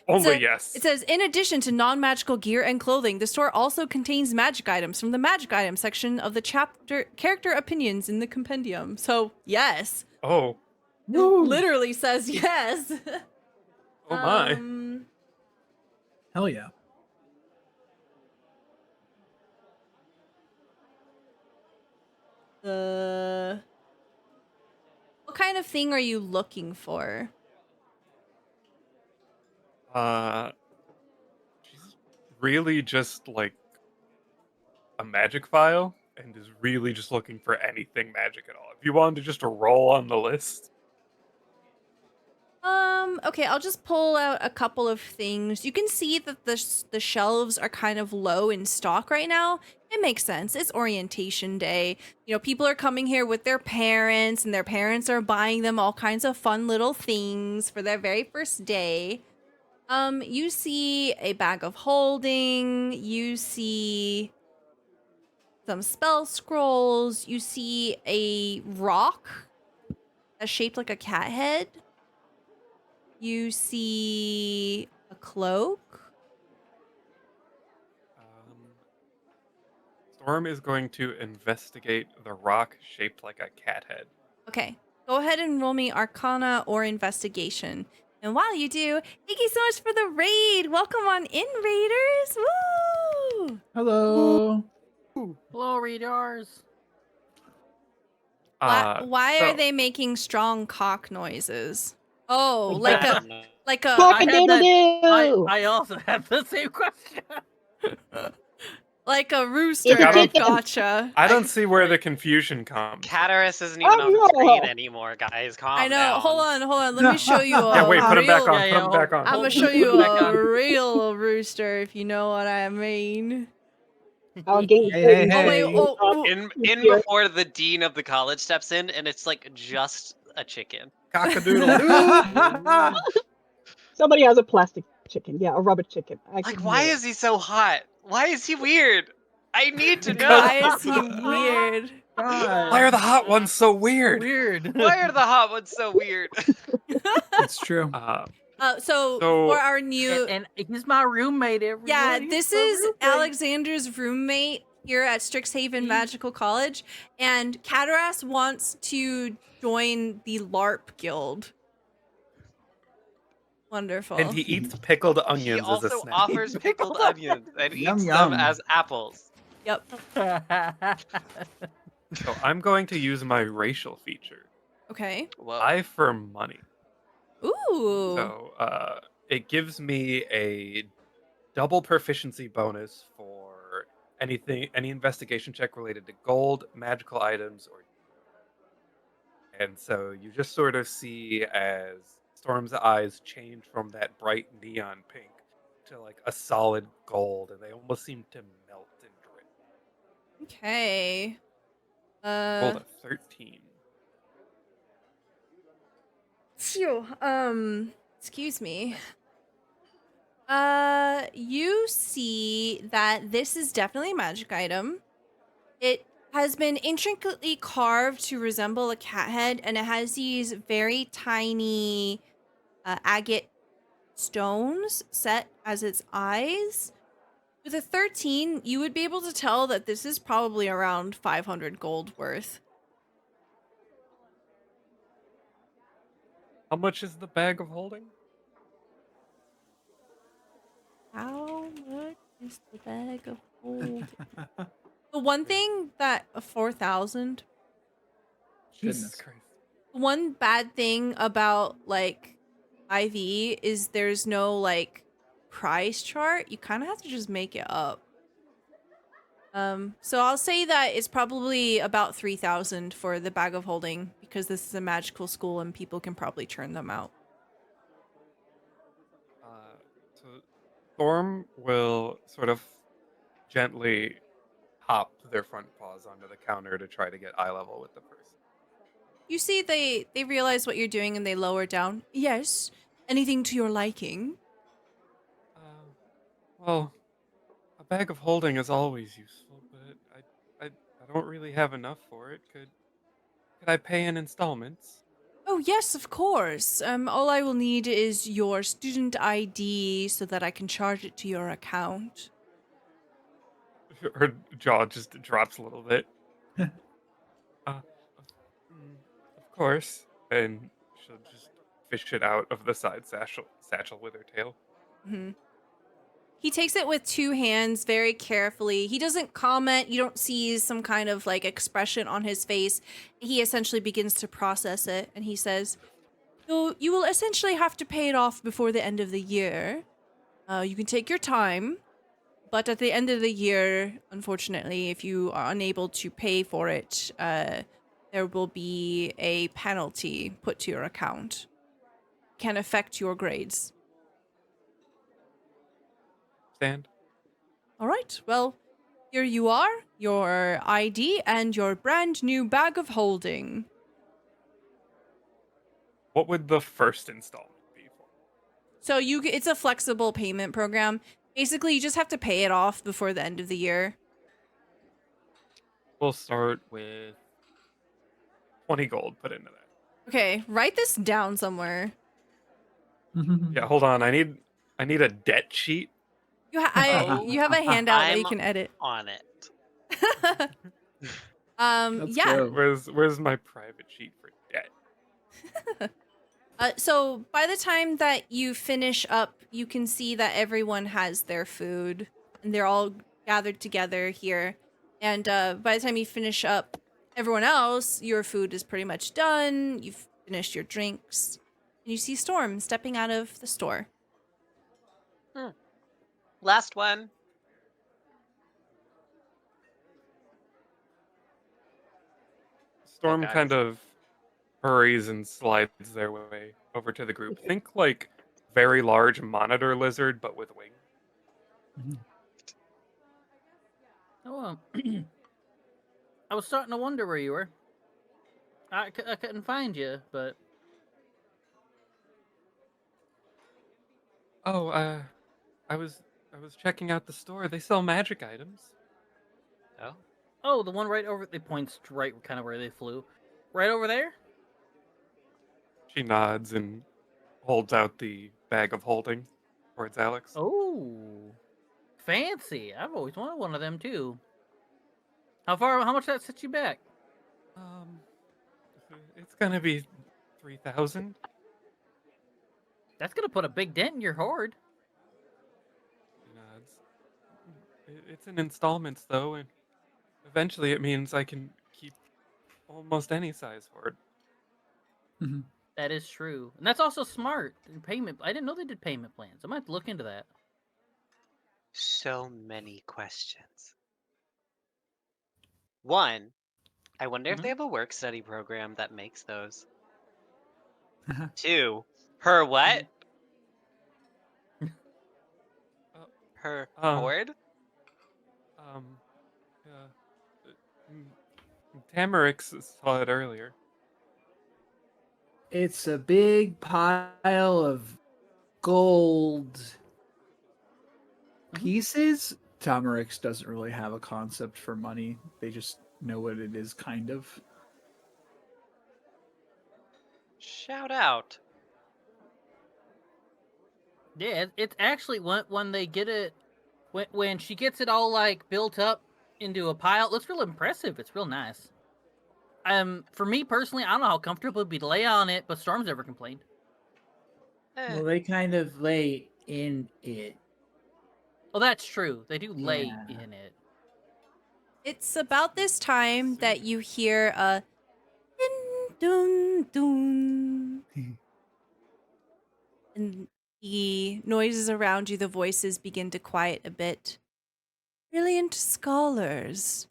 Only yes. It says, in addition to non-magical gear and clothing, the store also contains magic items from the magic items section of the chapter character opinions in the compendium. So, yes. Oh. It literally says yes. Oh my. Hell yeah. What kind of thing are you looking for? She's really just like a magic file and is really just looking for anything magic at all. If you wanted to just roll on the list. Okay, I'll just pull out a couple of things. You can see that the shelves are kind of low in stock right now. It makes sense. It's orientation day. You know, people are coming here with their parents, and their parents are buying them all kinds of fun little things for their very first day. You see a bag of holding. You see some spell scrolls. You see a rock that's shaped like a cat head. You see a cloak. Storm is going to investigate the rock shaped like a cat head. Okay, go ahead and roll me Arcana or Investigation. And while you do, thank you so much for the raid. Welcome on in, Raiders. Woo! Hello. Hello, readers. Why are So- they making strong cock noises? Oh, Like like that. a like a Cock-a-doodle-doo! I also had the same question. like a rooster. It's a chicken. Gotcha. I don't see where the confusion comes. Cataris isn't even Oh, on the no. screen anymore, guys. Calm I know. down. Hold on. Let me show you a Yeah, wait, put him back real. on. Put him back on. I'm gonna show you a real rooster, if you know what I mean. Our game Hey, Oh wait, hey. oh, In Yeah. before the dean of the college steps in, and it's like just a chicken. Cock-a-doodle-doo. Somebody has a plastic chicken. Yeah, a rubber chicken. I Like, can why hear is he so hot? Why is he weird? I need to know. why is he weird? Why are the hot ones so weird? Weird. Why are the hot ones so weird? It's true. So So- for our new, and he's my roommate. Everybody. yeah, He's this my is roommate. Alexander's roommate here at Strixhaven Magical College, and Cataras wants to join the LARP guild. Wonderful. And he eats pickled onions He as a also snack. offers pickled onions and Yum, eats yum. them as apples. Yep. So I'm going to use my racial feature. Okay. Whoa. I for money. Ooh. So it gives me a double proficiency bonus for any investigation check related to gold, magical items, or. And so you just sort of see as Storm's eyes change from that bright neon pink to like a solid gold, and they almost seem to melt and drip. Okay. Rolled a 13. Phew. Excuse me. You see that this is definitely a magic item. It has been intricately carved to resemble a cat head, and it has these very tiny agate stones set as its eyes. With a 13, you would be able to tell that this is probably around 500 gold worth. How much is the bag of holding? How much is the bag of holding? The one thing that 4,000. Goodness. Christ. One bad thing about like IV is there's no like price chart. You kind of have to just make it up. So I'll say that it's probably about 3,000 for the bag of holding because this is a magical school and people can probably churn them out. So Storm will sort of gently hop their front paws onto the counter to try to get eye level with the person. You see they realize what you're doing and they lower down. Yes, anything to your liking. Well, a bag of holding is always useful, but I don't really have enough for it. Could I pay in installments? Oh, yes, of course. All I will need is your student ID so that I can charge it to your account. Her jaw just drops a little bit. Uh, of course. And she'll just fish it out of the side satchel with her tail. Mhm. He takes it with two hands very carefully. He doesn't comment. You don't see some kind of like expression on his face. He essentially begins to process it and he says, you will essentially have to pay it off before the end of the year. You can take your time, but at the end of the year, unfortunately, if you are unable to pay for it, there will be a penalty put to your account. Can affect your grades. Stand. All right, well, here you are, your ID and your brand new bag of holding. What would the first installment be for? So it's a flexible payment program. Basically, you just have to pay it off before the end of the year. We'll start with 20 gold put into that. Okay, write this down somewhere. Yeah, hold on. I need a debt sheet. Oh, You have a handout that you I'm can edit. on it. Let's Yeah. go. Where's my private sheet for debt? So by the time that you finish up, you can see that everyone has their food and they're all gathered together here. And by the time you finish up everyone else, your food is pretty much done. You've finished your drinks. And you see Storm stepping out of the store. Last one. Storm guys. kind of hurries and slides their way over to the group. Think like very large monitor lizard, but with wings. Oh, I was starting to wonder where you were. I couldn't find you, but Oh, I was checking out the store. They sell magic items. Oh, the one right over. They points to right, kind of where they flew, right over there. She nods and holds out the bag of holding towards Alex. Oh, fancy! I've always wanted one of them too. How much that sets you back? It's gonna be 3,000. That's gonna put a big dent in your hoard. She nods. It's in installments though, and eventually it means I can keep almost any size hoard. That is true, and that's also smart. Payment. I didn't know they did payment plans. I might have to look into that. so many questions. One, I wonder if they have a work study program that makes those. Two, her what? Her hoard? Tamarix saw it earlier. It's a big pile of gold pieces. Tamarix doesn't really have a concept for money. They just know what it is, kind of. Shout out. Yeah, it's actually when they get it, when she gets it all like built up into a pile. It looks real impressive. It's real nice. For me personally, I don't know how comfortable it'd be to lay on it, but Storm's never complained. Well, they kind of lay in it. Well, that's true. They do lay Yeah. in it. It's about this time that you hear a dun dun dun. And the noises around you, the voices begin to quiet a bit. Brilliant scholars.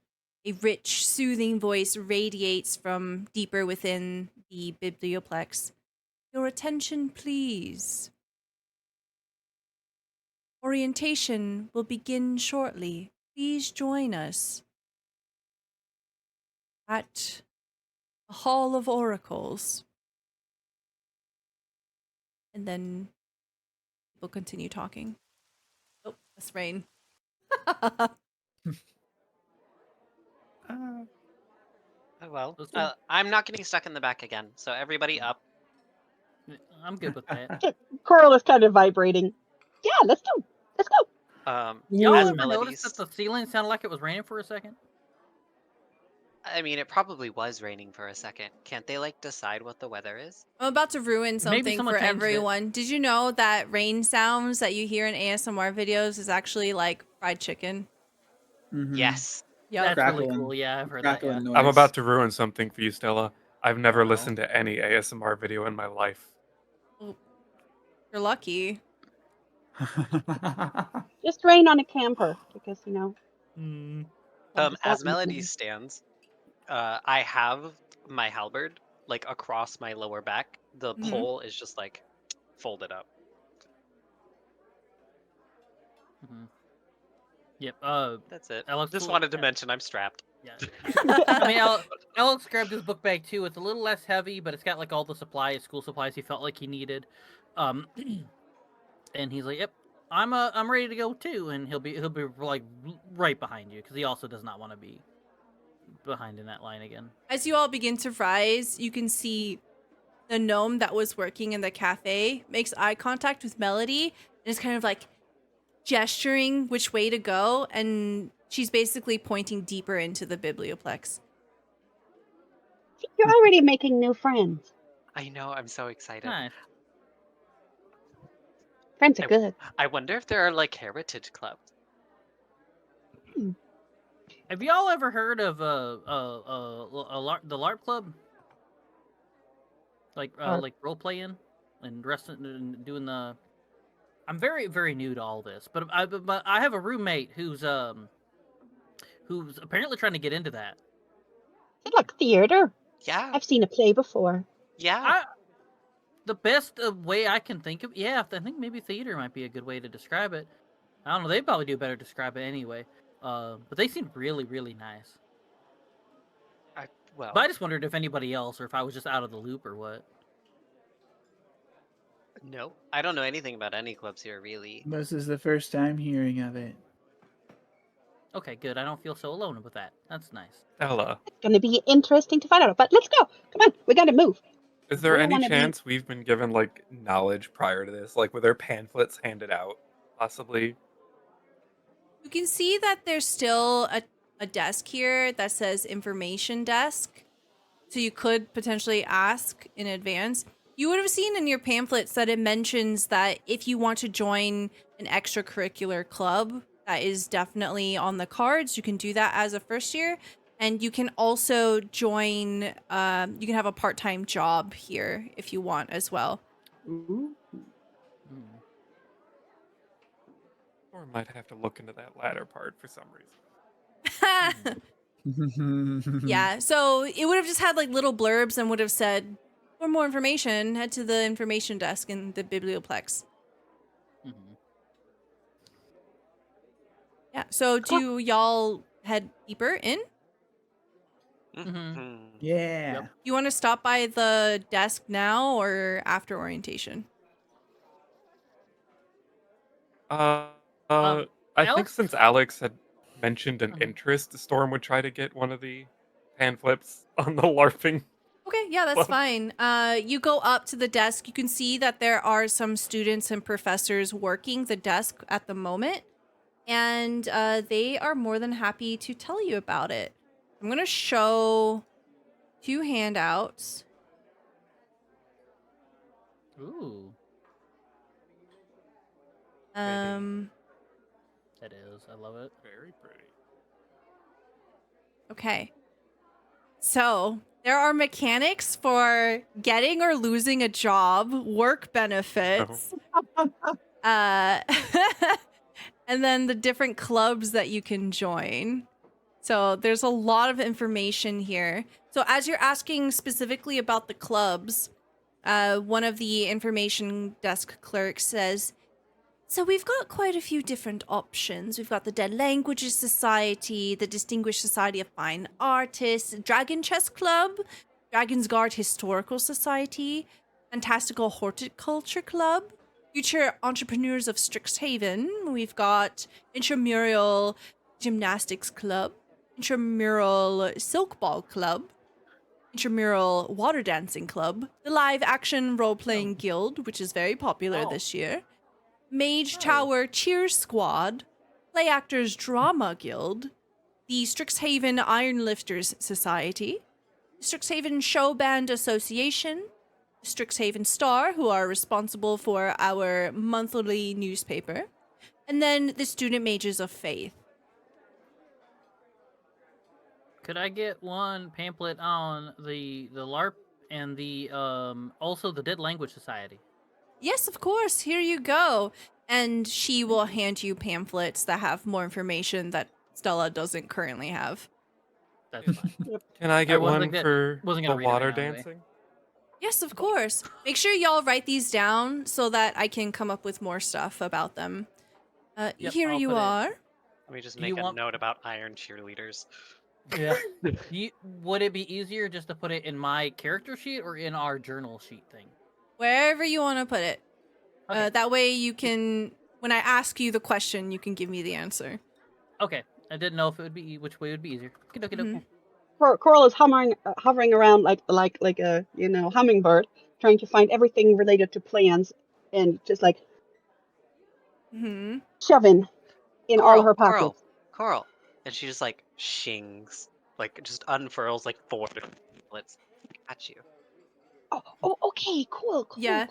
A rich, soothing voice radiates from deeper within the biblioplex. Your attention, please. Orientation will begin shortly. Please join us at the Hall of Oracles. And then people continue talking. Oh, that's Rain. Oh well. Let's do it. I'm not getting stuck in the back again. So everybody up. I'm good with that. Coral is kind of vibrating. Yeah, let's go. Let's go. Y'all as ever Melody's, notice that the ceiling sounded like it was raining for a second? I mean, it probably was raining for a second. Can't they like decide what the weather is? I'm about to ruin Maybe something someone for changed it. everyone. Did you know that rain sounds that you hear in ASMR videos is actually like fried chicken? Mhm. Yes. Yep. That's really Crackling. cool. Yeah, I've heard that. Crackling Yeah. noise. I'm about to ruin something for you, Stella. I've never Uh-oh. listened to any ASMR video in my life. You're lucky. Just rain on a camper because As Melody stands, I have my halberd like across my lower back. The Mhm. pole is just like folded up. Mm-hmm. Yep. That's it. Alex, Just wanted to mention I'm strapped. Yeah. I mean, Alex grabbed his book bag too. It's a little less heavy, but it's got like all the supplies, school supplies he felt like he needed. And he's like, "Yep, I'm ready to go too." And he'll be like right behind you because he also does not want to be behind in that line again. As you all begin to rise, you can see the gnome that was working in the cafe makes eye contact with Melody and is kind of like gesturing which way to go, and she's basically pointing deeper into the biblioplex. You're already making new friends. I know. I'm so excited. Nice. Friends are good. I wonder if there are like heritage clubs. Have y'all ever heard of the LARP club? Like role playing and dressing and doing the. I'm very very new to all this, but I have a roommate who's apparently trying to get into that. Is it like theater? Yeah. I've seen a play before. Yeah. The best way I can think of, I think maybe theater might be a good way to describe it. I don't know, they probably do better describe it anyway. But they seem really, really nice. Well, But I just wondered if anybody else, or if I was just out of the loop or what. no, I don't know anything about any clubs here, really. This is the first time hearing of it. Okay, good. I don't feel so alone with that. That's nice. Stella, It's going to be interesting to find out. But let's go. Come on, we got to move. is there I don't any wanna be- chance we've been given like knowledge prior to this? Like, were there pamphlets handed out? Possibly. You can see that there's still a desk here that says information desk. So you could potentially ask in advance. You would have seen in your pamphlets that it mentions that if you want to join an extracurricular club, that is definitely on the cards. You can do that as a first year. And you can also join, you can have a part-time job here if you want as well. Ooh. Or might have to look into that latter part for some reason. Yeah, so it would have just had like little blurbs and would have said, for more information, head to the information desk in the biblioplex. Mm-hmm. Yeah, so do y'all head deeper in? Mm-hmm. Yeah. Yep. You want to stop by the desk now or after orientation? I think Alex? since Alex had mentioned an Uh-huh. interest, Storm would try to get one of the pamphlets on the LARPing. Okay, yeah, that's Well- fine. You go up to the desk. You can see that there are some students and professors working the desk at the moment, and they are more than happy to tell you about it. I'm going to show 2 handouts. Ooh, that is. I love it. Very pretty. Okay. So, there are mechanics for getting or losing a job, work benefits, and then the different clubs that you can join. So, there's a lot of information here. So, as you're asking specifically about the clubs, one of the information desk clerks says, so we've got quite a few different options. We've got the Dead Languages Society, the Distinguished Society of Fine Artists, Dragon Chess Club, Dragon's Guard Historical Society, Fantastical Horticulture Club, Future Entrepreneurs of Strixhaven. We've got Intramural Gymnastics Club, Intramural Silk Ball Club, Intramural Water Dancing Club, the Live Action Role Playing Guild, which is very popular this year, Mage Tower Cheer Squad, Play Actors Drama Guild, the Strixhaven Ironlifters Society, the Strixhaven Show Band Association, the Strixhaven Star, who are responsible for our monthly newspaper, and then the Student Mages of Faith. Could I get one pamphlet on the LARP and the also the Dead Language Society? Yes, of course. Here you go. And she will hand you pamphlets that have more information that Stella doesn't currently have. That's fine. Can I get wasn't one gonna- for wasn't the gonna read it right water now anyway. dancing? Yes, of course. Make sure y'all write these down so that I can come up with more stuff about them. Yep, Here I'll you put it- are. Let me just Do you make a want- note about iron cheerleaders. Yeah. Would it be easier just to put it in my character sheet or in our journal sheet thing? Wherever you want to put it. Okay. That way you can, when I ask you the question, you can give me the answer. Okay. I didn't know if it would be which way would be easier. Okay. Mhm. Coral is hovering around like a hummingbird, trying to find everything related to plans, and just like Mm-hmm. shoving in all her Coral, pockets. Coral. And she just like shings, like just unfurls like 4 pamphlets at you. Oh, okay, cool. Yeah.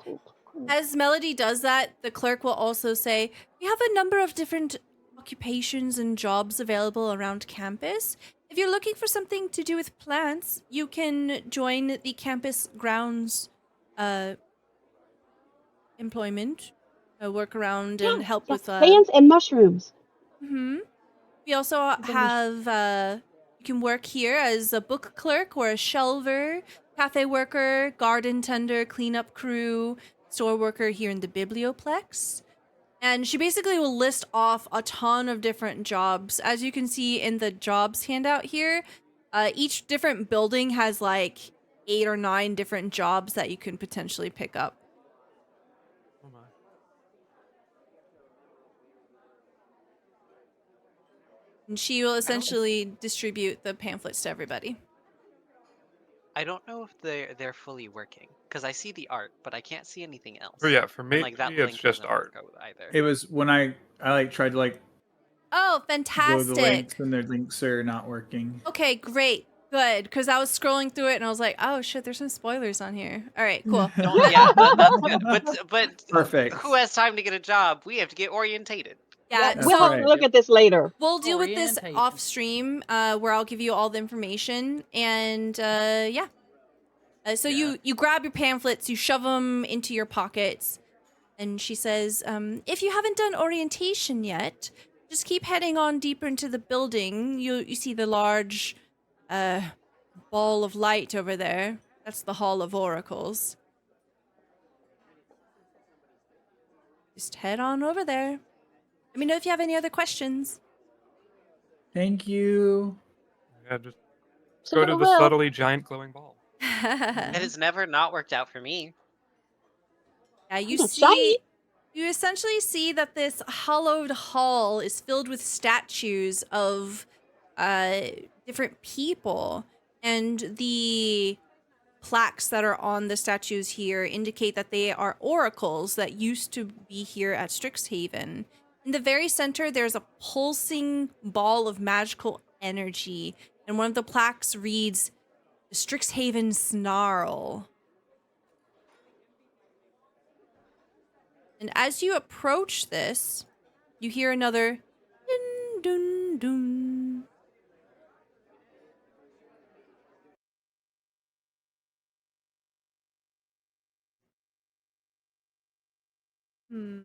As Melody does that, the clerk will also say, we have a number of different occupations and jobs available around campus. If you're looking for something to do with plants, you can join the campus grounds employment, work around and help with... plants and mushrooms. Mm-hmm. We also have... you can work here as a book clerk or a shelver, cafe worker, garden tender, cleanup crew, store worker here in the Biblioplex. And she basically will list off a ton of different jobs. As you can see in the jobs handout here, each different building has like 8 or 9 different jobs that you can potentially pick up. Oh my. And she will essentially distribute the pamphlets to everybody. I don't know if they're fully working because I see the art, but I can't see anything else. But yeah, for And, me, like that it's link just doesn't art. work either. It was when I like tried to like Oh, go fantastic. the links and their links are not working. Okay, great. Good. Because I was scrolling through it and I was like, oh shit, there's some spoilers on here. All right, cool. Yeah, that's good. But Perfect. who has time to get a job? We have to get orientated. Yeah, That's We'll so right. look at this later. we'll deal with this Orientation. off stream, where I'll give you all the information, and yeah. So you grab your pamphlets, you shove them into your pockets, and she says, if you haven't done orientation yet, just keep heading on deeper into the building. You see the large ball of light over there. That's the Hall of Oracles. Just head on over there. Let me know if you have any other questions. Thank you. Yeah, just So go to the well, subtly giant glowing ball. It has never not worked out for me. Yeah, you That's see, shiny. you essentially see that this hollowed hall is filled with statues of different people, and the plaques that are on the statues here indicate that they are oracles that used to be here at Strixhaven. In the very center, there's a pulsing ball of magical energy, and one of the plaques reads, "The Strixhaven Snarl." And as you approach this, you hear another dun dun dun. Hmm.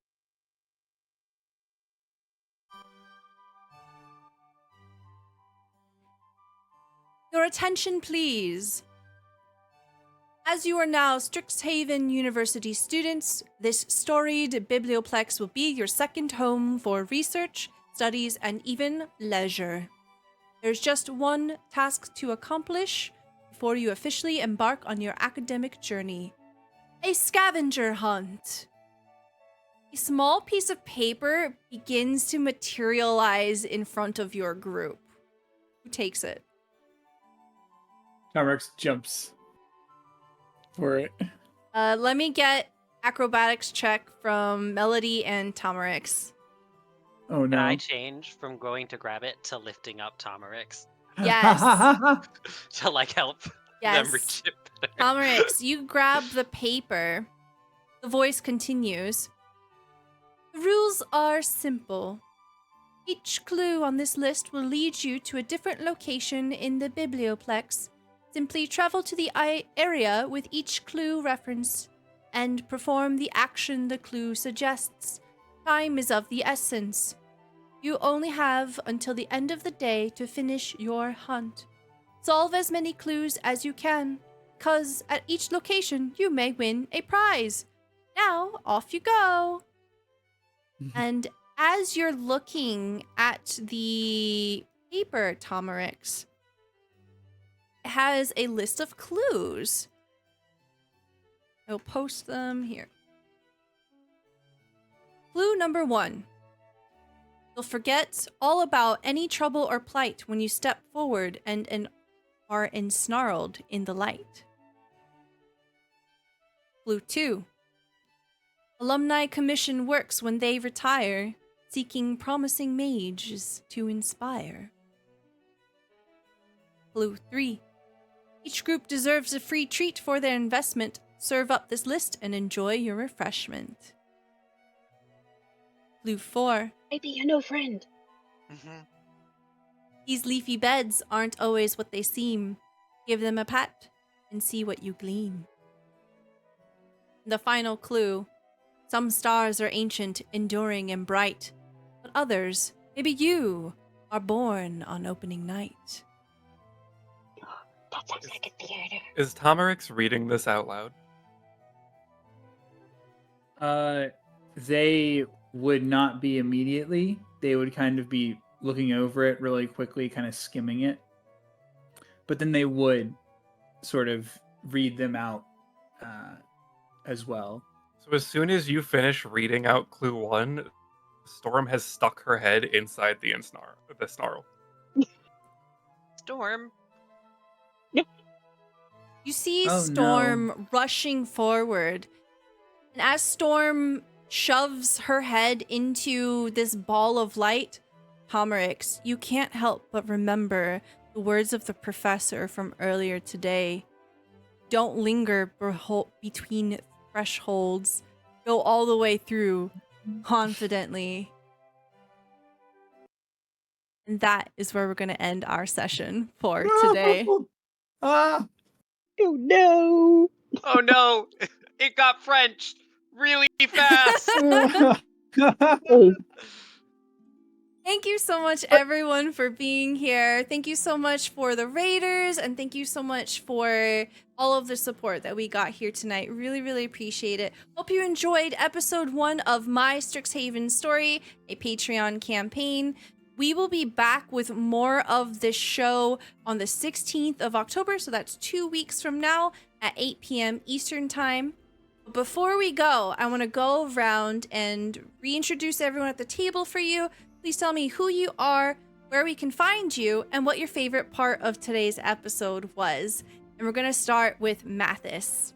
Your attention, please. As you are now Strixhaven University students, this storied biblioplex will be your second home for research, studies, and even leisure. There's just one task to accomplish before you officially embark on your academic journey. A scavenger hunt. A small piece of paper begins to materialize in front of your group. Who takes it? Tamarix jumps for it. Let me get acrobatics check from Melody and Tamarix. Oh no. Can I change from going to grab it to lifting up Tamarix Yes. to like help Yes. them reach it better? Tamarix, you grab the paper. The voice continues. The rules are simple. Each clue on this list will lead you to a different location in the biblioplex. Simply travel to the area with each clue reference and perform the action the clue suggests. Time is of the essence. You only have until the end of the day to finish your hunt. Solve as many clues as you can, because at each location you may win a prize. Now, off you go. And as you're looking at the paper, Tamarix, it has a list of clues. I'll post them here. Clue number 1. You'll forget all about any trouble or plight when you step forward and are ensnarled in the light. Clue 2. Alumni Commission works when they retire, seeking promising mages to inspire. Clue 3. Each group deserves a free treat for their investment. Serve up this list and enjoy your refreshment. Clue 4. Maybe you're no friend. These leafy beds aren't always what they seem. Give them a pat and see what you glean. The final clue. Some stars are ancient, enduring, and bright, but others, maybe you, are born on opening night. That sounds like a theater. Is Tamarix reading this out loud? They would not be immediately. They would kind of be looking over it really quickly, kind of skimming it. But then they would sort of read them out as well. So as soon as you finish reading out clue 1, Storm has stuck her head inside the snarl. Storm. You see Oh, Storm rushing forward, and as Storm shoves her head into this ball of light, Tamarix, you can't help but remember the words of the professor from earlier today. Don't linger between thresholds. Go all the way through confidently. And that is where we're going to end our session for today. Ah! Oh no! Oh no! It got French really fast! Thank you so much, everyone, for being here. Thank you so much for the raiders, and thank you so much for all of the support that we got here tonight. Really, really appreciate it. Hope you enjoyed episode 1 of My Strixhaven Story, a Patreon campaign. We will be back with more of this show on the 16th of October, so that's 2 weeks from now at 8 p.m. Eastern Time. Before we go, I want to go around and reintroduce everyone at the table for you. Please tell me who you are, where we can find you, and what your favorite part of today's episode was. And we're going to start with Mathis.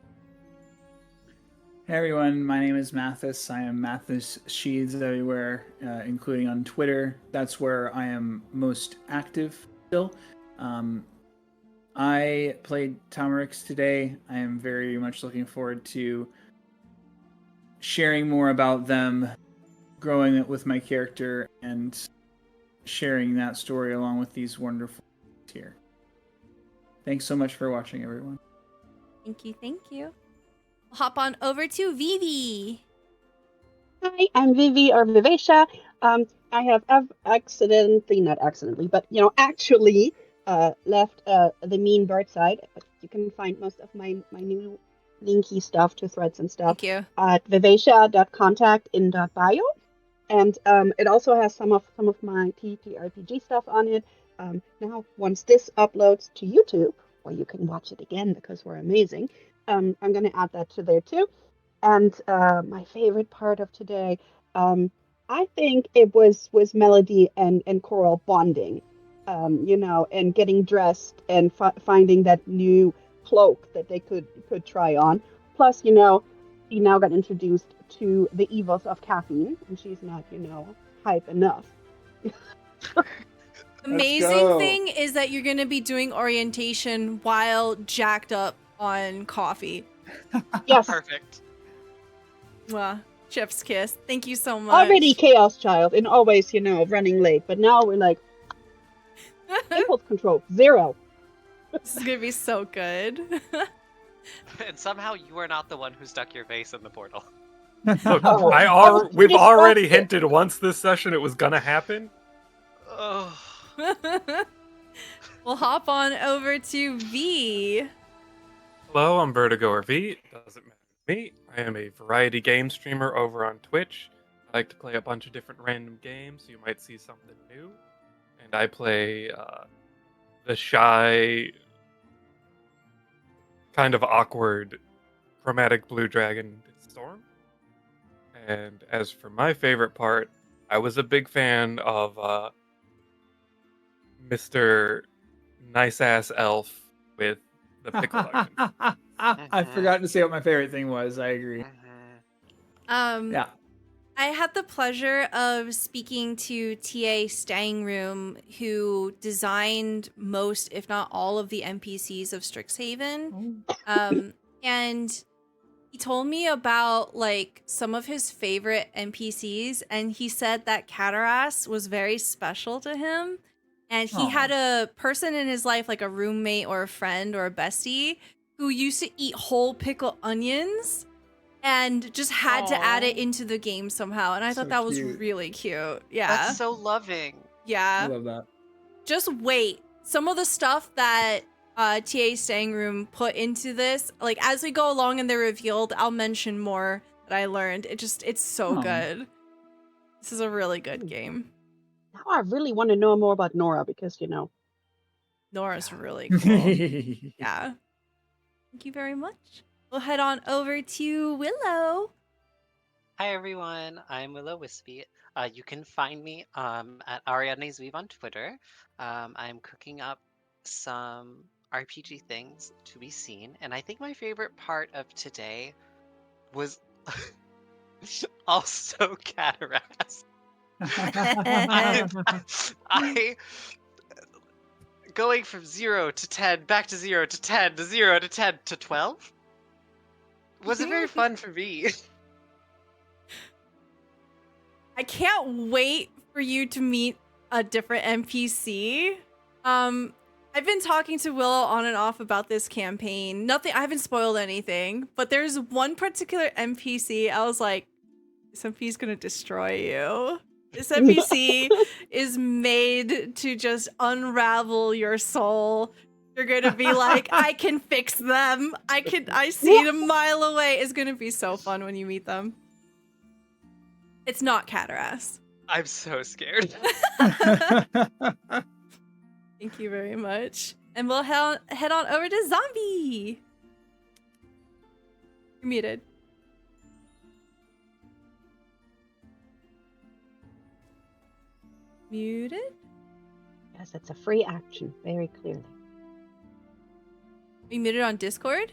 Hey everyone, my name is Mathis. I am Mathis Sheeds everywhere, including on Twitter. That's where I am most active still. I played Tamarix today. I am very much looking forward to sharing more about them, growing it with my character, and sharing that story along with these wonderful here. Thanks so much for watching, everyone. Thank you, thank you. We'll hop on over to Vivi. Hi, I'm Vivi or Vivacia. I have accidentally, not accidentally, but actually left the Mean Bird side. But you can find most of my new linky stuff to threads and stuff Thank you. at vivacia.contact in .bio. And it also has some of my TTRPG stuff on it. Now, once this uploads to YouTube, where you can watch it again because we're amazing, I'm going to add that to there too. And my favorite part of today, I think it was Melody and Coral bonding. and getting dressed and finding that new cloak that they could try on. Plus, she now got introduced to the evils of caffeine, and she's not, hype enough. Amazing thing is that you're going to be doing orientation while jacked up on coffee. Yes. Perfect. Well, chef's kiss. Thank you so much. Already chaos child and always, running late. But now we're like, impulse control, 0. This is going to be so good. And somehow you are not the one who stuck your face in the portal. Look, Oh, we've already distracted. hinted once this session it was gonna happen. Oh. We'll hop on over to V. Hello, I'm Vertigo or V. Doesn't matter to me. I am a variety game streamer over on Twitch. I like to play a bunch of different random games, so you might see something new. And I play the shy, kind of awkward, chromatic blue dragon Storm. And as for my favorite part, I was a big fan of Mr. Nice Ass Elf with the pickle onions. I've forgotten to say what my favorite thing was. I agree. Yeah. I had the pleasure of speaking to TA Stang Room, who designed most, if not all, of the NPCs of Strixhaven. And he told me about like some of his favorite NPCs, and he said that Cataras was very special to him. And he had a person in his life, like a roommate or a friend or a bestie, who used to eat whole pickled onions and just had to add it into the game somehow. And I thought that was really cute. Yeah. That's so loving. Yeah. I love that. Just wait. Some of the stuff that TA Staying Room put into this, like as we go along and they're revealed, I'll mention more that I learned. It's so good. This is a really good game. Now I really want to know more about Nora because, Nora's really cool. Yeah. Thank you very much. We'll head on over to Willow. Hi everyone, I'm Willow Wispy. You can find me at Ariadne's Weave on Twitter. I'm cooking up some RPG things to be seen, and I think my favorite part of today was also Cataras. I going from 0 to 10, back to 0 to 10 to 0 to 10 to 12 was it very fun for me. I can't wait for you to meet a different NPC. I've been talking to Willow on and off about this campaign. I haven't spoiled anything, but there's one particular NPC I was like, this NPC's gonna destroy you. This NPC is made to just unravel your soul. You're gonna be like, I can fix them. I see it a mile away. It's gonna be so fun when you meet them. It's not Cataras. I'm so scared. Thank you very much. And we'll head on over to Zombie. You're muted. Muted? Yes, it's a free action, very clearly. Are you muted on Discord?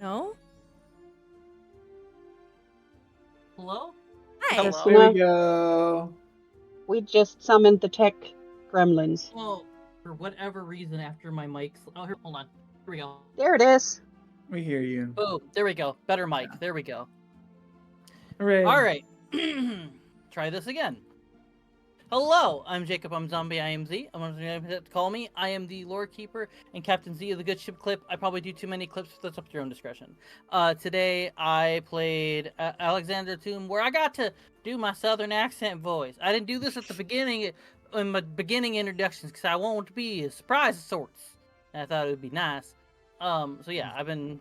No? Hello? Hi. Yes, There we go. We just summoned the tech gremlins. Well, for whatever reason, after my mic... Oh, here, hold on. Here we go. There it is. We hear you. Boom. There we go. Better mic. There we go. Hooray. All right. Try this again. Hello, I'm Jacob. I'm Zombie. I am Z. I'm going to call me. I am the lore keeper and Captain Z of the Good Ship clip. I probably do too many clips. That's up to your own discretion. Today I played Alexander Tomb, where I got to do my southern accent voice. I didn't do this at the beginning in my beginning introductions because I want it to be a surprise of sorts. And I thought it would be nice. So yeah, I've been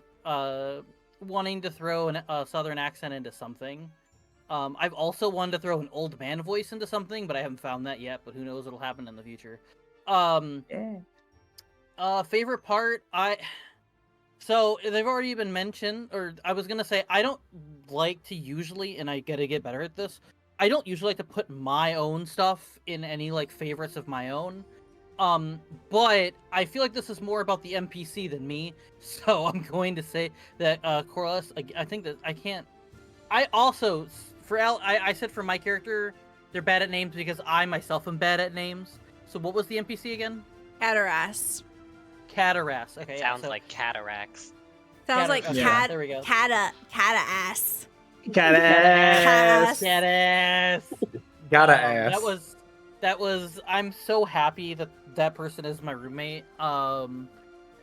wanting to throw a southern accent into something. I've also wanted to throw an old man voice into something, but I haven't found that yet, but who knows what'll happen in the future. Favorite part, so they've already been mentioned, or I was gonna say, I don't like to usually, and I gotta get better at this, I don't usually like to put my own stuff in any like favorites of my own. But I feel like this is more about the NPC than me, so I'm going to say that Corliss. I think that I can't. I also I said for my character, they're bad at names because I myself am bad at names. So what was the NPC again? Cataras. Cataras. Okay. Sounds so, like cataracts. Sounds like Okay, cat. there we go. Cata ass. Gotta ass. Cataras. Gotta ask. That was. I'm so happy that that person is my roommate.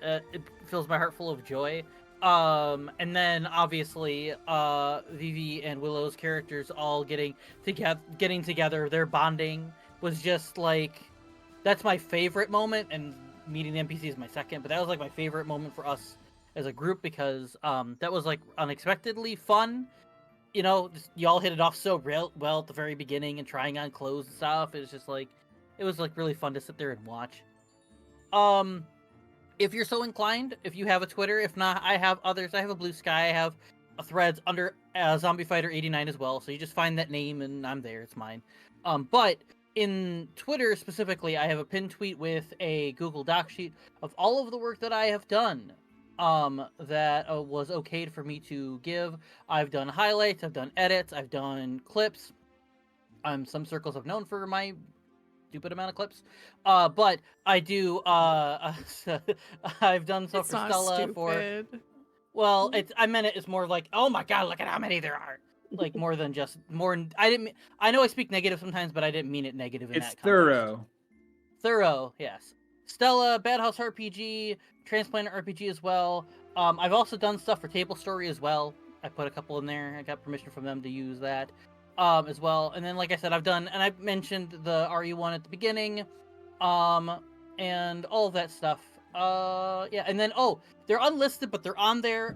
It fills my heart full of joy. And then obviously, Vivi and Willow's characters all getting together, their bonding was just like, that's my favorite moment, and meeting the NPC is my second, but that was like my favorite moment for us as a group because that was like unexpectedly fun. You know, y'all hit it off so well at the very beginning and trying on clothes and stuff. It was just like, it was like really fun to sit there and watch. If you're so inclined, if you have a Twitter, if not, I have others. I have a Blue Sky. I have a Threads under Zombie Fighter 89 as well. So you just find that name and I'm there. It's mine. But in Twitter specifically, I have a pinned tweet with a Google Doc sheet of all of the work that I have done. That was okayed for me to give. I've done highlights, I've done edits, I've done clips. Some circles have known for my stupid amount of clips. But I do. I've done stuff It's for not Stella stupid. Well, I meant it's more like, oh my god, look at how many there are. Like more than just more. I know I speak negative sometimes, but I didn't mean it negative in It's that context. thorough. Thorough, yes. Stella, Bad House RPG, Transplanter RPG as well. I've also done stuff for Table Story as well. I put a couple in there. I got permission from them to use that as well. And then, like I said, I've done, and I mentioned the RE1 at the beginning, and all of that stuff. Yeah, and then, they're unlisted, but they're on there.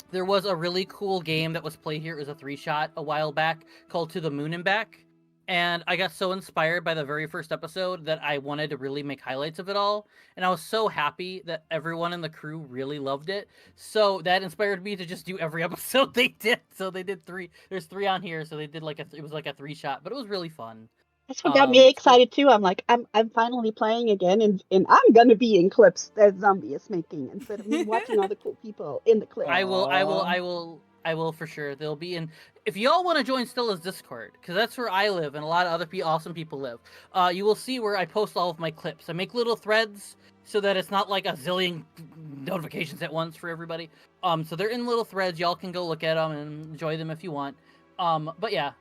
There was a really cool game that was played here. It was a 3-shot a while back called To the Moon and Back. And I got so inspired by the very first episode that I wanted to really make highlights of it all. And I was so happy that everyone in the crew really loved it. So that inspired me to just do every episode they did. So they did 3. There's 3 on here. So they did it was like a 3-shot, but it was really fun. That's what got me excited too. I'm like, I'm finally playing again, and I'm gonna be in clips that Zombie is making instead of me watching all the cool people in the clip. I will for sure. They'll be in. If y'all want to join Stella's Discord, because that's where I live and a lot of other awesome people live, you will see where I post all of my clips. I make little threads so that it's not like a zillion notifications at once for everybody. So they're in little threads. Y'all can go look at them and enjoy them if you want. But yeah.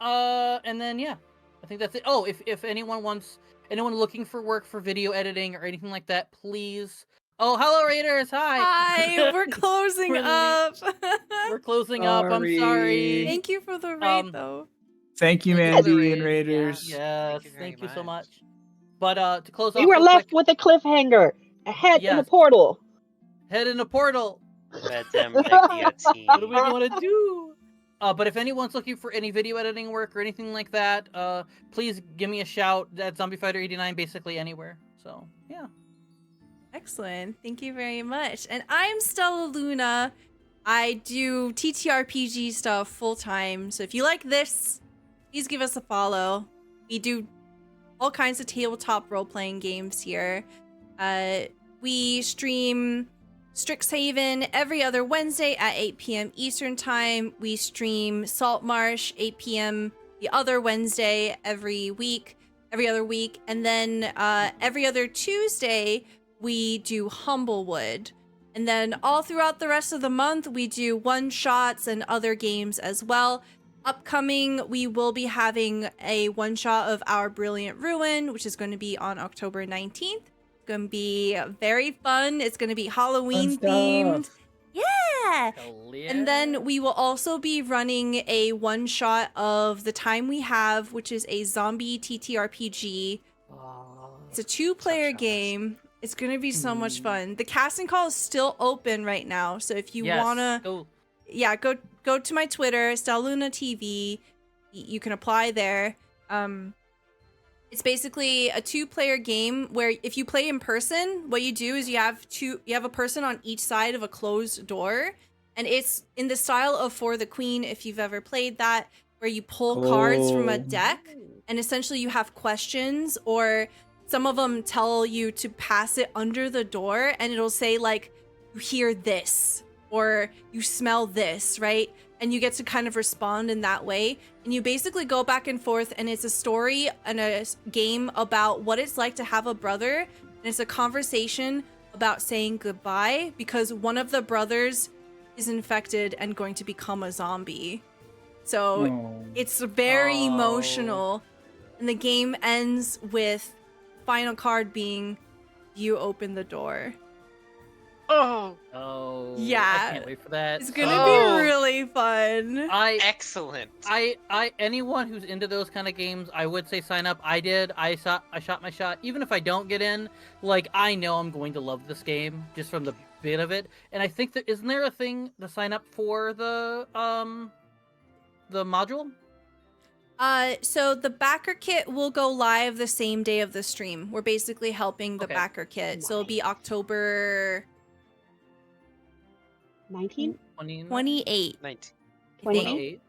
And then yeah, I think that's it. Oh, if anyone looking for work for video editing or anything like that, please. Oh, hello, Raiders! Hi. Hi, we're closing up. We're closing up. I'm sorry. Thank you for the raid, though. Thank you, Thank you for the Mandy and raid. Raiders. Yes, Thank you thank you so much. much. But to close off, We were real left quick, with a cliffhanger. A head in a Yes. portal. head in a portal. Madame la guillotine. What are we going to do? But if anyone's looking for any video editing work or anything like that, please give me a shout at Zombie Fighter 89, basically anywhere. So yeah. Excellent. Thank you very much. And I'm Stella Luna. I do TTRPG stuff full time. So if you like this, please give us a follow. We do all kinds of tabletop role-playing games here. We stream Strixhaven every other Wednesday at 8 p.m. Eastern Time. We stream Saltmarsh 8 p.m. the other Wednesday every other week. And then every other Tuesday, we do Humblewood. And then all throughout the rest of the month, we do one-shots and other games as well. Upcoming, we will be having a one-shot of Our Brilliant Ruin, which is going to be on October 19th. It's going to be very fun. It's going to be Halloween themed. Yeah! And then we will also be running a one-shot of The Time We Have, which is a zombie TTRPG. It's a 2-player game. It's going to be so much fun. The casting call is still open right now. So if you want to, go to my Twitter, Stelluna TV. You can apply there. It's basically a 2-player game where if you play in person, what you do is you have a person on each side of a closed door. And it's in the style of For the Queen, if you've ever played that. where you pull cards from a Oh. deck, and essentially you have questions, or some of them tell you to pass it under the door, and it'll say like, you hear this, or you smell this, right? And you get to kind of respond in that way. And you basically go back and forth, and it's a story and a game about what it's like to have a brother. And it's a conversation about saying goodbye because one of the brothers is infected and going to become a zombie. So Oh. it's very Oh. emotional. And the game ends with final card being you open the door. Oh, Oh, Yeah. I can't wait for that. It's gonna Oh. be really fun. excellent. Anyone who's into those kind of games, I would say sign up. I did. I shot my shot. Even if I don't get in, like I know I'm going to love this game just from the bit of it. And I think that isn't there a thing to sign up for the module? So the backer kit will go live the same day of the stream. We're basically helping the Okay. backer kit. So it'll be October 19? 28th. 19. I think. 28.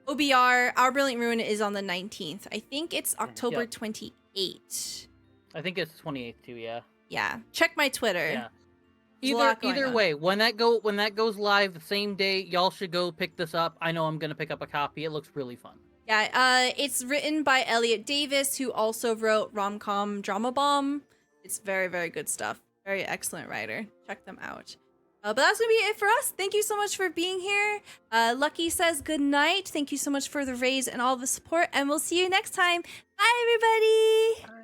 OBR, Our Brilliant Ruin is on the 19th. I think it's October Yep. 28th. I think it's 28th too. Yeah. Yeah. Check my Twitter. Yeah. There's a lot going Either on. way, when that goes live the same day, y'all should go pick this up. I know I'm gonna pick up a copy. It looks really fun. Yeah, it's written by Elliot Davis, who also wrote Rom-Com Drama Bomb. It's very, very good stuff. Very excellent writer. Check them out. But that's going to be it for us. Thank you so much for being here. Lucky says good night. Thank you so much for the raise and all the support, and we'll see you next time. Bye, everybody! Bye.